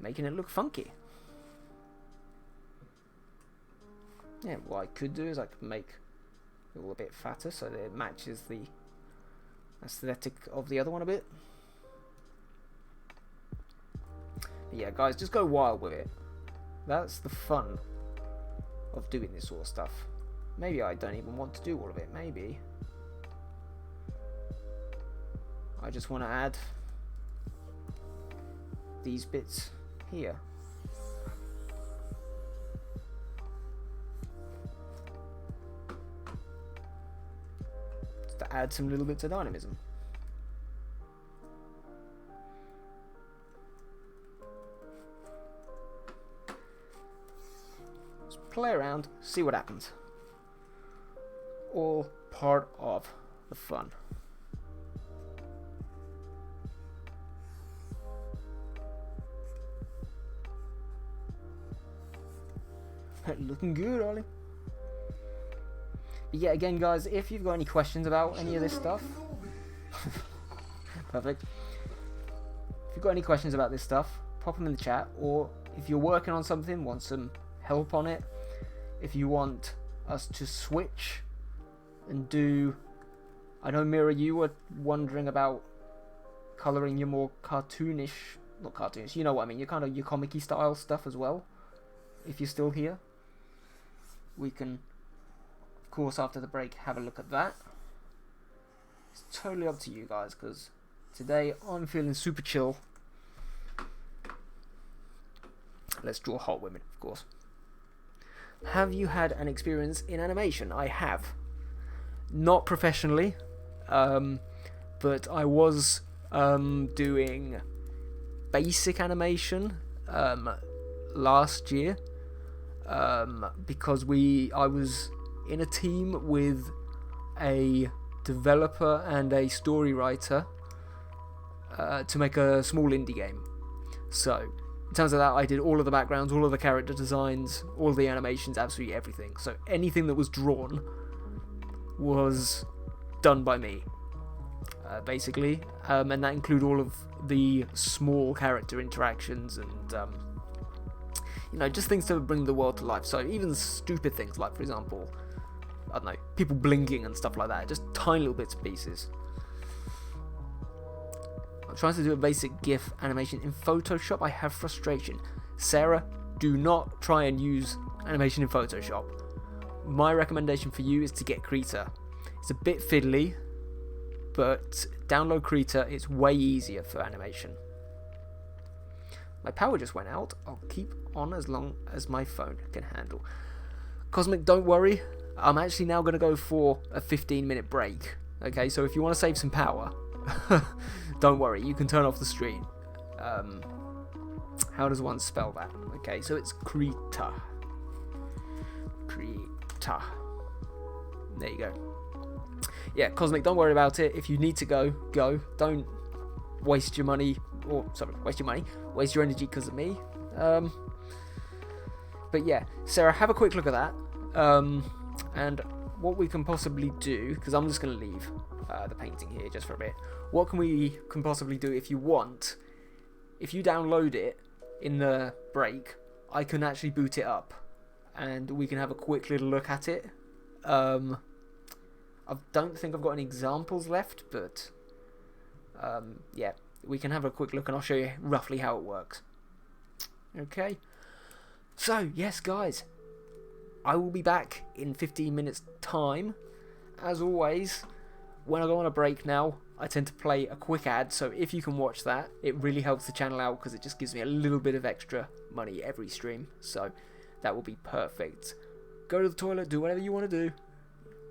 making it look funky. Yeah, what I could do is I could make it all a bit fatter so that it matches the aesthetic of the other one a bit. But yeah, guys, just go wild with it. That's the fun of doing this sort of stuff. Maybe I don't even want to do all of it. Maybe I just want to add these bits here. Just to add some little bits of dynamism. Just play around, see what happens. All part of the fun. Looking good, Ollie. But yeah, again, guys, if you've got any questions about any of this stuff, perfect. If you've got any questions about this stuff, pop them in the chat, or if you're working on something, want some help on it, if you want us to switch and do, I know Mira, you were wondering about colouring your more cartoonish, not cartoonish, you know what I mean, your kind of your comic-y style stuff as well. If you're still here, we can, of course, after the break, have a look at that. It's totally up to you guys, because today I'm feeling super chill. Let's draw hot women, of course. Have you had an experience in animation? I have. Not professionally, but I was doing basic animation last year, because I was in a team with a developer and a story writer to make a small indie game. So in terms of that, I did all of the backgrounds, all of the character designs, all of the animations, absolutely everything. So anything that was drawn was done by me, basically, and that included all of the small character interactions and you know, just things to bring the world to life. So even stupid things like, for example, I don't know, people blinking and stuff like that, just tiny little bits and pieces. I'm trying to do a basic GIF animation in Photoshop. I have frustration. Sarah, do not try and use animation in Photoshop. My recommendation for you is to get Krita. It's a bit fiddly, but download Krita. It's way easier for animation. My power just went out. I'll keep on as long as my phone can handle. Cosmic, don't worry. I'm actually now going to go for a 15-minute break. Okay, so if you want to save some power, don't worry. You can turn off the stream. How does one spell that? Okay, so it's Krita. Krita. There you go. Yeah, Cosmic, don't worry about it. If you need to go, go. Don't waste your money, waste your energy because of me. But yeah, Sarah, have a quick look at that. And what we can possibly do, because I'm just going to leave the painting here just for a bit. What can possibly do if you want? If you download it in the break, I can actually boot it up, and we can have a quick little look at it. I don't think I've got any examples left, but yeah, we can have a quick look, and I'll show you roughly how it works. Okay. So yes, guys, I will be back in 15 minutes time. As always, when I go on a break now, I tend to play a quick ad, so if you can watch that, it really helps the channel out because it just gives me a little bit of extra money every stream, so that will be perfect. Go to the toilet, do whatever you want to do,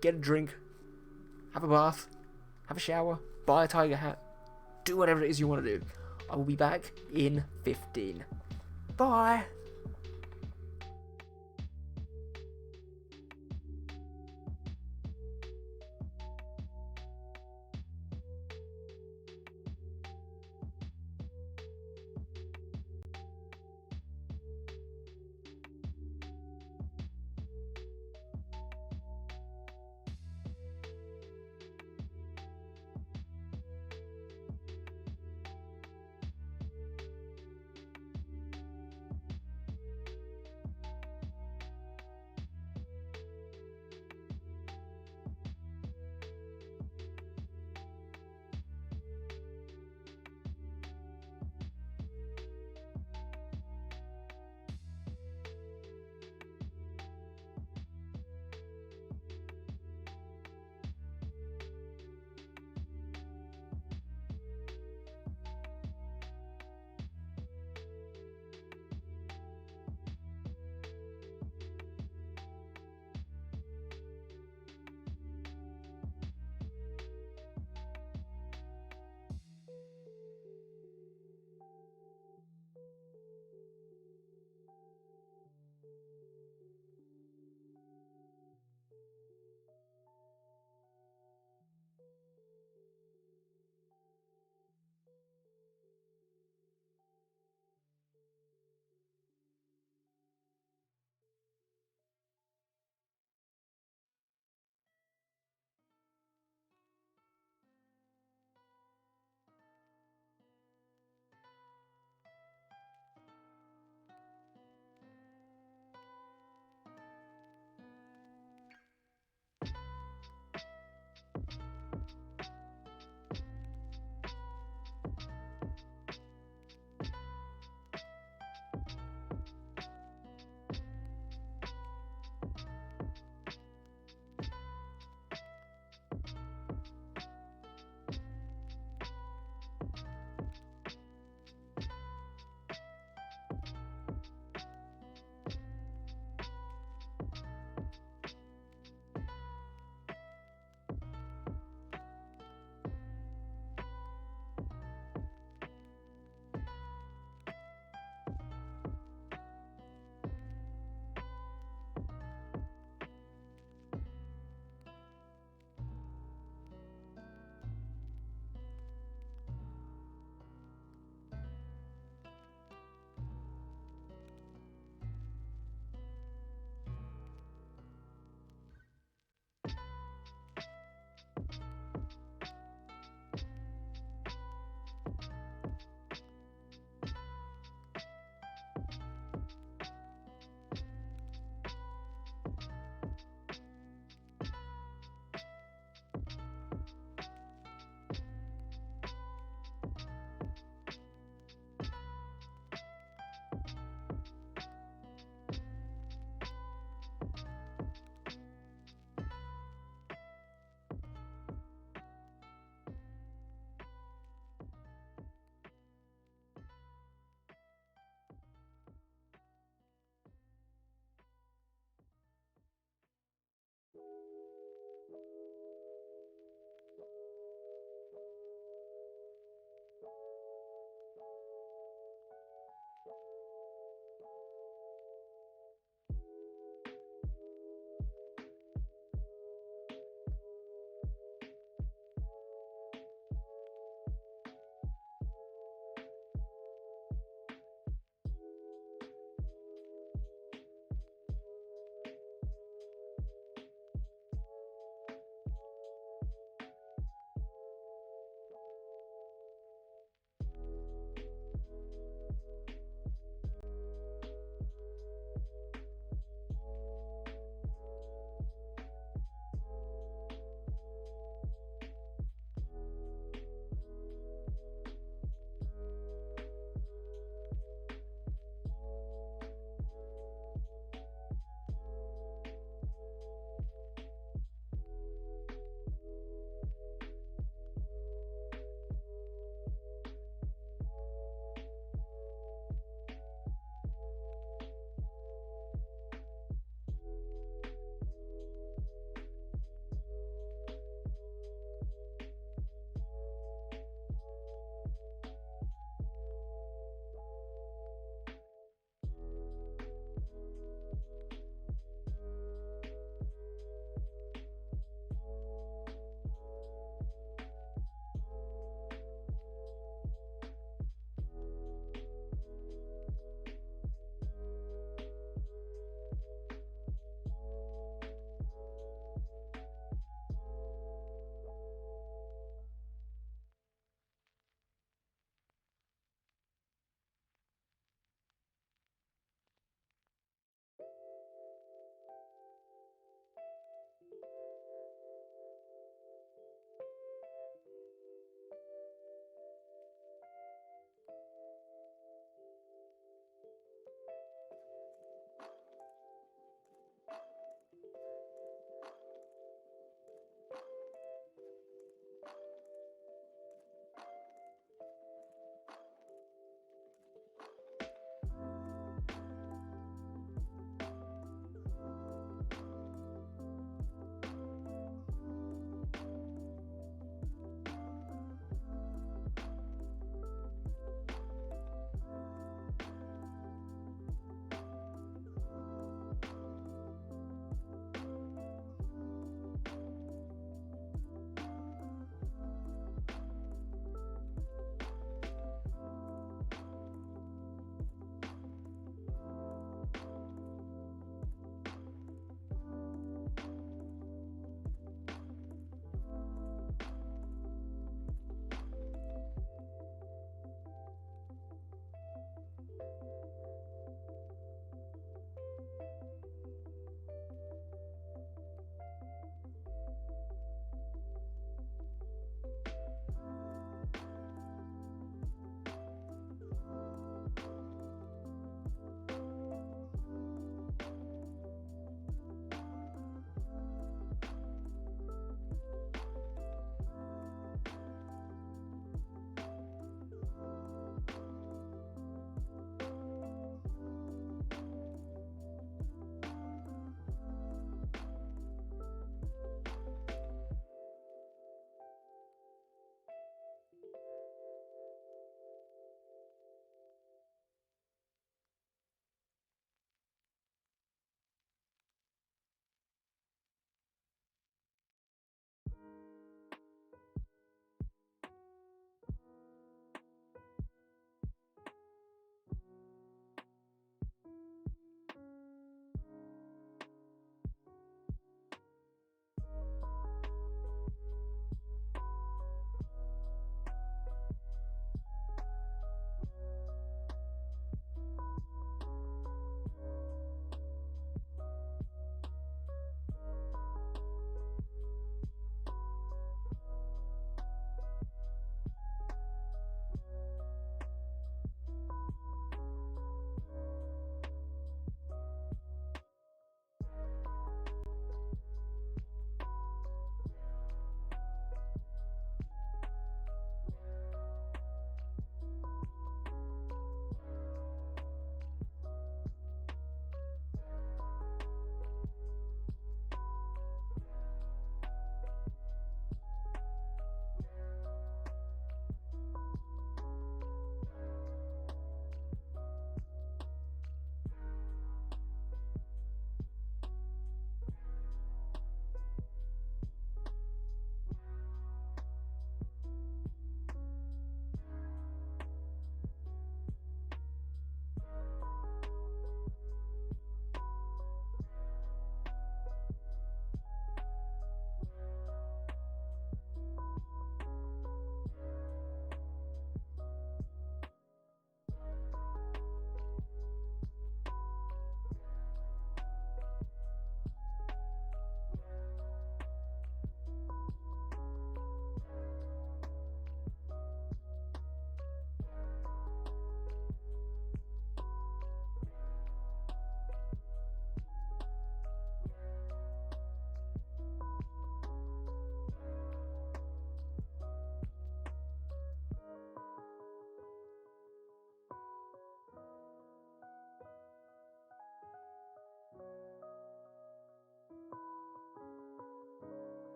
get a drink, have a bath, have a shower, buy a tiger hat, do whatever it is you want to do. I will be back in 15. Bye!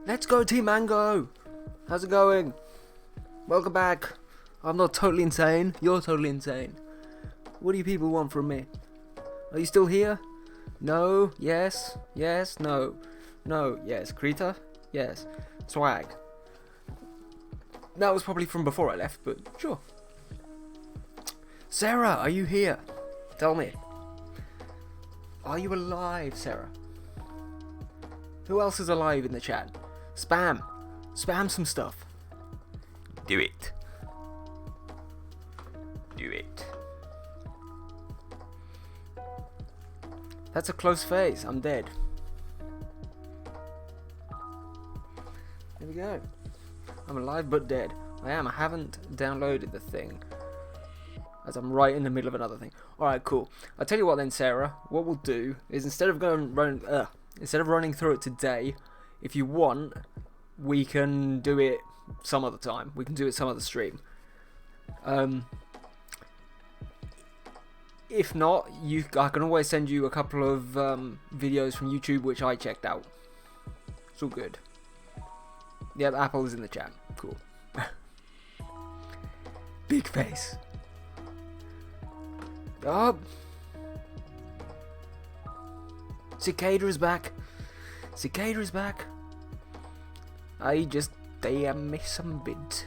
Let's go, Team Mango! How's it going? Welcome back. I'm not totally insane. You're totally insane. What do you people want from me? Are you still here? No? Yes? Yes? No? No? Yes? Krita? Yes. Swag. That was probably from before I left, but sure. Sarah, are you here? Tell me. Are you alive, Sarah? Who else is alive in the chat? Spam. Spam some stuff. Do it. Do it. That's a close phase. I'm dead. There we go. I'm alive but dead. I am. I haven't downloaded the thing, as I'm right in the middle of another thing. Alright, cool. I'll tell you what then, Sarah. What we'll do is instead of running through it today, if you want, we can do it some other time. We can do it some other stream. If not, I can always send you a couple of videos from YouTube which I checked out. It's all good. Yep, Apple is in the chat. Cool. Big face. Oh. Cicada is back. Cicada is back. I just miss some vids.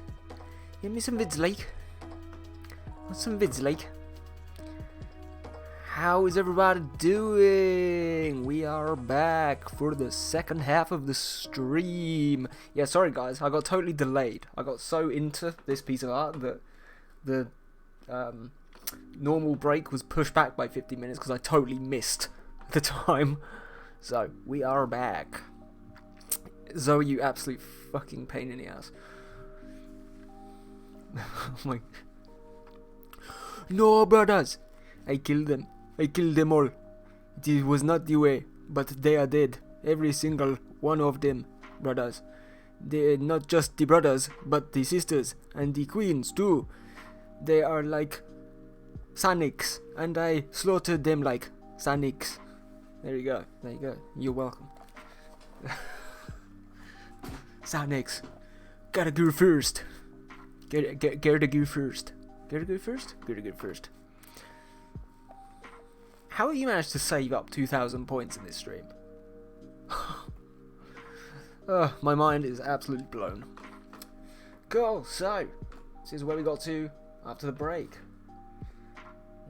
You miss some vids, like? What's some vids, like? How is everybody doing? We are back for the second half of the stream. Yeah, sorry guys, I got totally delayed. I got so into this piece of art that the normal break was pushed back by 50 minutes because I totally missed the time. So, we are back. Zoe, you absolute fucking pain in the ass. Oh my... No, brothers! I killed them. I killed them all. It was not the way, but they are dead. Every single one of them, brothers. They're not just the brothers, but the sisters and the queens too. They are like Sonics, and I slaughtered them like Sonics. There you go. There you go. You're welcome. Sonics. Gotta go first. Gotta go first. Gotta go first? Gotta go first. How have you managed to save up 2,000 points in this stream? My mind is absolutely blown. Cool, so, this is where we got to after the break.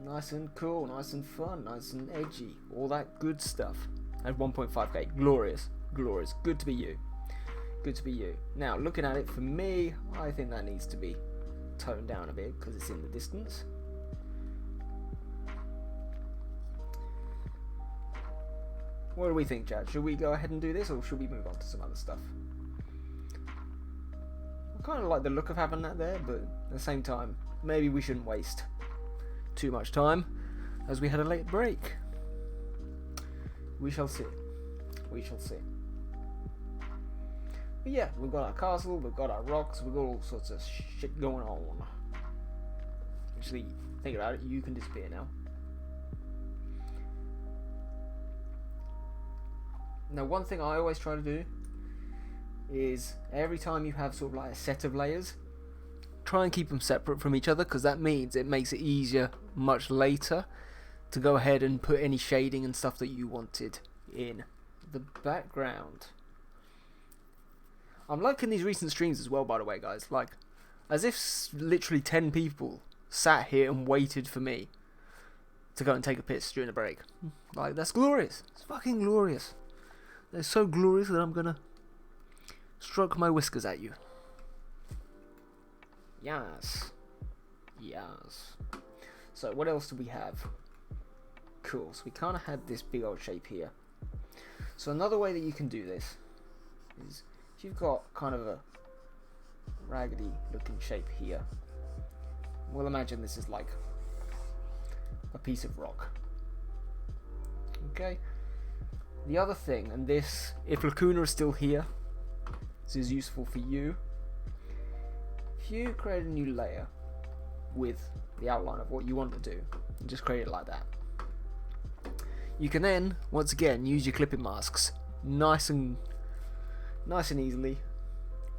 Nice and cool, nice and fun, nice and edgy, all that good stuff. At 1.5k, glorious, glorious, good to be you. Good to be you. Now, looking at it for me, I think that needs to be toned down a bit because it's in the distance. What do we think, Chad? Should we go ahead and do this, or should we move on to some other stuff? I kind of like the look of having that there, but at the same time, maybe we shouldn't waste too much time, as we had a late break. We shall see. We shall see. But yeah, we've got our castle, we've got our rocks, we've got all sorts of shit going on. Actually, think about it, you can disappear now. Now, one thing I always try to do is every time you have sort of like a set of layers, try and keep them separate from each other, because that means it makes it easier much later to go ahead and put any shading and stuff that you wanted in the background. I'm liking these recent streams as well, by the way, guys. Like, as if literally 10 people sat here and waited for me to go and take a piss during the break. Like, that's glorious. It's fucking glorious. They're so glorious that I'm gonna stroke my whiskers at you. Yes. Yes. So, what else do we have? Cool. So, we kind of had this big old shape here. So, another way that you can do this is if you've got kind of a raggedy looking shape here, we'll imagine this is like a piece of rock. Okay? The other thing, and this, if Lacuna is still here, this is useful for you. If you create a new layer with the outline of what you want to do, and just create it like that, you can then, once again, use your clipping masks nice and nice and easily,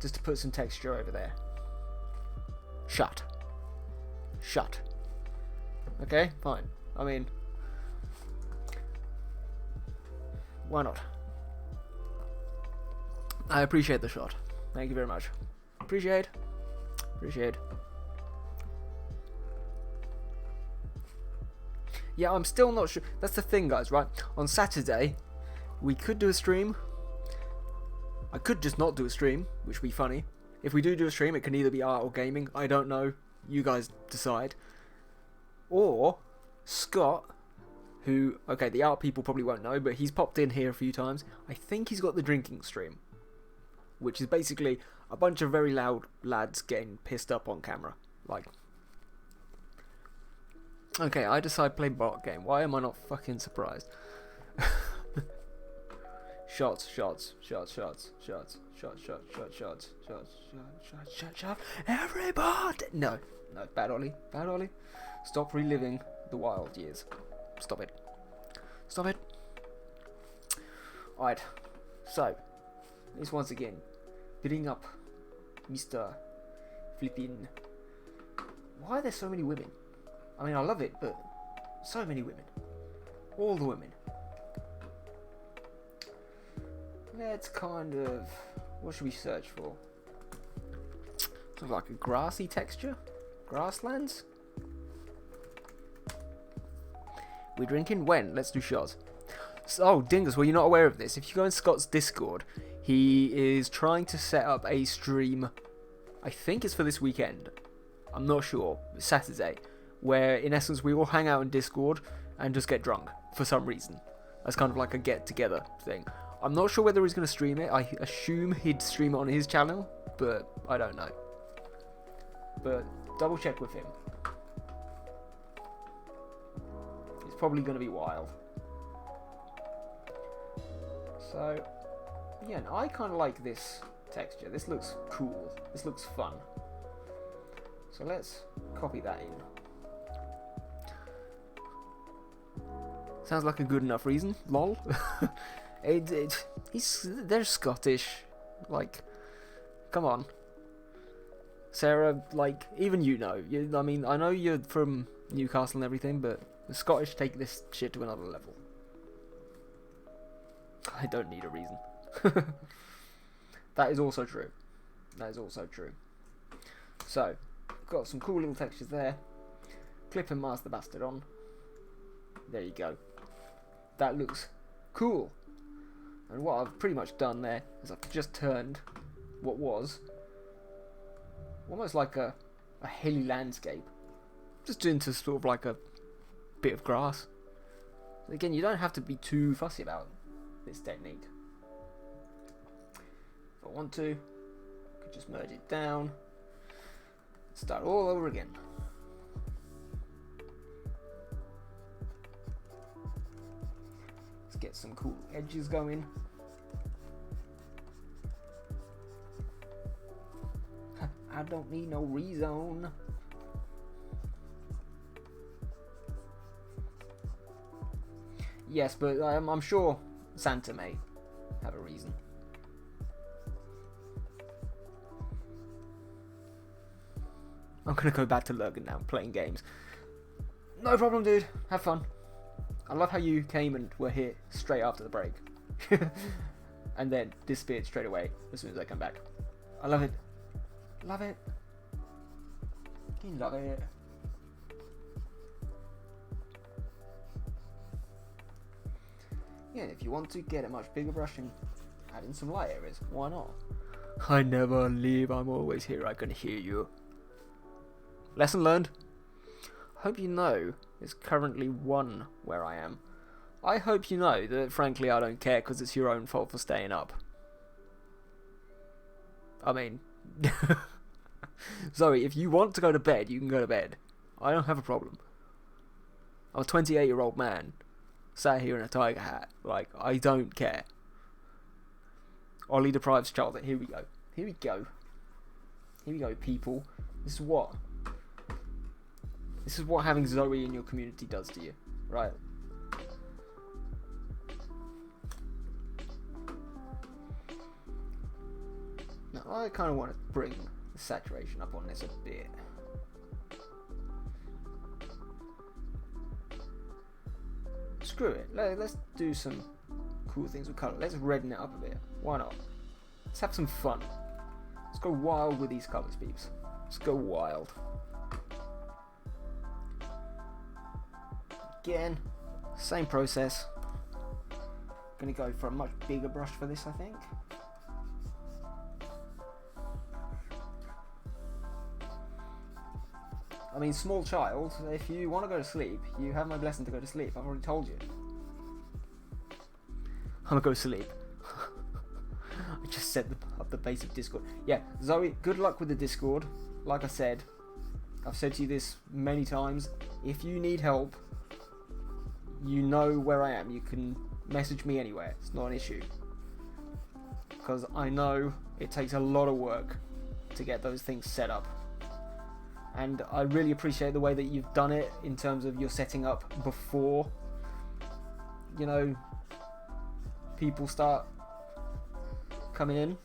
just to put some texture over there. Shut. Okay, fine. I mean, why not? I appreciate the shot. Thank you very much. Appreciate. Yeah, I'm still not sure. That's the thing, guys, right? On Saturday, we could do a stream. I could just not do a stream, which would be funny. If we do a stream, it can either be art or gaming. I don't know. You guys decide. Or Scott, who, okay, the art people probably won't know, but he's popped in here a few times. I think he's got the drinking stream, which is basically a bunch of very loud lads getting pissed up on camera. Like, okay, I decide to play bot game. Why am I not fucking surprised? Shots. Everybody! No, bad Ollie. Stop reliving the wild years. Stop it. Alright, so, this once again, bidding up Mr. Flippin'. Why are there so many women? I mean, I love it, but so many women. All the women. Let's kind of... What should we search for? Sort of like a grassy texture? Grasslands? We're drinking when? Let's do shots. So, oh, Dingus, were you not aware of this? If you go in Scott's Discord, he is trying to set up a stream. I think it's for this weekend. I'm not sure. Saturday. Where, in essence, we all hang out in Discord and just get drunk for some reason. That's kind of like a get-together thing. I'm not sure whether he's going to stream it. I assume he'd stream it on his channel, but I don't know. But double check with him. It's probably going to be wild. So, yeah, I kind of like this texture. This looks cool. This looks fun. So let's copy that in. Sounds like a good enough reason. Lol. They're Scottish. Like, come on. Sarah, like, even you know. I mean, I know you're from Newcastle and everything, but the Scottish take this shit to another level. I don't need a reason. That is also true. So, got some cool little textures there. Clip and mask the bastard on. There you go. That looks cool. And what I've pretty much done there is I've just turned what was almost like a hilly landscape just into sort of like a bit of grass. Again, you don't have to be too fussy about this technique. If I want to, I could just merge it down, start all over again. Let's get some cool edges going. I don't need no rezone. Yes, but I'm sure Santa may have a reason. I'm gonna go back to Lurgan now, playing games. No problem, dude. Have fun. I love how you came and were here straight after the break. And then disappeared straight away as soon as I come back. I love it. Love it. Love it. Yeah, if you want to get a much bigger brush and add in some light areas, why not? I never leave, I'm always here, I can hear you. Lesson learned. Hope you know there's currently 1 where I am. I hope you know that frankly I don't care because it's your own fault for staying up. I mean... Zoe, if you want to go to bed, you can go to bed. I don't have a problem. I'm a 28-year-old man, sat here in a tiger hat. Like, I don't care. Ollie deprives child. Here we go. Here we go. Here we go, people. This is what having Zoe in your community does to you, right? I kind of want to bring the saturation up on this a bit. Screw it. Let's do some cool things with colour. Let's redden it up a bit. Why not? Let's have some fun. Let's go wild with these colours, peeps. Let's go wild. Again, same process. Gonna go for a much bigger brush for this, I think. I mean, small child, if you want to go to sleep, you have my blessing to go to sleep. I've already told you. I'm gonna go to sleep. I just set up the basic Discord. Yeah, Zoe, good luck with the Discord. Like I said, I've said to you this many times. If you need help, you know where I am. You can message me anywhere. It's not an issue. Because I know it takes a lot of work to get those things set up. And I really appreciate the way that you've done it in terms of your setting up before, you know, people start coming in.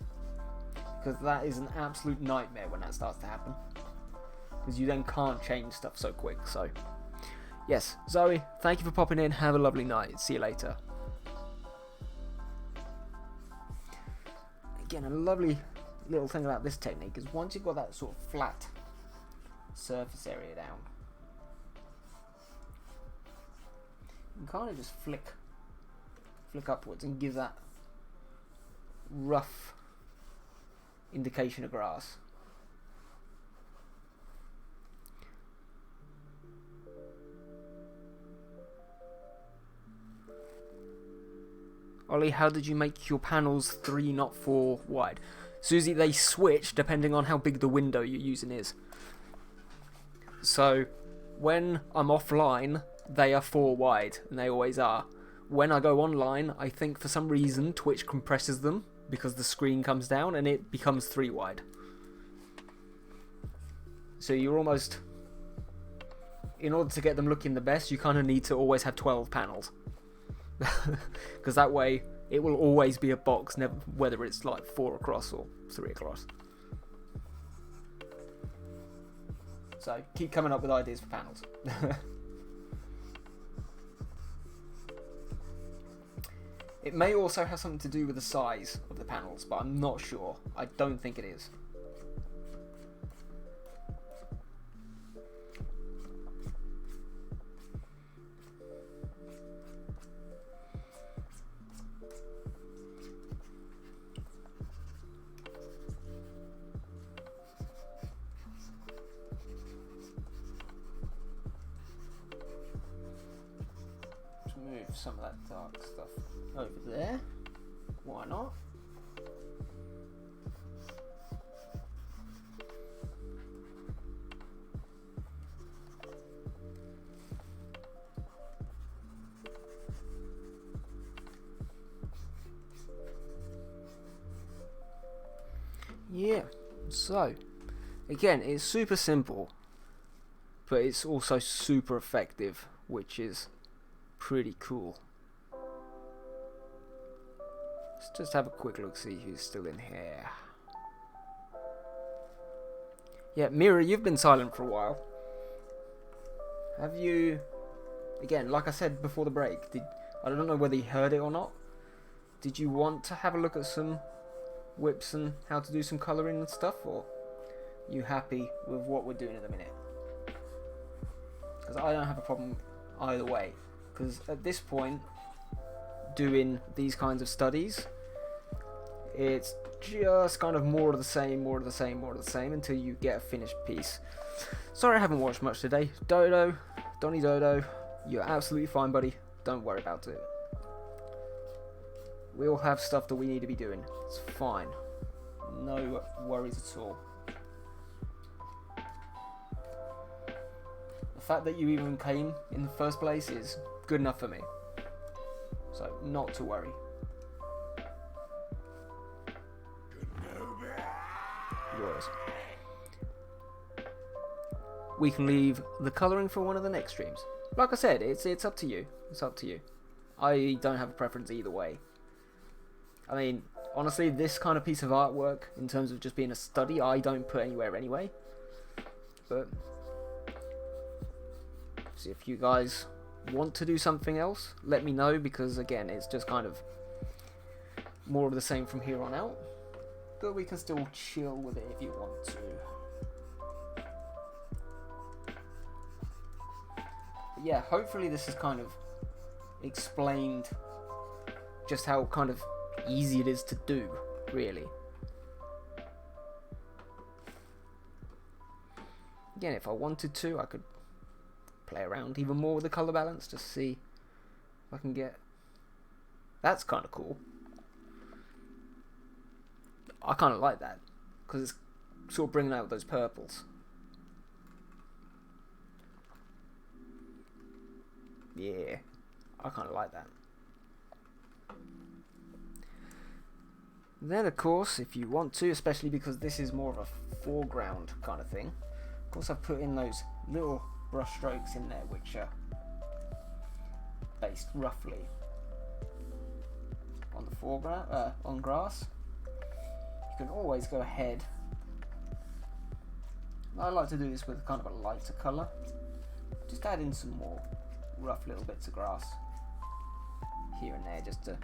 Because that is an absolute nightmare when that starts to happen. Because you then can't change stuff so quick. So, yes, Zoe, thank you for popping in. Have a lovely night. See you later. Again, a lovely little thing about this technique is once you've got that sort of flat surface area down, you can kind of just flick upwards and give that rough indication of grass. Ollie, how did you make your panels 3 not 4 wide? Susie, they switch depending on how big the window you're using is. So when I'm offline, they are 4 wide, and they always are. When I go online, I think for some reason Twitch compresses them because the screen comes down and it becomes 3 wide. So you're almost, in order to get them looking the best, you kind of need to always have 12 panels. Because that way it will always be a box, never, whether it's like 4 across or 3 across. So keep coming up with ideas for panels. It may also have something to do with the size of the panels, but I'm not sure. I don't think it is. Move some of that dark stuff over there. Why not? Yeah, so again, it's super simple, but it's also super effective, which is pretty cool. Let's just have a quick look, see who's still in here. Yeah, Mira, you've been silent for a while. Have you... Again, like I said before the break, I don't know whether you heard it or not. Did you want to have a look at some whips and how to do some colouring and stuff, or are you happy with what we're doing at the minute? Because I don't have a problem either way. Because at this point, doing these kinds of studies, it's just kind of more of the same, more of the same, more of the same until you get a finished piece. Sorry I haven't watched much today. Donny Dodo, you're absolutely fine, buddy. Don't worry about it. We all have stuff that we need to be doing. It's fine. No worries at all. The fact that you even came in the first place is good enough for me. So, not to worry. Yours. We can leave the colouring for one of the next streams. Like I said, it's up to you. It's up to you. I don't have a preference either way. I mean, honestly, this kind of piece of artwork, in terms of just being a study, I don't put anywhere anyway. But see, if you guys want to do something else, let me know, because again, it's just kind of more of the same from here on out. But we can still chill with it if you want to. But yeah, hopefully this has kind of explained just how kind of easy it is to do, really. Again, if I wanted to, I could play around even more with the colour balance, just see if I can get... That's kind of cool. I kind of like that, because it's sort of bringing out those purples. Yeah, I kind of like that. Then, of course, if you want to, especially because this is more of a foreground kind of thing, of course I've put in those little brush strokes in there, which are based roughly on the foreground, on grass. You can always go ahead. I like to do this with kind of a lighter colour. Just add in some more rough little bits of grass here and there, just to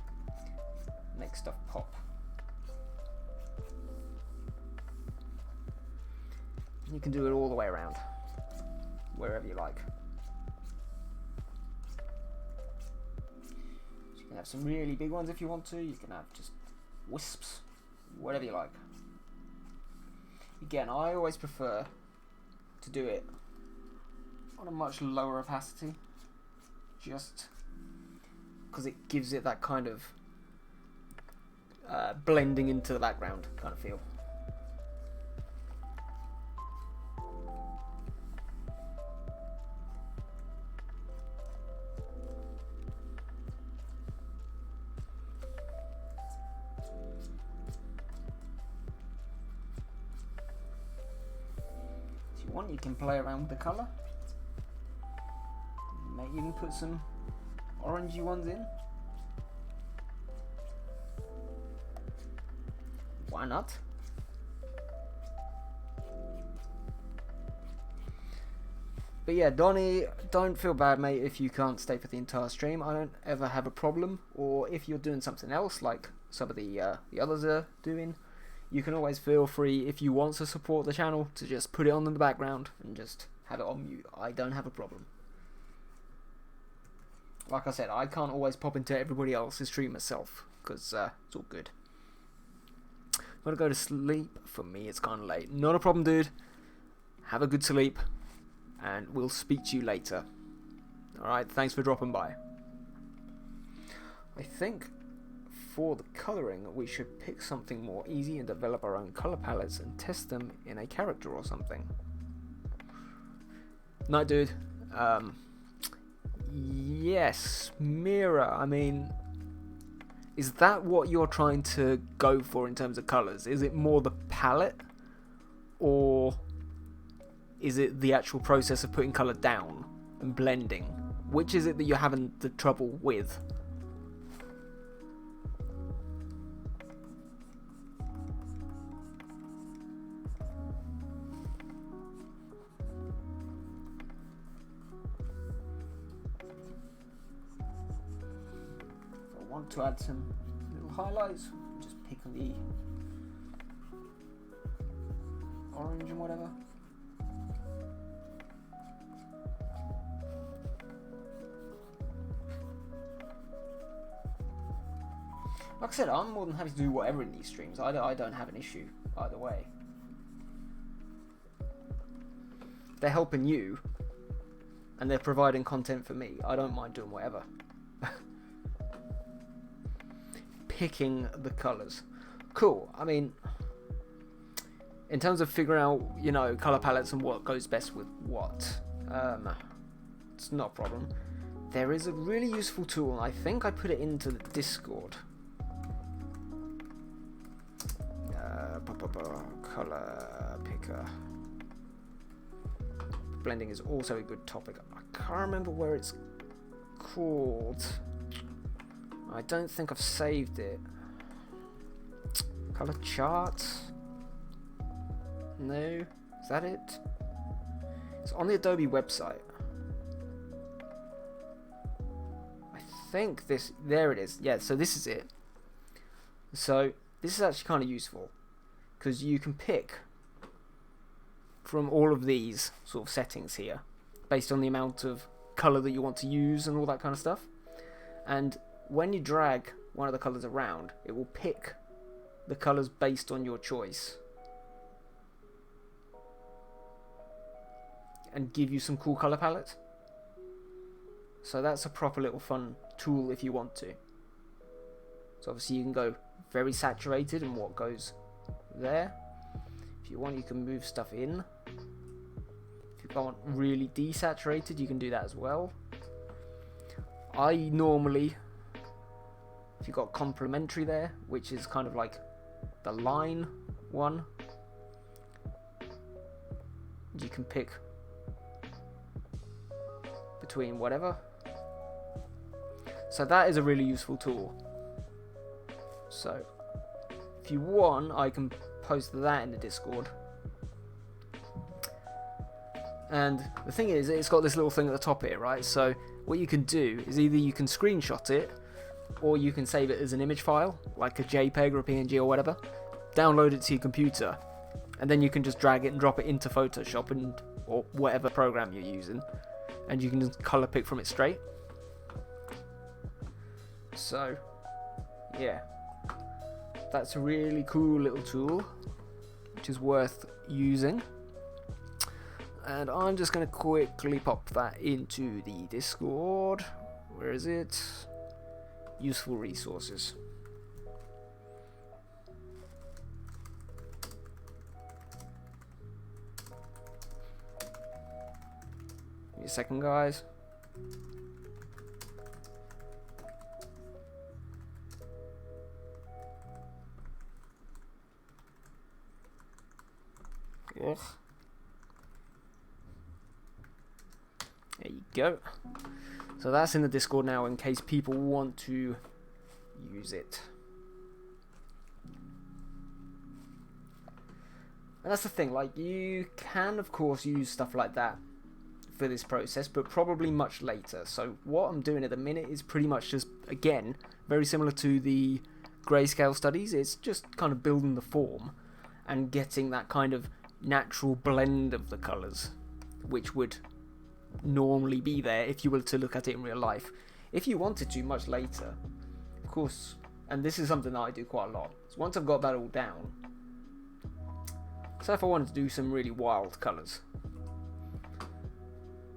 make stuff pop. You can do it all the way around, wherever you like. So you can have some really big ones if you want to. You can have just wisps, whatever you like. Again, I always prefer to do it on a much lower opacity, just because it gives it that kind of blending into the background kind of feel. You can play around with the colour. Maybe even put some orangey ones in. Why not? But yeah, Donnie, don't feel bad, mate, if you can't stay for the entire stream. I don't ever have a problem. Or if you're doing something else, like some of the others are doing, you can always feel free, if you want to support the channel, to just put it on in the background and just have it on mute. I don't have a problem. Like I said, I can't always pop into everybody else's stream myself, because it's all good. I'm going to go to sleep. For me, it's kind of late. Not a problem, dude. Have a good sleep, and we'll speak to you later. Alright, thanks for dropping by. I think for the colouring, we should pick something more easy and develop our own colour palettes and test them in a character or something. No, dude. Yes, Mira. I mean, is that what you're trying to go for in terms of colours? Is it more the palette, or is it the actual process of putting colour down and blending? Which is it that you're having the trouble with? To add some little highlights, just pick on the orange and whatever. Like I said, I'm more than happy to do whatever in these streams. I don't have an issue either way. They're helping you and they're providing content for me. I don't mind doing whatever. Picking the colours. Cool. I mean, in terms of figuring out, you know, colour palettes and what goes best with what, it's not a problem. There is a really useful tool, and I think I put it into the Discord. Colour picker. Blending is also a good topic. I can't remember where it's called. I don't think I've saved it. Color chart. No, is that it? It's on the Adobe website. I think this, there it is. Yeah, so this is it. So this is actually kind of useful because you can pick from all of these sort of settings here based on the amount of color that you want to use and all that kind of stuff. And when you drag one of the colors around, it will pick the colors based on your choice and give you some cool color palettes. So that's a proper little fun tool if you want to. So obviously you can go very saturated in what goes there. If you want, you can move stuff in. If you want really desaturated, you can do that as well. I normally, if you've got complementary there, which is kind of like the line one, you can pick between whatever. So that is a really useful tool. So if you want, I can post that in the Discord. And the thing is, it's got this little thing at the top here, right? So what you can do is either you can screenshot it, or you can save it as an image file, like a JPEG or a PNG or whatever, download it to your computer, and then you can just drag it and drop it into Photoshop and or whatever program you're using, and you can just color pick from it straight. So yeah, that's a really cool little tool which is worth using. And I'm just going to quickly pop that into the Discord. Where is it? Useful resources. Give me a second, guys. Ugh. There you go. So that's in the Discord now in case people want to use it. And that's the thing, like, you can of course use stuff like that for this process, but probably much later. So what I'm doing at the minute is pretty much just, again, very similar to the grayscale studies. It's just kind of building the form and getting that kind of natural blend of the colours, which would normally be there if you were to look at it in real life. If you wanted to much later, of course, and this is something that I do quite a lot, so once I've got that all down, so if I wanted to do some really wild colours,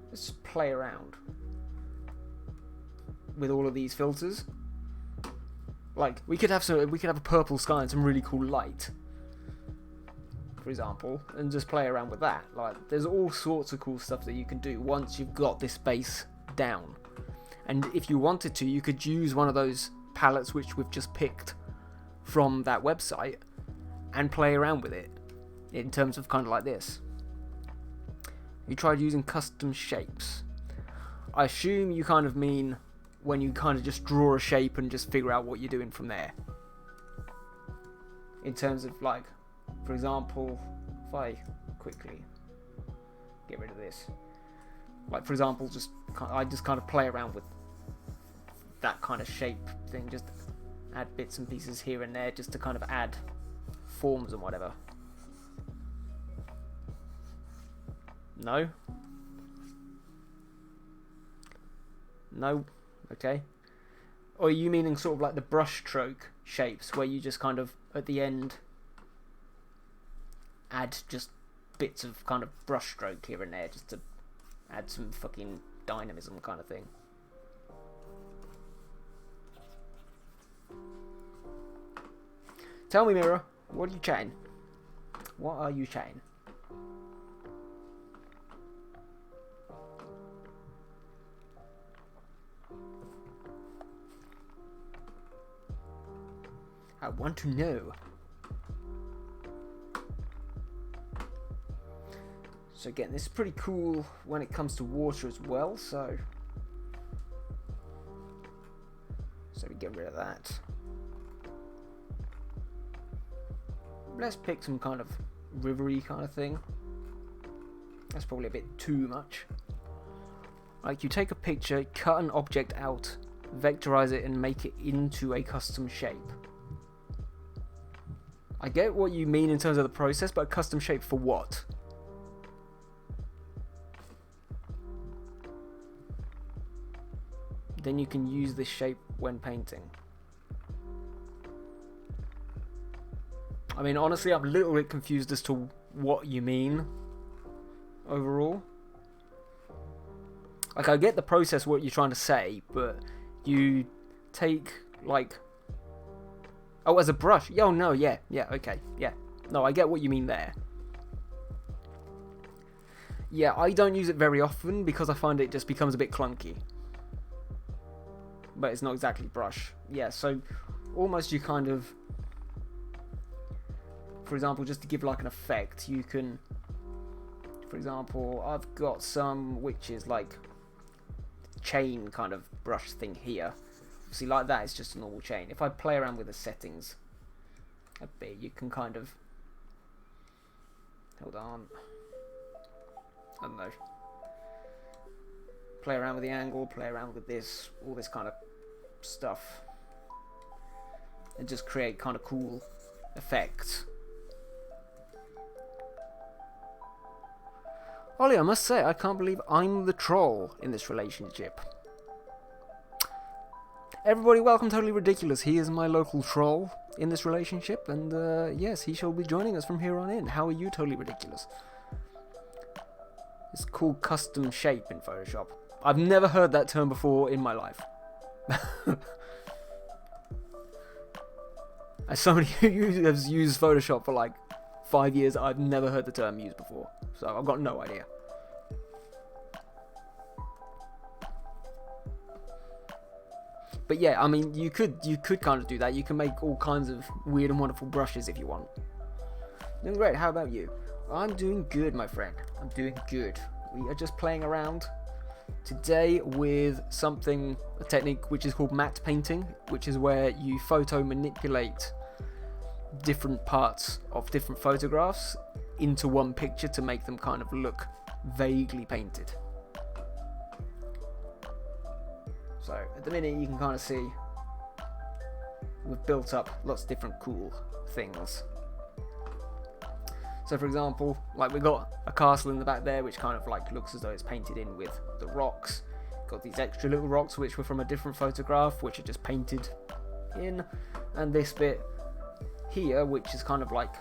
let's just play around with all of these filters. Like we could have a purple sky and some really cool light, for example, and just play around with that. Like, there's all sorts of cool stuff that you can do once you've got this base down. And if you wanted to, you could use one of those palettes which we've just picked from that website and play around with it in terms of kind of like this. You tried using custom shapes. I assume you kind of mean when you kind of just draw a shape and just figure out what you're doing from there. In terms of, like, for example, if I quickly get rid of this, like for example, I just kind of play around with that kind of shape thing, just add bits and pieces here and there, just to kind of add forms and whatever. No? No? Okay. Or are you meaning sort of like the brush stroke shapes, where you just kind of, at the end, add just bits of kind of brush stroke here and there, just to add some fucking dynamism kind of thing? Tell me, Mirror, what are you chatting? What are you chatting? I want to know. So again, this is pretty cool when it comes to water as well, so we get rid of that. let's pick some kind of rivery kind of thing. That's probably a bit too much. Like, you take a picture, cut an object out, vectorize it, and make it into a custom shape. I get what you mean in terms of the process, but a custom shape for what? Then you can use this shape when painting. I mean, honestly, I'm a little bit confused as to what you mean overall. Like, I get the process, what you're trying to say, but you take, like... Oh, as a brush? Oh, no, yeah, okay, yeah. No, I get what you mean there. Yeah, I don't use it very often because I find it just becomes a bit clunky. But it's not exactly brush. Yeah, so almost you kind of... For example, just to give like an effect, you can... For example, I've got some which is like chain kind of brush thing here. See, like that, it's just a normal chain. If I play around with the settings a bit, you can kind of... Hold on. I don't know. Play around with the angle, play around with this, all this kind of stuff. And just create kind of cool effects. Ollie, I must say, I can't believe I'm the troll in this relationship. Everybody, welcome Totally Ridiculous. He is my local troll in this relationship, and yes, he shall be joining us from here on in. How are you, Totally Ridiculous? It's called custom shape in Photoshop. I've never heard that term before in my life. As somebody who has used Photoshop for like 5 years, I've never heard the term used before. So I've got no idea. But yeah, I mean, you could kind of do that. You can make all kinds of weird and wonderful brushes if you want. Doing great. How about you? I'm doing good, my friend. I'm doing good. We are just playing around today with a technique which is called matte painting, which is where you photo manipulate different parts of different photographs into one picture to make them kind of look vaguely painted. So at the minute you can kind of see we've built up lots of different cool things. So for example, like we've got a castle in the back there which kind of like looks as though it's painted in with the rocks. Got these extra little rocks which were from a different photograph which are just painted in, and this bit here which is kind of like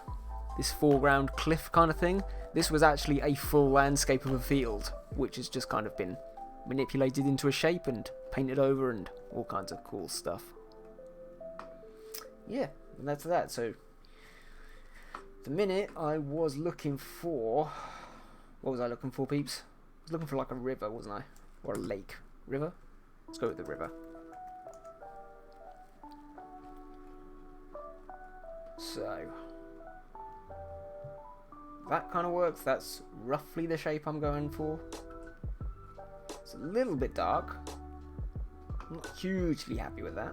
this foreground cliff kind of thing. This was actually a full landscape of a field which has just kind of been manipulated into a shape and painted over and all kinds of cool stuff. Yeah, and that's that. So the minute I was looking for... What was I looking for, peeps? I was looking for like a river, wasn't I? Or a lake. River? Let's go with the river. So that kind of works. That's roughly the shape I'm going for. It's a little bit dark. I'm not hugely happy with that.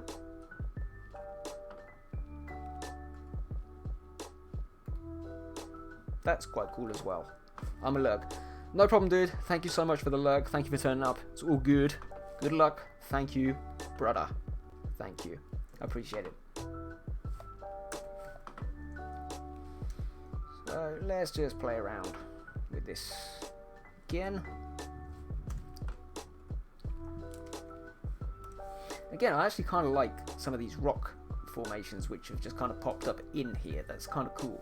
That's quite cool as well. I'm a lurk. No problem, dude. Thank you so much for the lurk. Thank you for turning up. It's all good. Good luck. Thank you, brother. Thank you. I appreciate it. So let's just play around with this again. Again, I actually kind of like some of these rock formations which have just kind of popped up in here. That's kind of cool.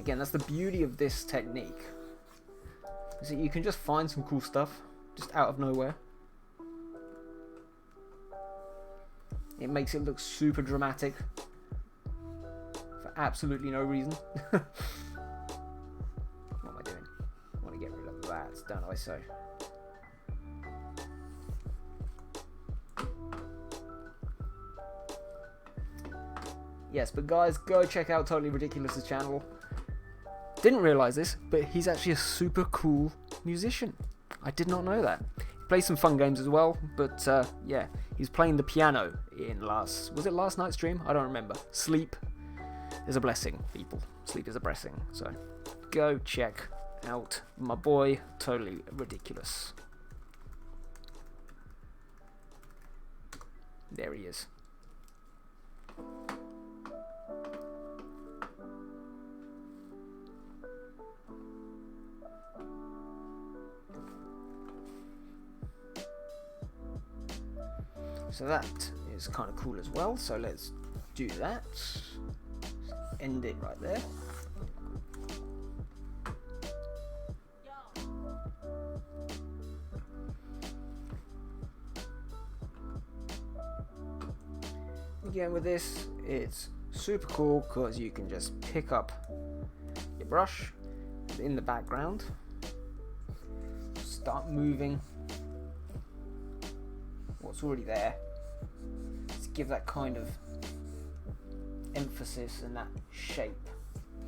Again, that's the beauty of this technique. Is that you can just find some cool stuff just out of nowhere. It makes it look super dramatic for absolutely no reason. What am I doing? I want to get rid of that, don't I? So. Yes, but guys, go check out Totally Ridiculous' channel. Didn't realise this, but he's actually a super cool musician. I did not know that. He plays some fun games as well, but yeah, he's playing the piano in was it last night's stream? I don't remember. Sleep. is a blessing, people. Sleep is a blessing. So go check out my boy, Totally Ridiculous. There he is. So that is kind of cool as well. So let's do that. End it right there. Again, with this, it's super cool because you can just pick up your brush in the background, start moving what's already there to give that kind of emphasis and that shape.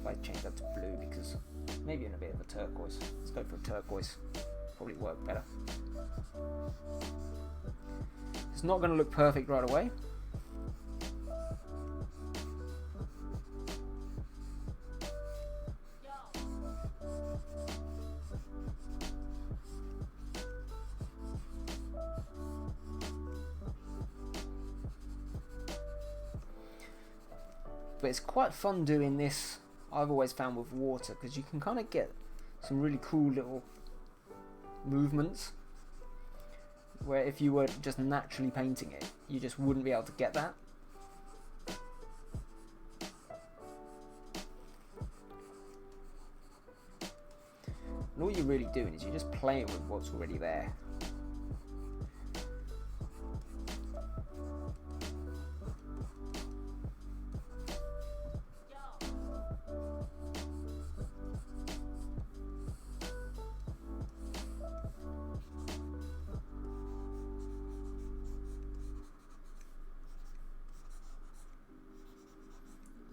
If I change that to blue, because maybe in a bit of a turquoise. Let's go for a turquoise. Probably work better. It's not going to look perfect right away. But it's quite fun doing this, I've always found, with water, because you can kind of get some really cool little movements where if you were just naturally painting it, you just wouldn't be able to get that. And all you're really doing is you're just playing with what's already there.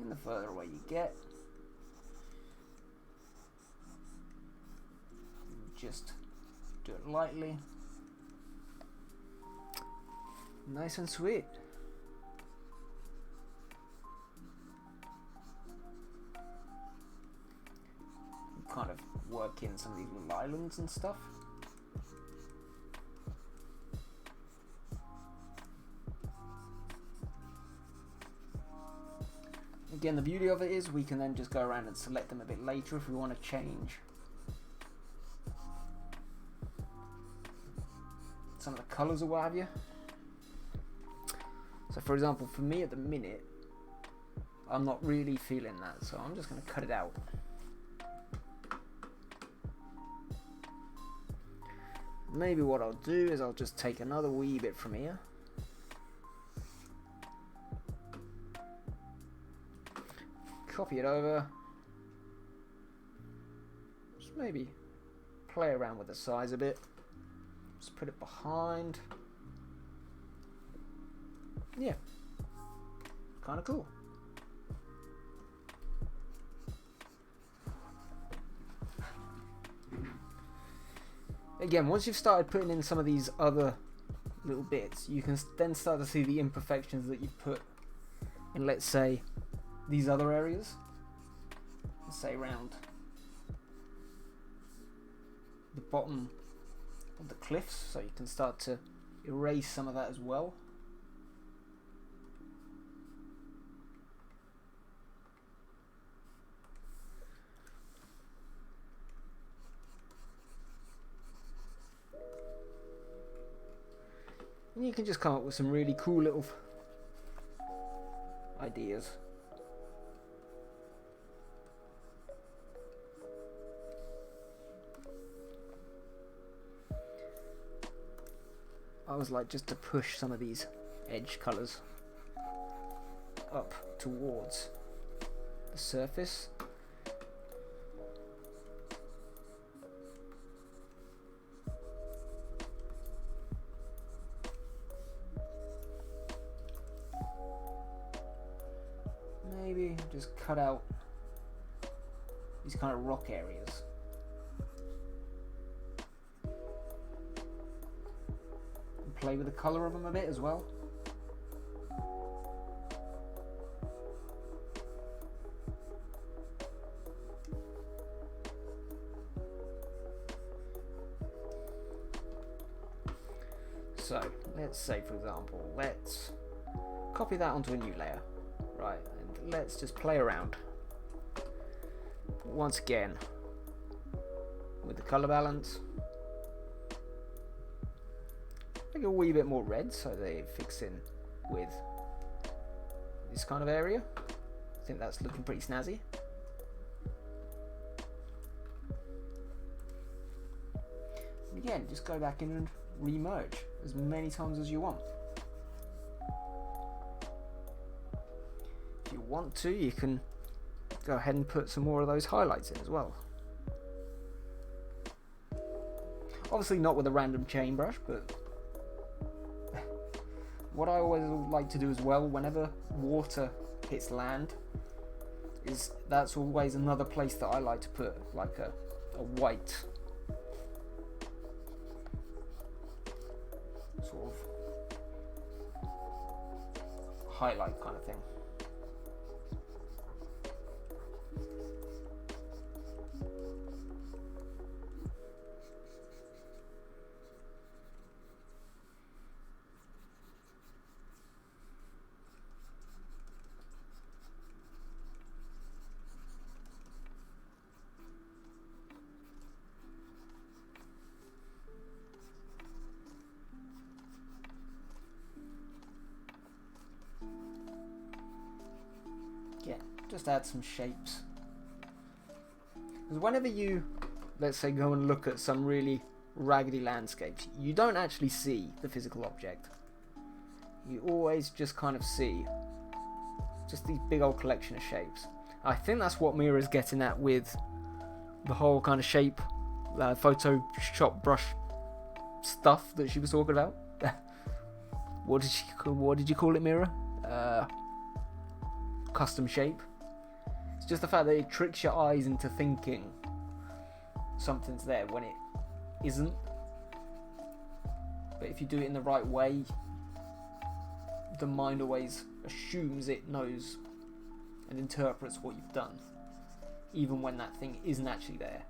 And the further away you get, just do it lightly, nice and sweet. Kind of work in some of these little islands and stuff. Again, the beauty of it is we can then just go around and select them a bit later if we want to change some of the colours or what have you. So for example, for me at the minute, I'm not really feeling that, so I'm just going to cut it out. Maybe what I'll do is I'll just take another wee bit from here. Copy it over. Just maybe play around with the size a bit. Just put it behind. Yeah. Kind of cool. Again, once you've started putting in some of these other little bits, you can then start to see the imperfections that you've put in, let's say, these other areas. Let's say around the bottom of the cliffs, so you can start to erase some of that as well. And you can just come up with some really cool little ideas. I always like just to push some of these edge colours up towards the surface. Maybe just cut out these kind of rock areas. And play with the colour of them a bit as well. So, let's say for example, let's copy that onto a new layer. Right, and let's just play around. Once again, with the color balance. Make it a wee bit more red so they fix in with this kind of area. I think that's looking pretty snazzy. And again, just go back in and re-merge as many times as you want. If you want to, you can go ahead and put some more of those highlights in as well. Obviously not with a random chain brush, but what I always like to do as well whenever water hits land is that's always another place that I like to put like a white sort of highlight kind of thing. Yeah, just add some shapes. Because whenever you, let's say, go and look at some really raggedy landscapes, you don't actually see the physical object. You always just kind of see just these big old collection of shapes. I think that's what Mira's getting at with the whole kind of shape, Photoshop brush stuff that she was talking about. What did you call it, Mira? Custom shape. It's just the fact that it tricks your eyes into thinking something's there when it isn't. But if you do it in the right way, the mind always assumes it knows and interprets what you've done, even when that thing isn't actually there.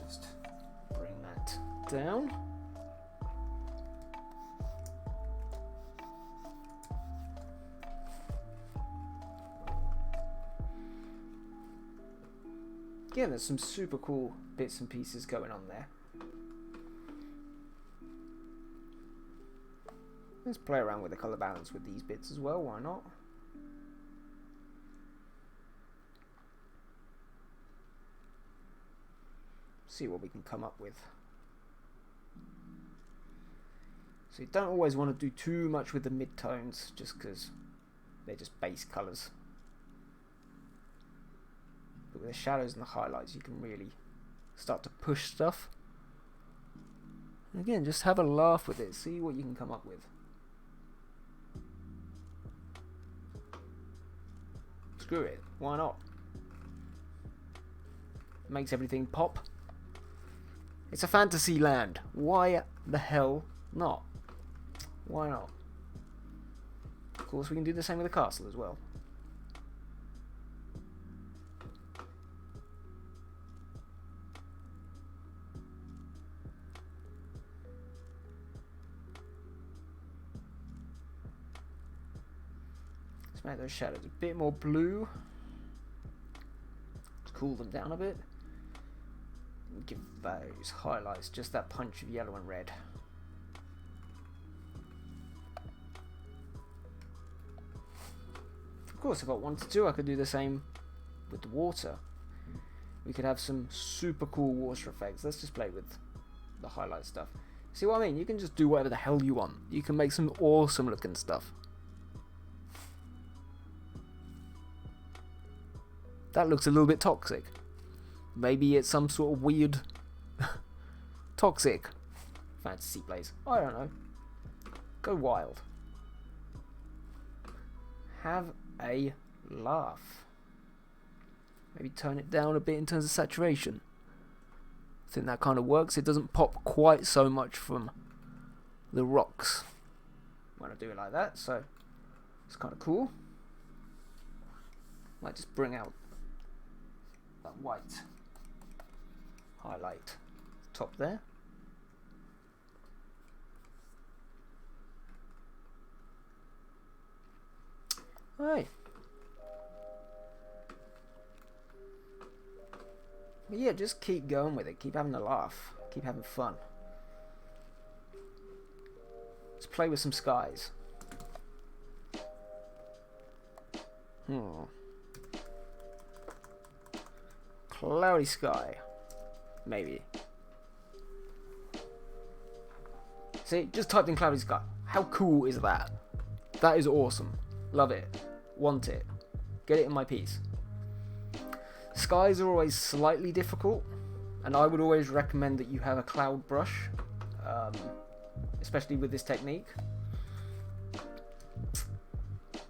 Just bring that down. Yeah, there's some super cool bits and pieces going on there. Let's play around with the color balance with these bits as well, why not? See what we can come up with. So you don't always want to do too much with the mid-tones just because they're just base colours. But with the shadows and the highlights you can really start to push stuff. And again, just have a laugh with it, see what you can come up with. Screw it, why not? Makes everything pop. It's a fantasy land. Why the hell not? Why not? Of course, we can do the same with the castle as well. Let's make those shadows a bit more blue. Let's cool them down a bit. Give those highlights just that punch of yellow and red. Of course, if I wanted to, I could do the same with the water. We could have some super cool water effects. Let's just play with the highlight stuff. See what I mean? You can just do whatever the hell you want. You can make some awesome looking stuff. That looks a little bit toxic. Maybe it's some sort of weird toxic fantasy place. I don't know. Go wild. Have a laugh. Maybe turn it down a bit in terms of saturation. I think that kind of works. It doesn't pop quite so much from the rocks when I do it like that, so it's kind of cool. Might just bring out that white highlight top there. Hey. But yeah, just keep going with it. Keep having a laugh. Keep having fun. Let's play with some skies. Cloudy sky. Maybe. See, just typed in cloudy sky. How cool is that? That is awesome. Love it. Want it. Get it in my piece. Skies are always slightly difficult, and I would always recommend that you have a cloud brush, especially with this technique,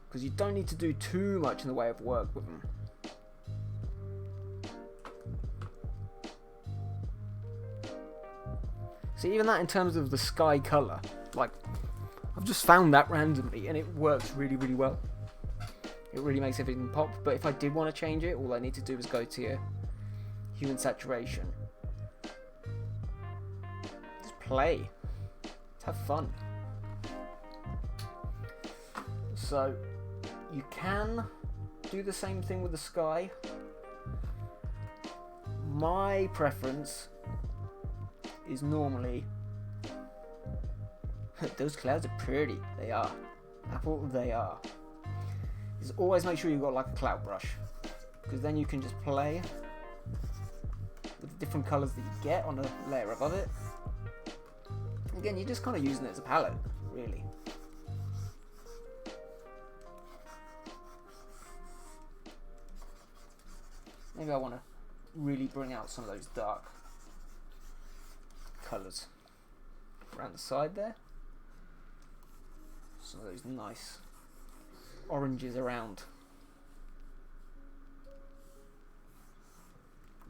because you don't need to do too much in the way of work with them. See, even that in terms of the sky colour, like, I've just found that randomly, and it works really, really well. It really makes everything pop, but if I did want to change it, all I need to do is go to your hue and saturation. Just play. Let's have fun. So, you can do the same thing with the sky. My preference is normally... Those clouds are pretty. They are. Apple, they are. Is always make sure you've got like a cloud brush, because then you can just play with the different colours that you get on a layer above it. Again, you're just kind of using it as a palette, really. Maybe I want to really bring out some of those dark colours around the side there. Some of those nice oranges around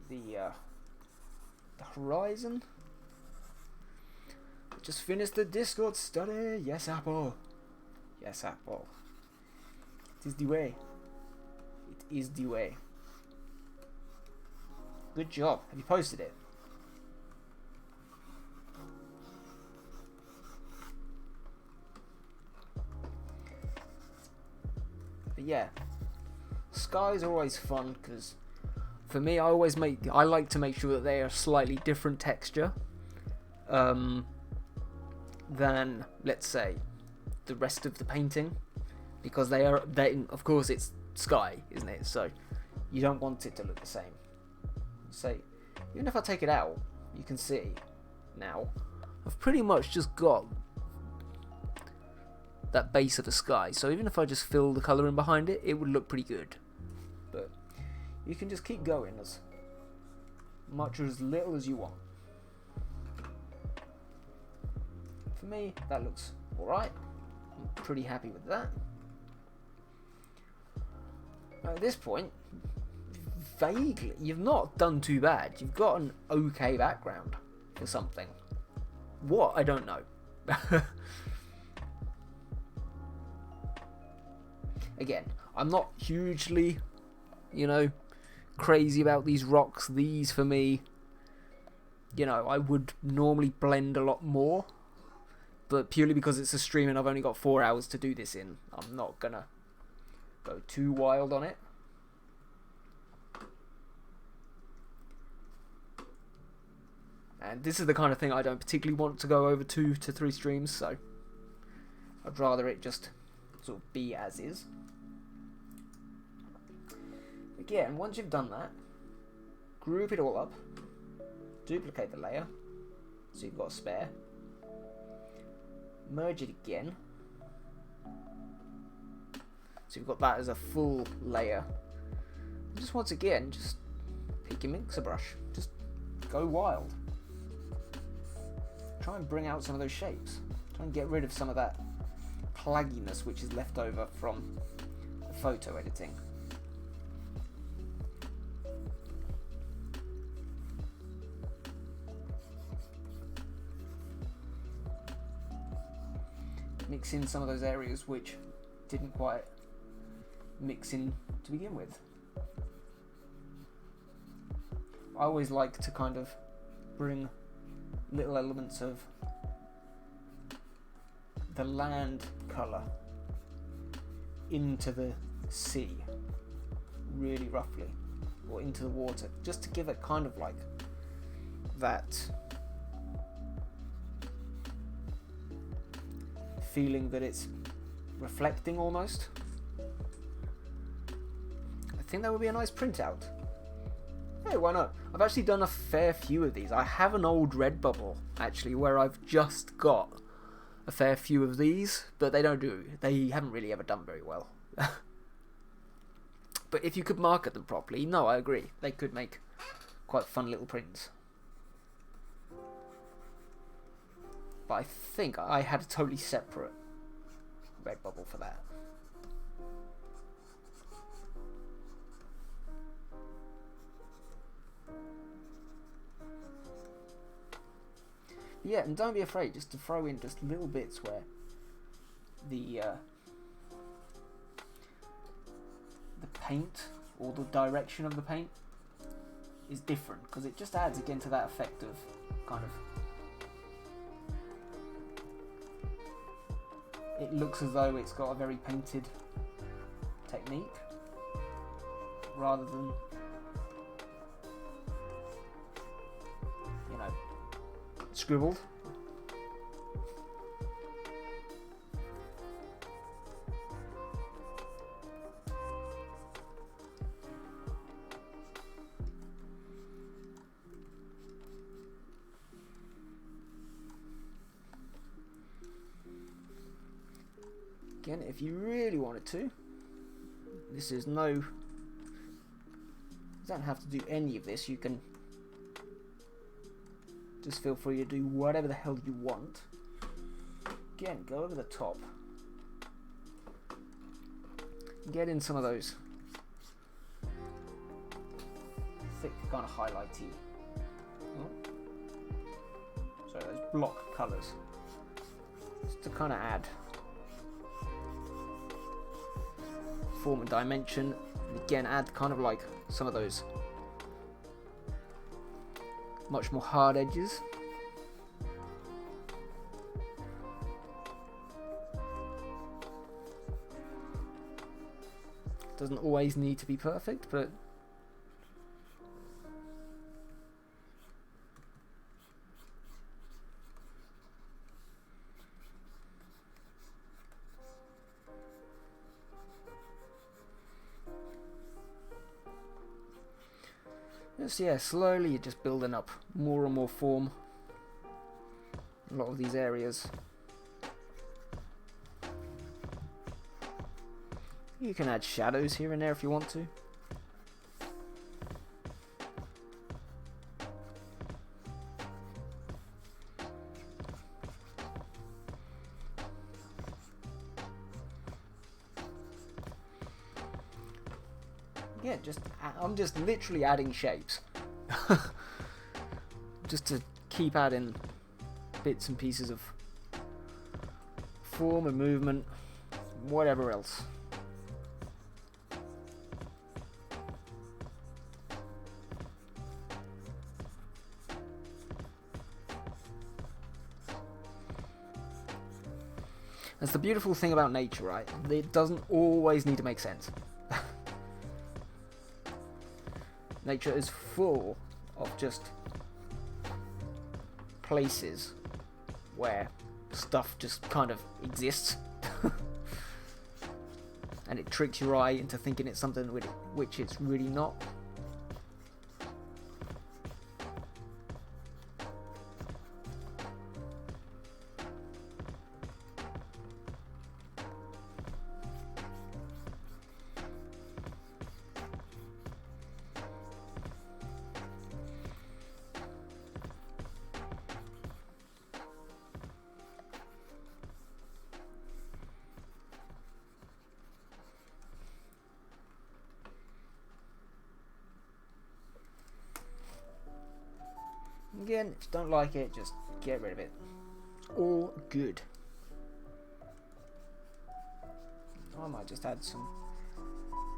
the horizon. Just finished the Discord study. Yes, Apple. Yes, Apple. It is the way. It is the way. Good job. Have you posted it? But yeah, skies are always fun, because for me, I like to make sure that they are slightly different texture than, let's say, the rest of the painting, because they of course it's sky, isn't it? So you don't want it to look the same. So even if I take it out, you can see now I've pretty much just got that base of the sky, so even if I just fill the colour in behind it, it would look pretty good. But you can just keep going as much or as little as you want. For me, that looks alright. I'm pretty happy with that. Now at this point, vaguely, you've not done too bad. You've got an okay background for something. What? I don't know. Again, I'm not hugely, crazy about these rocks. These, for me, I would normally blend a lot more. But purely because it's a stream and I've only got 4 hours to do this in, I'm not gonna go too wild on it. And this is the kind of thing I don't particularly want to go over 2 to 3 streams, so I'd rather it just sort of be as is. Again, once you've done that, group it all up, duplicate the layer, so you've got a spare, merge it again, so you've got that as a full layer, and just once again, just pick your mixer brush, just go wild. Try and bring out some of those shapes, try and get rid of some of that plagginess which is left over from the photo editing. Mix in some of those areas which didn't quite mix in to begin with. I always like to kind of bring little elements of the land colour into the sea, really roughly, or into the water, just to give it kind of like that feeling that it's reflecting almost. I think that would be a nice printout. Hey, why not? I've actually done a fair few of these. I have an old Redbubble actually where I've just got a fair few of these, but they haven't really ever done very well. But if you could market them properly, no, I agree, they could make quite fun little prints. But I think I had a totally separate Redbubble for that. Yeah, and don't be afraid just to throw in just little bits where the paint or the direction of the paint is different, because it just adds again to that effect of kind of, it looks as though it's got a very painted technique rather than, you know, scribbled. Again, if you really wanted to, this is no, you don't have to do any of this, you can just feel free to do whatever the hell you want. Again, go over the top, get in some of those thick kind of highlighty, so those block colours, just to kind of add form and dimension, and again add kind of like some of those much more hard edges. Doesn't always need to be perfect, but just, yeah, slowly you're just building up more and more form in a lot of these areas. You can add shadows here and there if you want to. Yeah, I'm just literally adding shapes. Just to keep adding bits and pieces of form and movement, whatever else. That's the beautiful thing about nature, right? It doesn't always need to make sense. Nature is full of just places where stuff just kind of exists. And it tricks your eye into thinking it's something which it's really not. Again, if you don't like it, just get rid of it. It's all good. I might just add some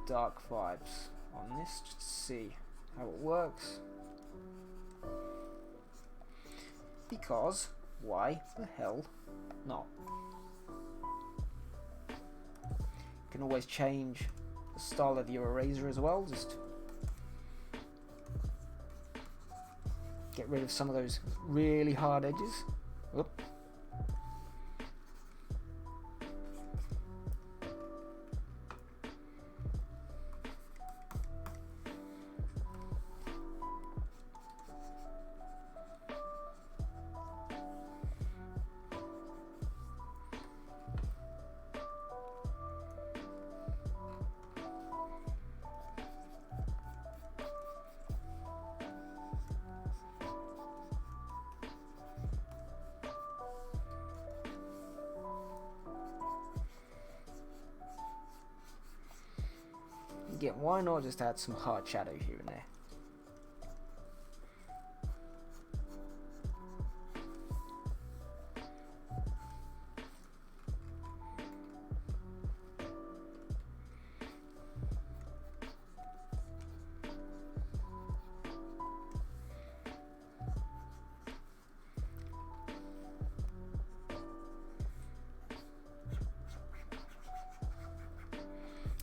dark vibes on this just to see how it works. Because why the hell not? You can always change the style of your eraser as well. Just get rid of some of those really hard edges. Oop. Again, why not just add some hard shadow here and there?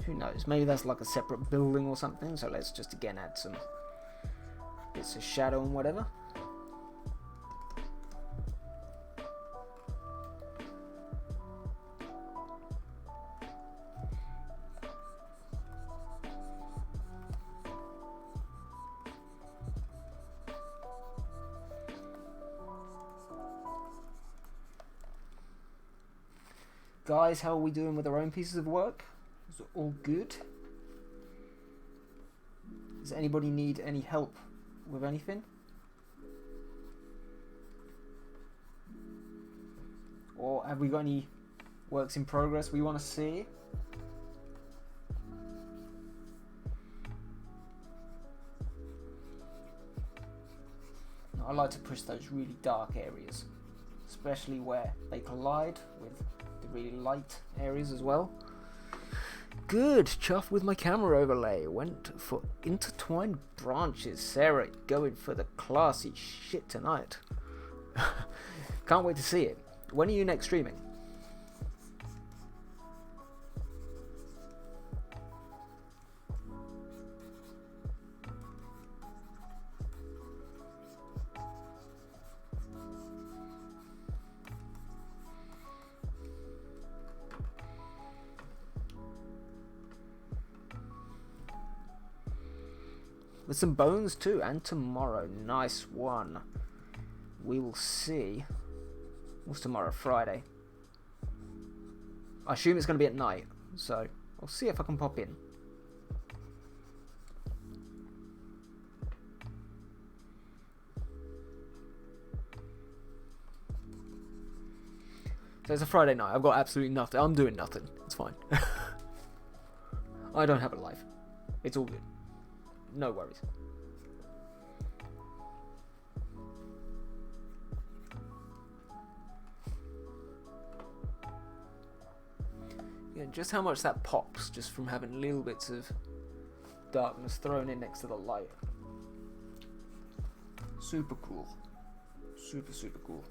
Who knows? Maybe that's like a separate building or something. So let's just again add some bits of shadow and whatever. Guys, how are we doing with our own pieces of work? Is it all good? Does anybody need any help with anything? Or have we got any works in progress we want to see? I like to push those really dark areas, especially where they collide with the really light areas as well. Good, chuff with my camera overlay. Went for intertwined branches. Sarah going for the classy shit tonight. Can't wait to see it. When are you next streaming? With some bones too, and tomorrow. Nice one. We will see. What's tomorrow? Friday. I assume it's going to be at night, so I'll see if I can pop in. So it's a Friday night. I've got absolutely nothing. I'm doing nothing. It's fine. I don't have a life. It's all good. No worries. Yeah, just how much that pops just from having little bits of darkness thrown in next to the light. Super cool. Super, super cool.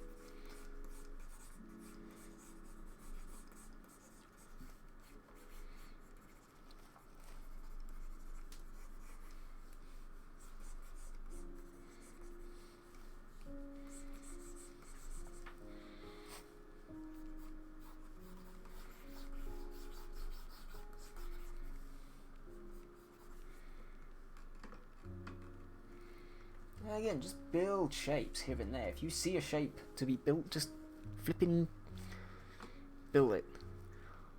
Again, just build shapes here and there. If you see a shape to be built, just flipping build it.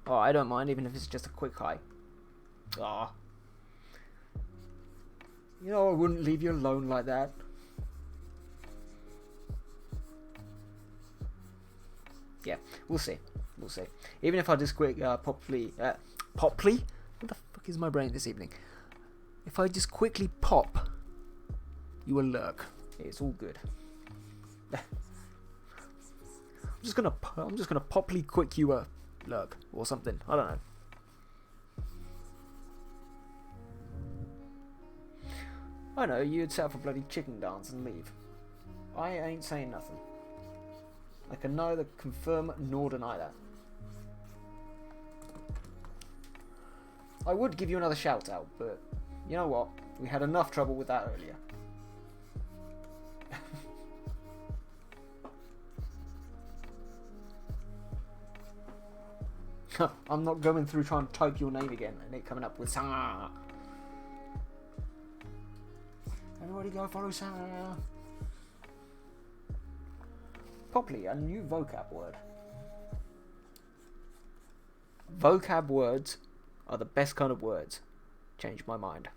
Oh, I don't mind, even if it's just a quick high. Ah. You know, I wouldn't leave you alone like that. Yeah, we'll see. We'll see. Even if I just quick Poply? What the fuck is my brain this evening? If I just quickly pop, you will lurk. It's all good. I'm just gonna poply quick you a lurk or something. I don't know. I know you'd set up a bloody chicken dance and leave. I ain't saying nothing. I can neither confirm nor deny that. I would give you another shout out, but you know what? We had enough trouble with that earlier. I'm not going through trying to type your name again and it coming up with Sarah. Everybody go follow Sarah. Poply, a new vocab word. Vocab words are the best kind of words. Changed my mind.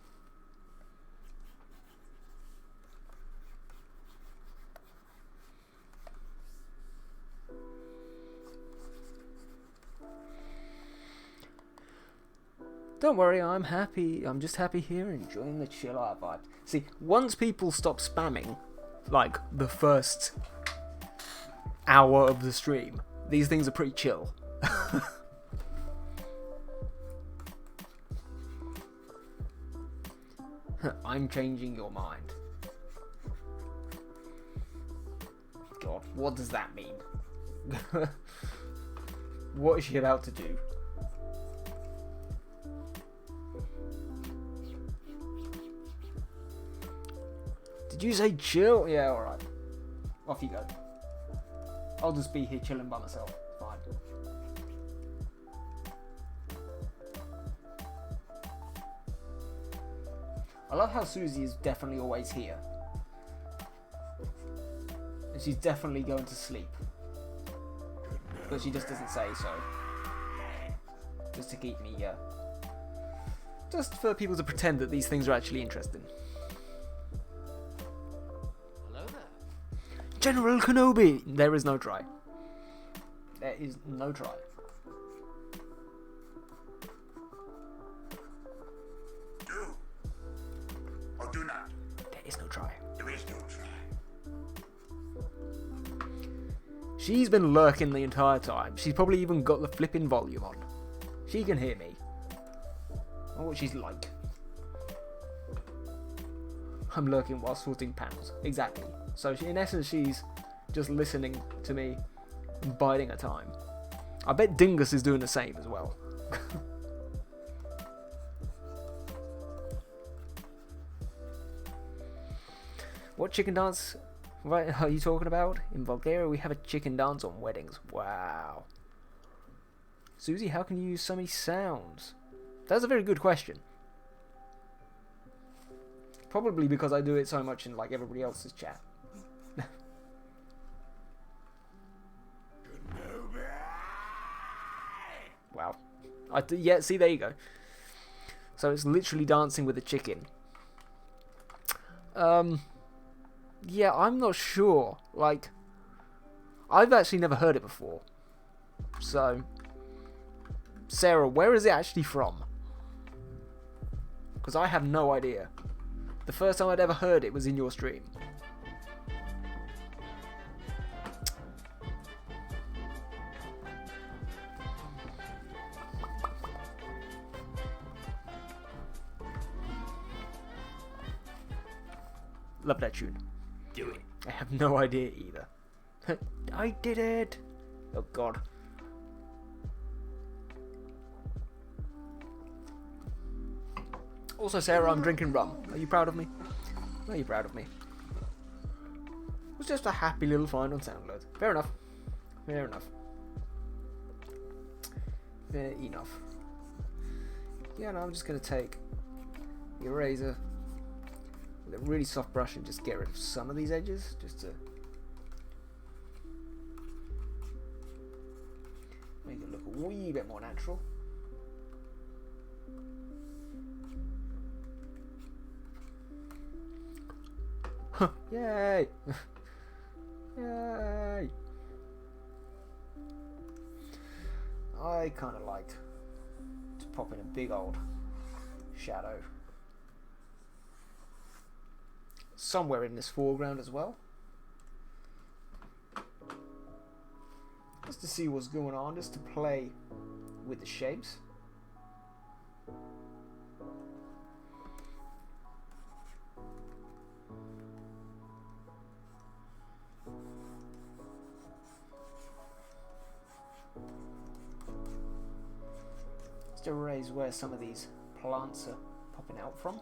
Don't worry, I'm happy. I'm just happy here, enjoying the chill out vibe. See, once people stop spamming, like the first hour of the stream, these things are pretty chill. I'm changing your mind. God, what does that mean? What is she about to do? Did you say chill? Yeah, alright. Off you go. I'll just be here chilling by myself. Fine. I love how Susie is definitely always here. And she's definitely going to sleep. But she just doesn't say so. Just to keep me, just for people to pretend that these things are actually interesting. Hello there. General Kenobi! There is no try. There is no try. Do or do not. There is no try. There is no try. She's been lurking the entire time. She's probably even got the flipping volume on. She can hear me. I know what she's like. I'm lurking while sorting panels. Exactly. So in essence, she's just listening to me and biding her time. I bet Dingus is doing the same as well. What chicken dance are you talking about? In Bulgaria, we have a chicken dance on weddings. Wow. Susie, how can you use so many sounds? That's a very good question. Probably because I do it so much in like everybody else's chat. Wow. Yeah, see, there you go. So it's literally dancing with a chicken. Yeah, I'm not sure. Like, I've actually never heard it before. So, Sarah, where is it actually from? Because I have no idea. The first time I'd ever heard it was in your stream. Love that tune. Do it. I have no idea either. I did it! Oh god. Also, Sarah, I'm drinking rum. Are you proud of me? Are you proud of me? It was just a happy little find on SoundCloud. Fair enough. Fair enough. Fair enough. Yeah, no, I'm just going to take the eraser with a really soft brush and just get rid of some of these edges, just to make it look a wee bit more natural. Yay! Yay! I kind of like to pop in a big old shadow somewhere in this foreground as well. just to see what's going on, just to play with the shapes. Just to erase where some of these plants are popping out from.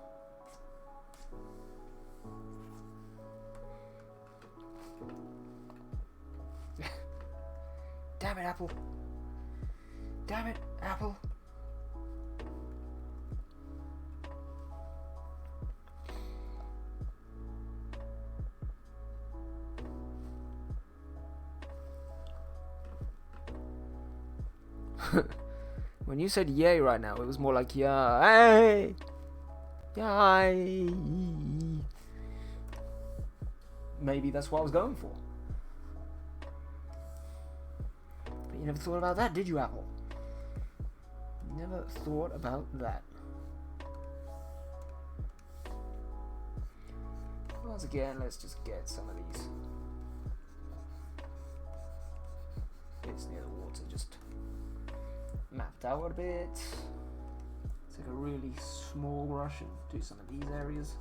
Damn it, Apple. Damn it, Apple. When you said yay right now, it was more like yay. Yay. Maybe that's what I was going for. But you never thought about that, did you, Apple? Never thought about that. Once again, let's just get some of these bits near the water just mapped out a bit. Take a really small brush and do some of these areas.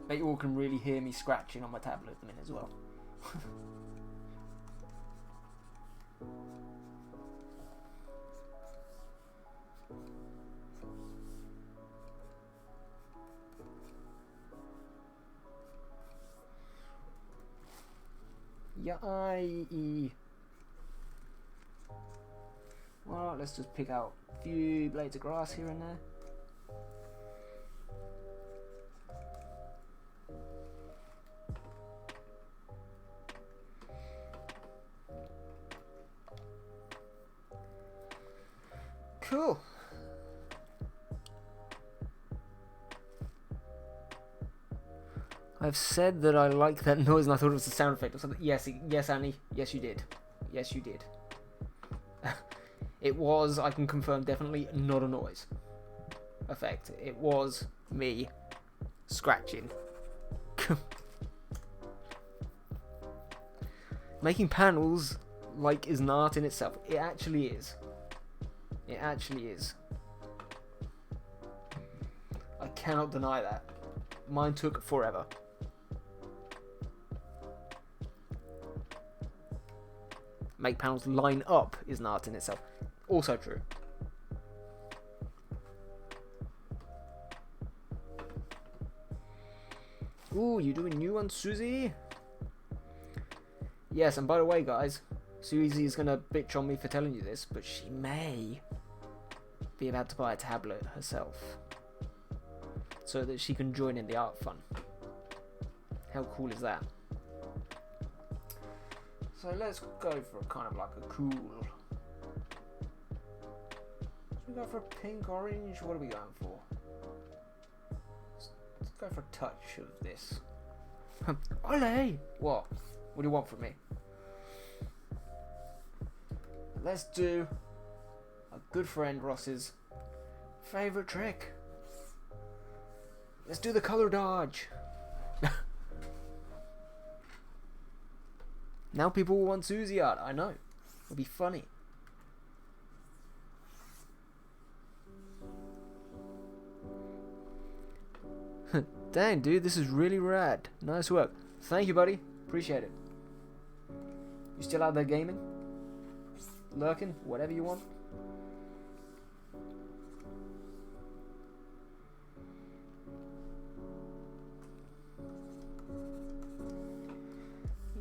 Bet you all can really hear me scratching on my tablet at the minute as well. Yay! Well, let's just pick out a few blades of grass here and there. Cool. I've said that I like that noise and I thought it was a sound effect or something. Yes, yes, Annie. Yes, you did. Yes, you did. It was, I can confirm, definitely not a noise effect. It was me scratching. Making panels, like, is an art in itself. It actually is. It actually is. I cannot deny that. Mine took forever. Make panels line up is an art in itself. Also true. Ooh, you doing new one, Susie? Yes, and by the way, guys, Susie is gonna bitch on me for telling you this, but she may be about to buy a tablet herself, so that she can join in the art fun. How cool is that? So let's go for kind of like a cool. Should we go for a pink, orange? What are we going for? Let's go for a touch of this. Ole! What? What do you want from me? Let's do a good friend Ross's favourite trick. Let's do the colour dodge. Now people will want Susie art. I know. It'll be funny. Dang, dude, this is really rad. Nice work. Thank you, buddy. Appreciate it. You still out there gaming? Lurking? Whatever you want?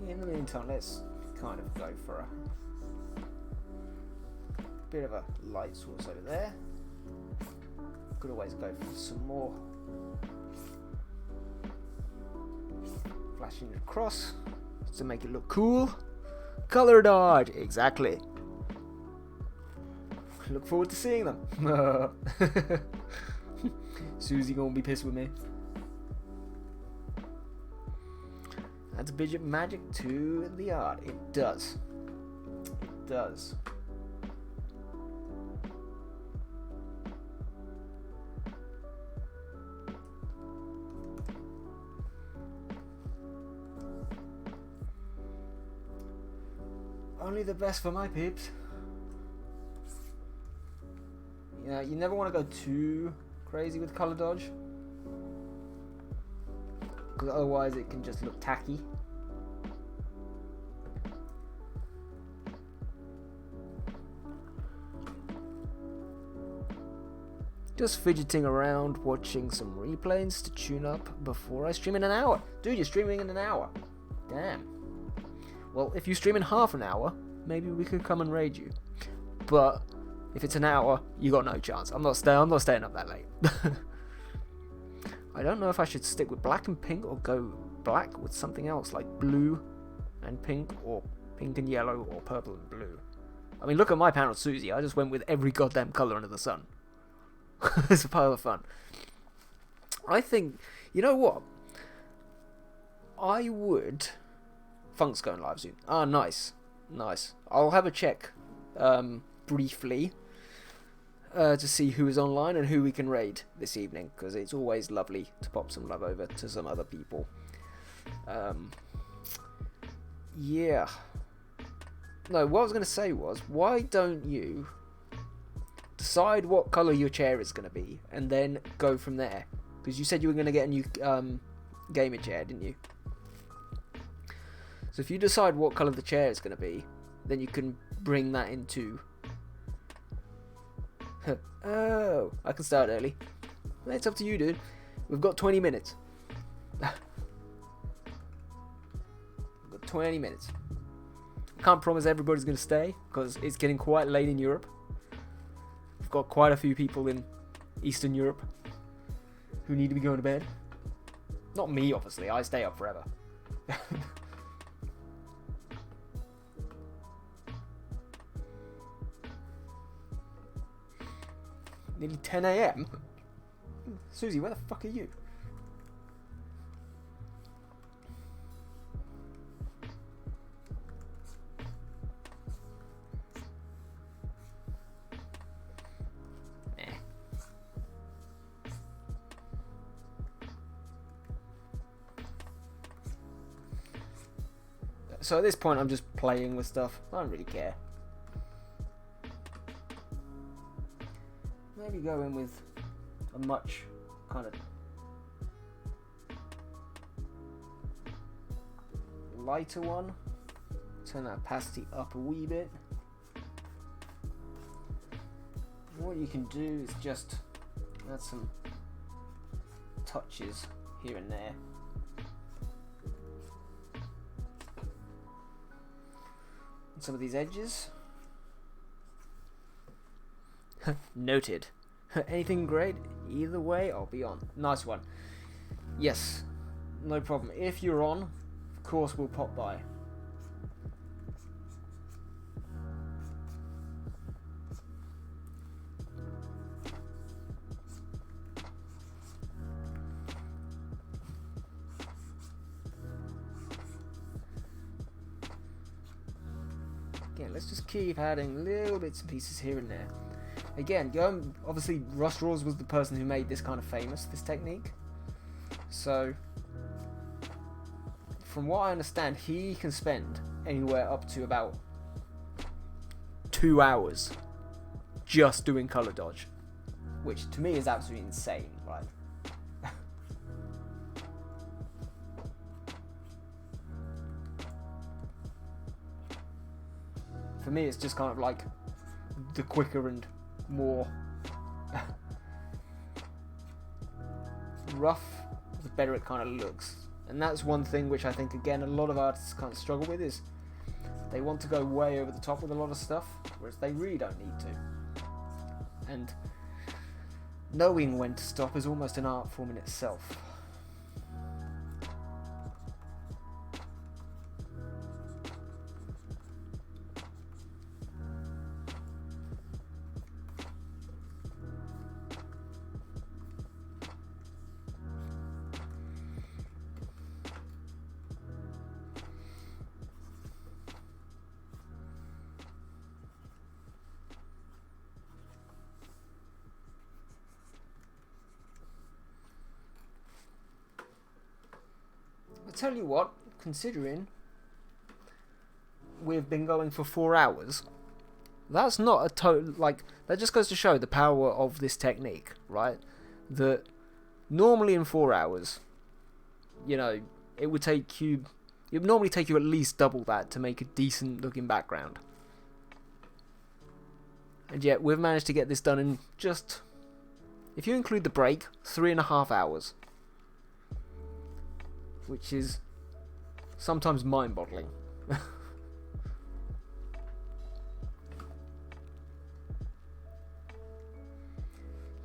In the meantime, let's kind of go for a bit of a light source over there. Could always go for some more flashing it across to make it look cool. Color dodge, exactly. Look forward to seeing them. Susie gonna be pissed with me. Adds Bidget magic to the art. It does. It does. Only the best for my peeps. Yeah, you never want to go too crazy with color dodge, because otherwise it can just look tacky. Just fidgeting around, watching some replays to tune up before I stream in an hour. Dude, you're streaming in an hour. Damn. Well, if you stream in half an hour, maybe we could come and raid you. But if it's an hour, you got no chance. I'm not staying up that late. I don't know if I should stick with black and pink or go black with something else like blue and pink, or pink and yellow, or purple and blue. I mean, look at my panel, Susie. I just went with every goddamn colour under the sun. It's a pile of fun. I think, you know what? I would. Funk's going live soon. Ah, nice. Nice. I'll have a check briefly to see who is online and who we can raid this evening, because it's always lovely to pop some love over to some other people. Yeah. No, what I was going to say was, why don't you decide what colour your chair is going to be, and then go from there? Because you said you were going to get a new gaming chair, didn't you? So if you decide what colour the chair is going to be, then you can bring that into... Oh, I can start early. It's up to you, dude. We've got 20 minutes. We've got 20 minutes. Can't promise everybody's going to stay, because it's getting quite late in Europe. We've got quite a few people in Eastern Europe who need to be going to bed. Not me, obviously. I stay up forever. Nearly 10 AM? Susie, where the fuck are you? So at this point I'm just playing with stuff. I don't really care. Maybe go in with a much kind of lighter one. Turn that opacity up a wee bit. And what you can do is just add some touches here and there. And some of these edges. Noted. Anything great? Either way, I'll be on. Nice one. Yes, no problem. If you're on, of course we'll pop by. Again, let's just keep adding little bits and pieces here and there. Again, obviously Russ Rawls was the person who made this kind of famous, this technique. So, from what I understand, he can spend anywhere up to about 2 hours just doing color dodge, which to me is absolutely insane, right? For me, it's just kind of like the quicker and more rough, the better it kind of looks. And that's one thing which I think, again, a lot of artists kind of struggle with, is they want to go way over the top with a lot of stuff, whereas they really don't need to. And knowing when to stop is almost an art form in itself. Tell you what, considering we've been going for 4 hours, that's not a total, like, that just goes to show the power of this technique, right? That normally in 4 hours, you know, it would normally take you at least double that to make a decent looking background. And yet we've managed to get this done in just, if you include the break, 3.5 hours. Which is sometimes mind-boggling.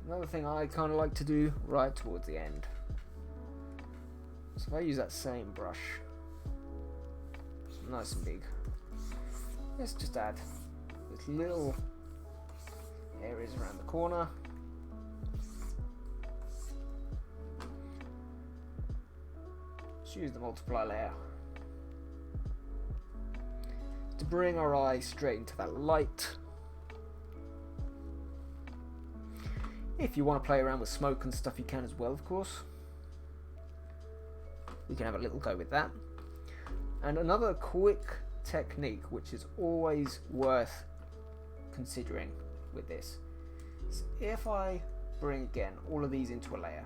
Another thing I kind of like to do right towards the end. So if I use that same brush, nice and big, let's just add these little areas around the corner. Let's use the multiply layer to bring our eye straight into that light. If you want to play around with smoke and stuff, you can as well, of course. We can have a little go with that. And another quick technique, which is always worth considering with this, is if I bring again all of these into a layer,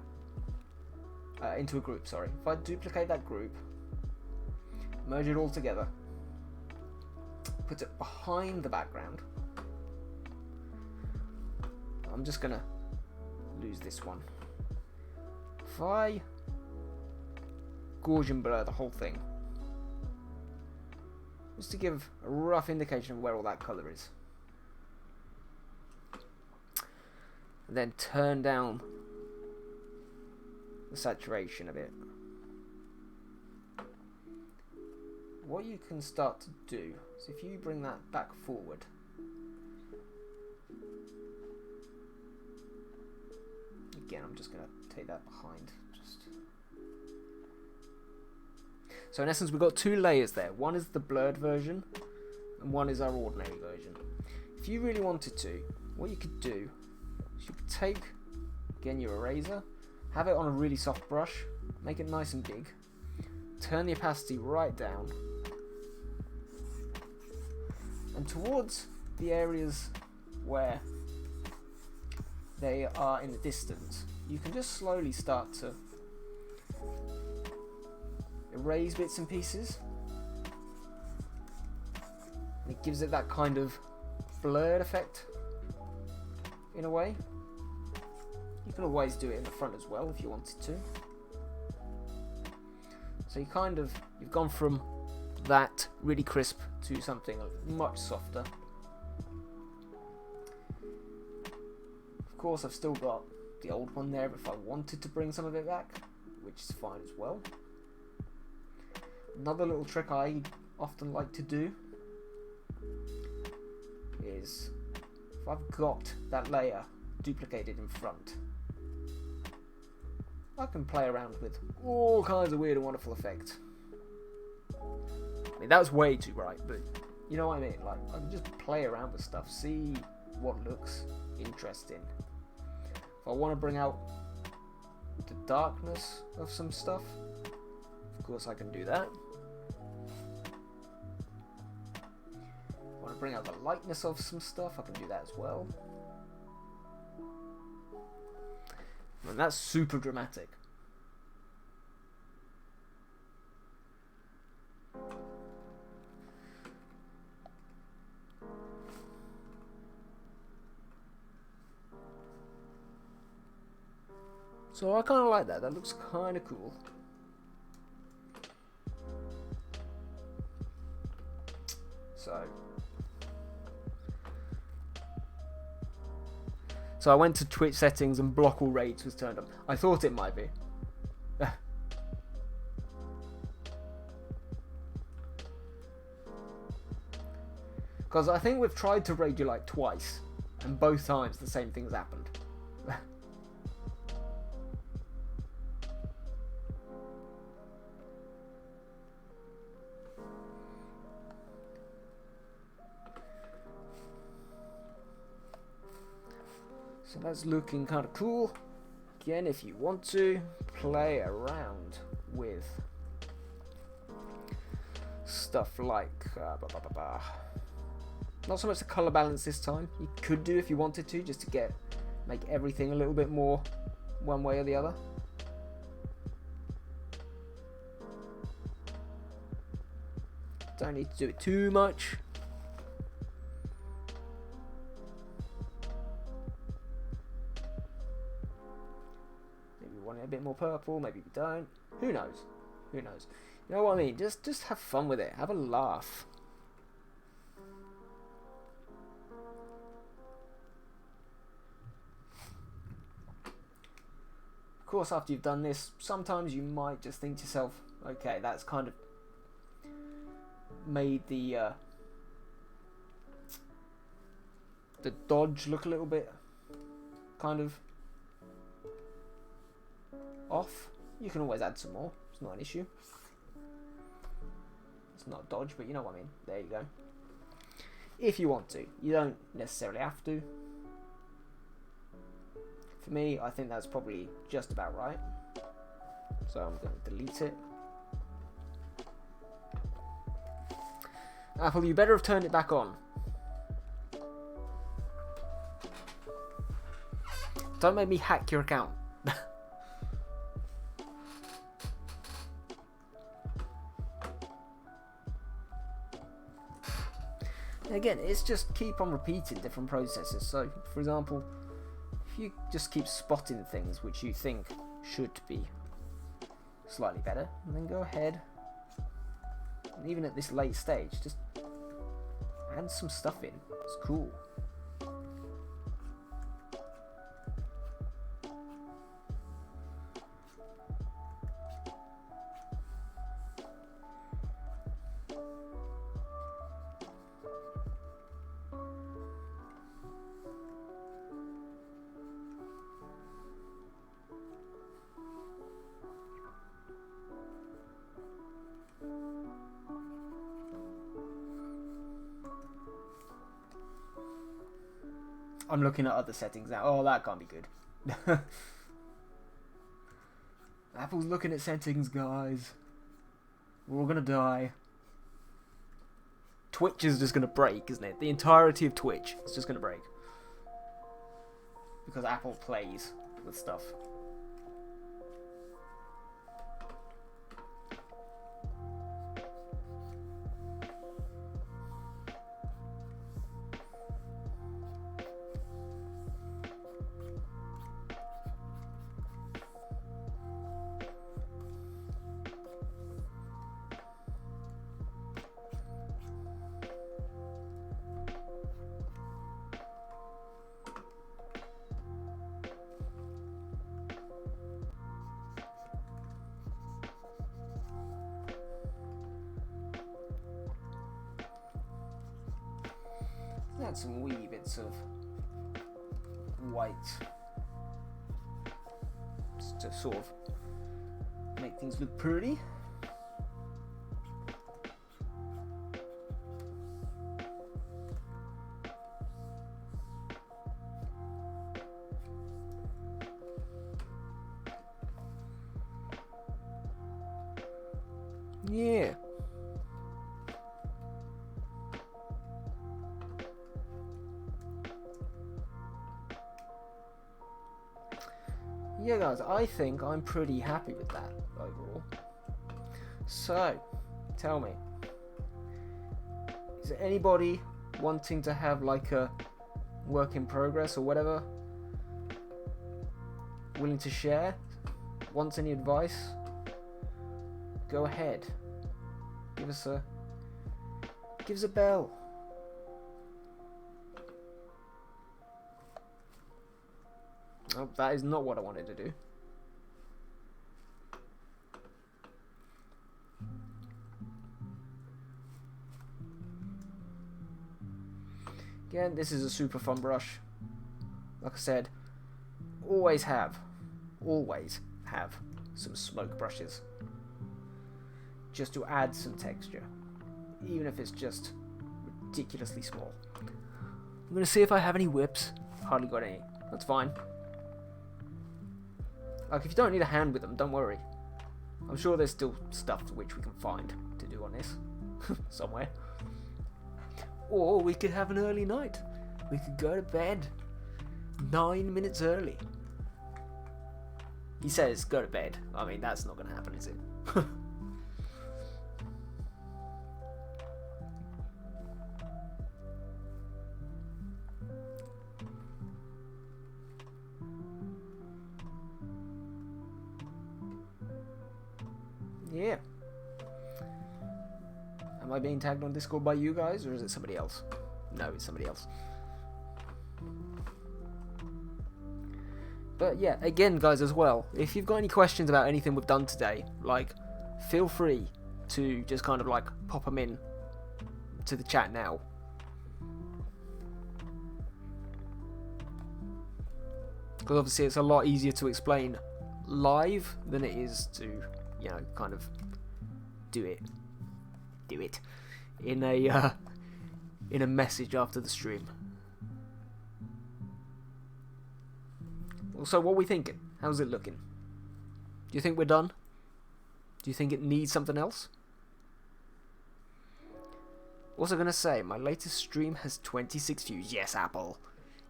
into a group, sorry. If I duplicate that group, merge it all together, put it behind the background, I'm just gonna lose this one. If I Gaussian blur the whole thing, just to give a rough indication of where all that colour is, and then turn down the saturation a bit, what you can start to do is if you bring that back forward, again I'm just going to take that behind. So in essence we've got two layers there. One is the blurred version and one is our ordinary version. If you really wanted to, what you could do is you could take again your eraser, have it on a really soft brush, make it nice and big, turn the opacity right down, and towards the areas where they are in the distance, you can just slowly start to erase bits and pieces. And it gives it that kind of blurred effect in a way. You can always do it in the front as well if you wanted to. So you've gone from that really crisp to something much softer. Of course I've still got the old one there if I wanted to bring some of it back, which is fine as well. Another little trick I often like to do is if I've got that layer duplicated in front, I can play around with all kinds of weird and wonderful effects. I mean, that was way too bright, but you know what I mean? Like, I can just play around with stuff, see what looks interesting. If I want to bring out the darkness of some stuff, of course I can do that. Want to bring out the lightness of some stuff, I can do that as well. And that's super dramatic. So I kind of like that. That looks kind of cool. So I went to Twitch settings and block all raids was turned on. I thought it might be. Because I think we've tried to raid you like twice, and both times the same thing's happened. So that's looking kind of cool. Again, if you want to play around with stuff like not so much the color balance this time. You could do if you wanted to, just to make everything a little bit more one way or the other. Don't need to do it too much. Maybe we want it a bit more purple, maybe we don't. Who knows? Who knows? You know what I mean? Just have fun with it. Have a laugh. Of course, after you've done this, sometimes you might just think to yourself, okay, that's kind of made the dodge look a little bit kind of off. You can always add some more. It's not an issue. It's not dodge, but you know what I mean. There you go. If you want to. You don't necessarily have to. For me, I think that's probably just about right. So I'm going to delete it. Apple, you better have turned it back on. Don't make me hack your account. Again, it's just keep on repeating different processes. So, for example, if you just keep spotting things which you think should be slightly better, and then go ahead, and even at this late stage, just add some stuff in. It's cool. I'm looking at other settings now. Oh, that can't be good. Apple's looking at settings, guys. We're all gonna die. Twitch is just gonna break, isn't it? The entirety of Twitch is just gonna break. Because Apple plays with stuff. Add some wee bits of white just to sort of make things look pretty. Yeah. Yeah, guys, I think I'm pretty happy with that overall. So, tell me, is there anybody wanting to have like a work in progress or whatever? Willing to share? Wants any advice? Go ahead. Give us a bell. Oh, that is not what I wanted to do. Again, this is a super fun brush. Like I said, always have some smoke brushes. Just to add some texture. Even if it's just ridiculously small. I'm going to see if I have any whips. Hardly got any. That's fine. Like, if you don't need a hand with them, don't worry. I'm sure there's still stuff which we can find to do on this. somewhere. Or we could have an early night. We could go to bed 9 minutes early. He says go to bed. I mean, that's not going to happen, is it? Yeah. Am I being tagged on Discord by you guys, or is it somebody else? No, it's somebody else. But yeah, again, guys, as well, if you've got any questions about anything we've done today, like, feel free to just kind of like pop them in to the chat now. Because obviously it's a lot easier to explain live than it is to, you know, kind of do it in a message after the stream. So what are we thinking? How's it looking? Do you think we're done? Do you think it needs something else? Also gonna say, my latest stream has 26 views. Yes, Apple.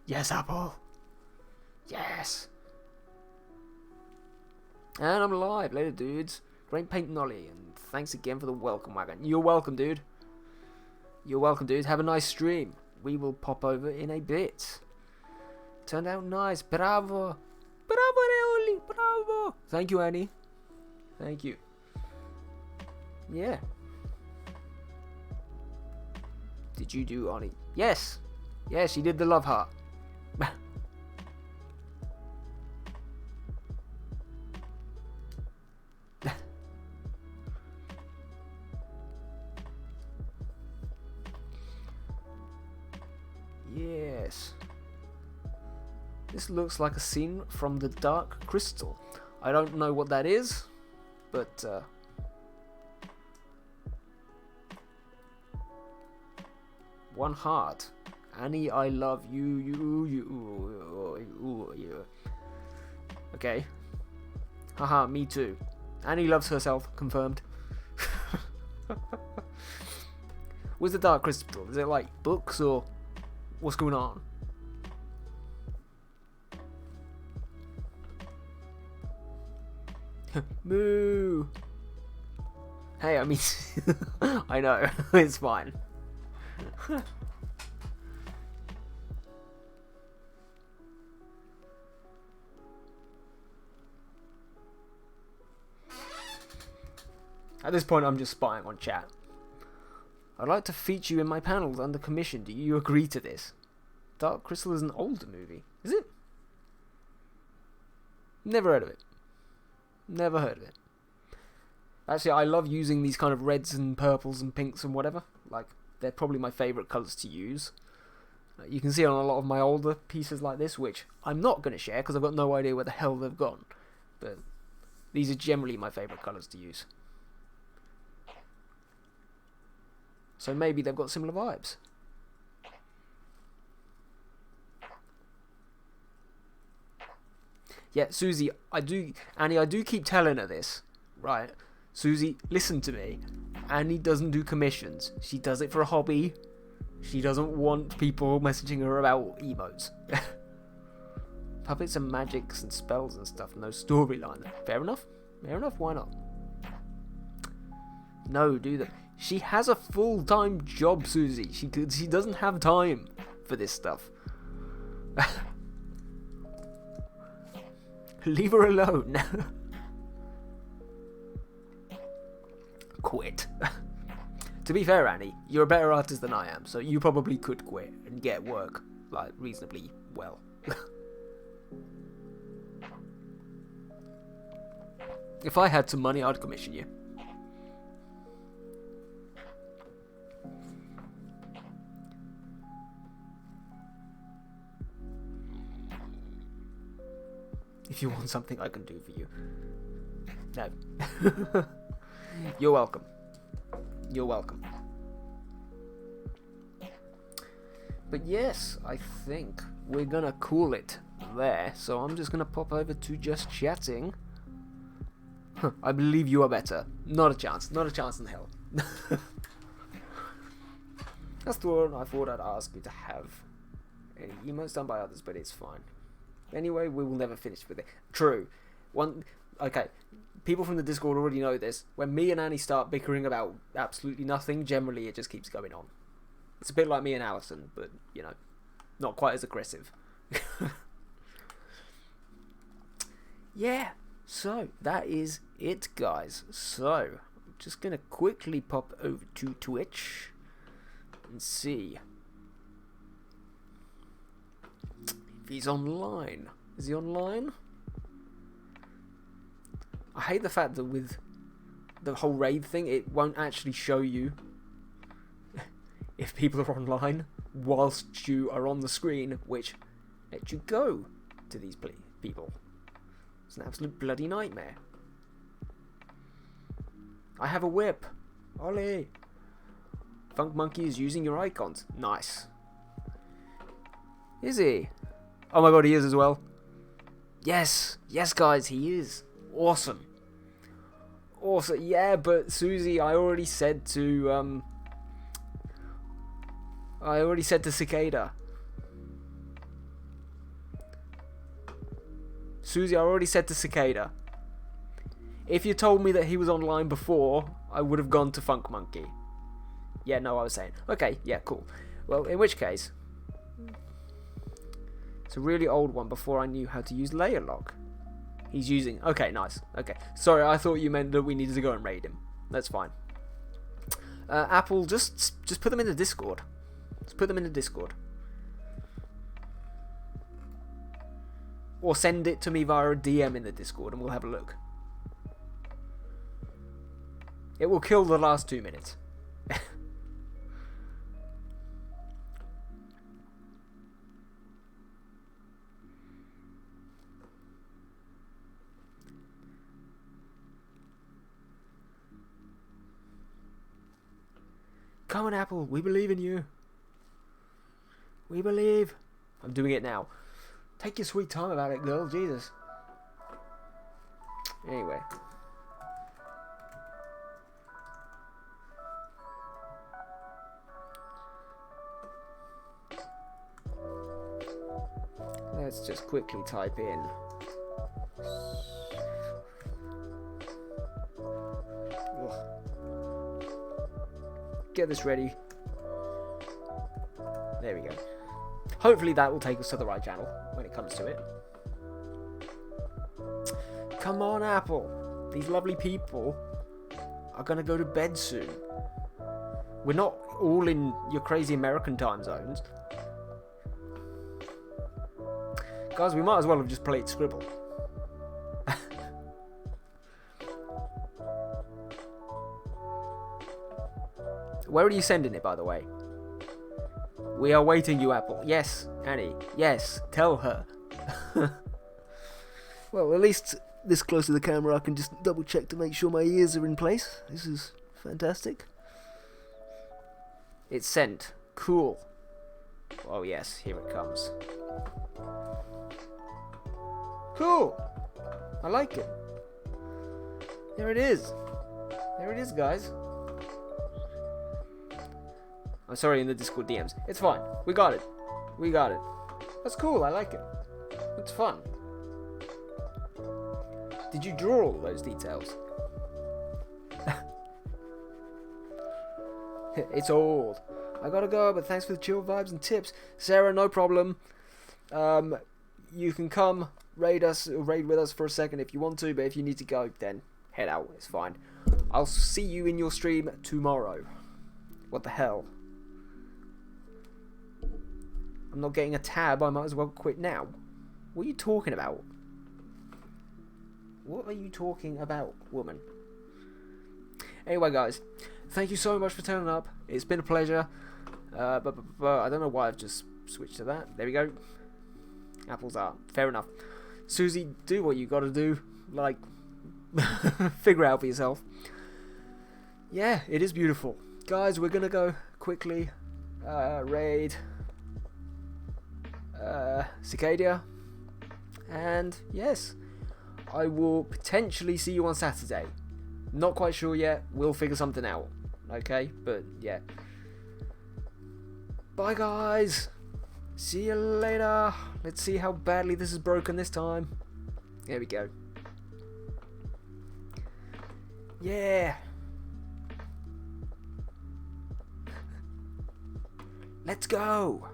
Yes, Apple. Yes. And I'm live. Later, dudes. Great paint Nolly, and thanks again for the welcome wagon. You're welcome, dude. You're welcome, dude. Have a nice stream. We will pop over in a bit. Turned out nice. Bravo. Bravo, Reoli. Bravo. Thank you, Annie. Thank you. Yeah. Did you do Annie? Yes. Yes, she did the love heart. Yes. This looks like a scene from The Dark Crystal. I don't know what that is, but one heart. Annie, I love you, you. Okay. Haha, me too. Annie loves herself, confirmed. Where's The Dark Crystal? Is it like books or what's going on? Moo! Hey, I mean, I know, it's fine. At this point, I'm just spying on chat. I'd like to feature you in my panels under commission. Do you agree to this? Dark Crystal is an older movie. Is it? Never heard of it. Never heard of it. Actually, I love using these kind of reds and purples and pinks and whatever. Like, they're probably my favourite colours to use. You can see on a lot of my older pieces like this, which I'm not going to share because I've got no idea where the hell they've gone. But these are generally my favourite colours to use. So maybe they've got similar vibes. Yeah, Susie, Annie, I do keep telling her this, right? Susie, listen to me. Annie doesn't do commissions. She does it for a hobby. She doesn't want people messaging her about emotes. Puppets and magics and spells and stuff, no storyline. Fair enough. Fair enough, why not? No, do that. She has a full-time job, Susie. She doesn't have time for this stuff. Leave her alone. Quit. To be fair, Annie, you're a better artist than I am, so you probably could quit and get work, like, reasonably well. If I had some money, I'd commission you. If you want something, I can do for you. No. You're welcome. You're welcome. But yes, I think we're gonna call it there. So I'm just gonna pop over to just chatting. I believe you are better. Not a chance. Not a chance in hell. That's the one I thought I'd ask you to have. Any emotes done by others, but it's fine. Anyway, we will never finish with it. True. Okay, people from the Discord already know this. When me and Annie start bickering about absolutely nothing, generally it just keeps going on. It's a bit like me and Alison, but, you know, not quite as aggressive. Yeah, so that is it, guys. So, I'm just going to quickly pop over to Twitch and see if he's online. Is he online? I hate the fact that with the whole raid thing, it won't actually show you if people are online whilst you are on the screen, which lets you go to these people. It's an absolute bloody nightmare. I have a whip. Ollie. Funk Monkey is using your icons. Nice. Is he? Oh my god, he is as well. Yes. Yes, guys, he is. Awesome. Awesome. Yeah, but Susie, I already said to Cicada. Susie, I already said to Cicada. If you told me that he was online before, I would have gone to Funk Monkey. Yeah, no, I was saying. Okay, yeah, cool. Well, in which case, it's a really old one before I knew how to use layer lock. He's using... Okay, nice. Okay. Sorry, I thought you meant that we needed to go and raid him. That's fine. Apple, just put them in the Discord. Just put them in the Discord. Or send it to me via a DM in the Discord and we'll have a look. It will kill the last 2 minutes. Come on, Apple. We believe in you. We believe. I'm doing it now. Take your sweet time about it, girl. Jesus. Anyway. Let's just quickly type in. Ugh. Get this ready. There we go. Hopefully that will take us to the right channel when it comes to it. Come on, Apple. These lovely people are going to go to bed soon. We're not all in your crazy American time zones. Guys, we might as well have just played Scribble. Where are you sending it, by the way? We are waiting you, Apple. Yes, Annie. Yes, tell her. Well, at least this close to the camera I can just double check to make sure my ears are in place. This is fantastic. It's sent. Cool. Oh yes, here it comes. Cool. I like it. There it is. There it is, guys. I'm sorry, in the Discord DMs. It's fine. We got it. We got it. That's cool. I like it. It's fun. Did you draw all those details? It's old. I gotta go, but thanks for the chill vibes and tips. Sarah, no problem. You can come raid with us for a second if you want to, but if you need to go, then head out. It's fine. I'll see you in your stream tomorrow. What the hell? I'm not getting a tab, I might as well quit now. What are you talking about? What are you talking about, woman? Anyway, guys, thank you so much for turning up. It's been a pleasure. But I don't know why I've just switched to that. There we go. Apples are. Fair enough. Susie, do what you gotta do. Like, figure it out for yourself. Yeah, it is beautiful. Guys, we're gonna go quickly raid Cicadia, and yes, I will potentially see you on Saturday. Not quite sure yet. We'll figure something out. Okay, but yeah. Bye, guys. See you later. Let's see how badly this is broken this time. There we go. Yeah. Let's go.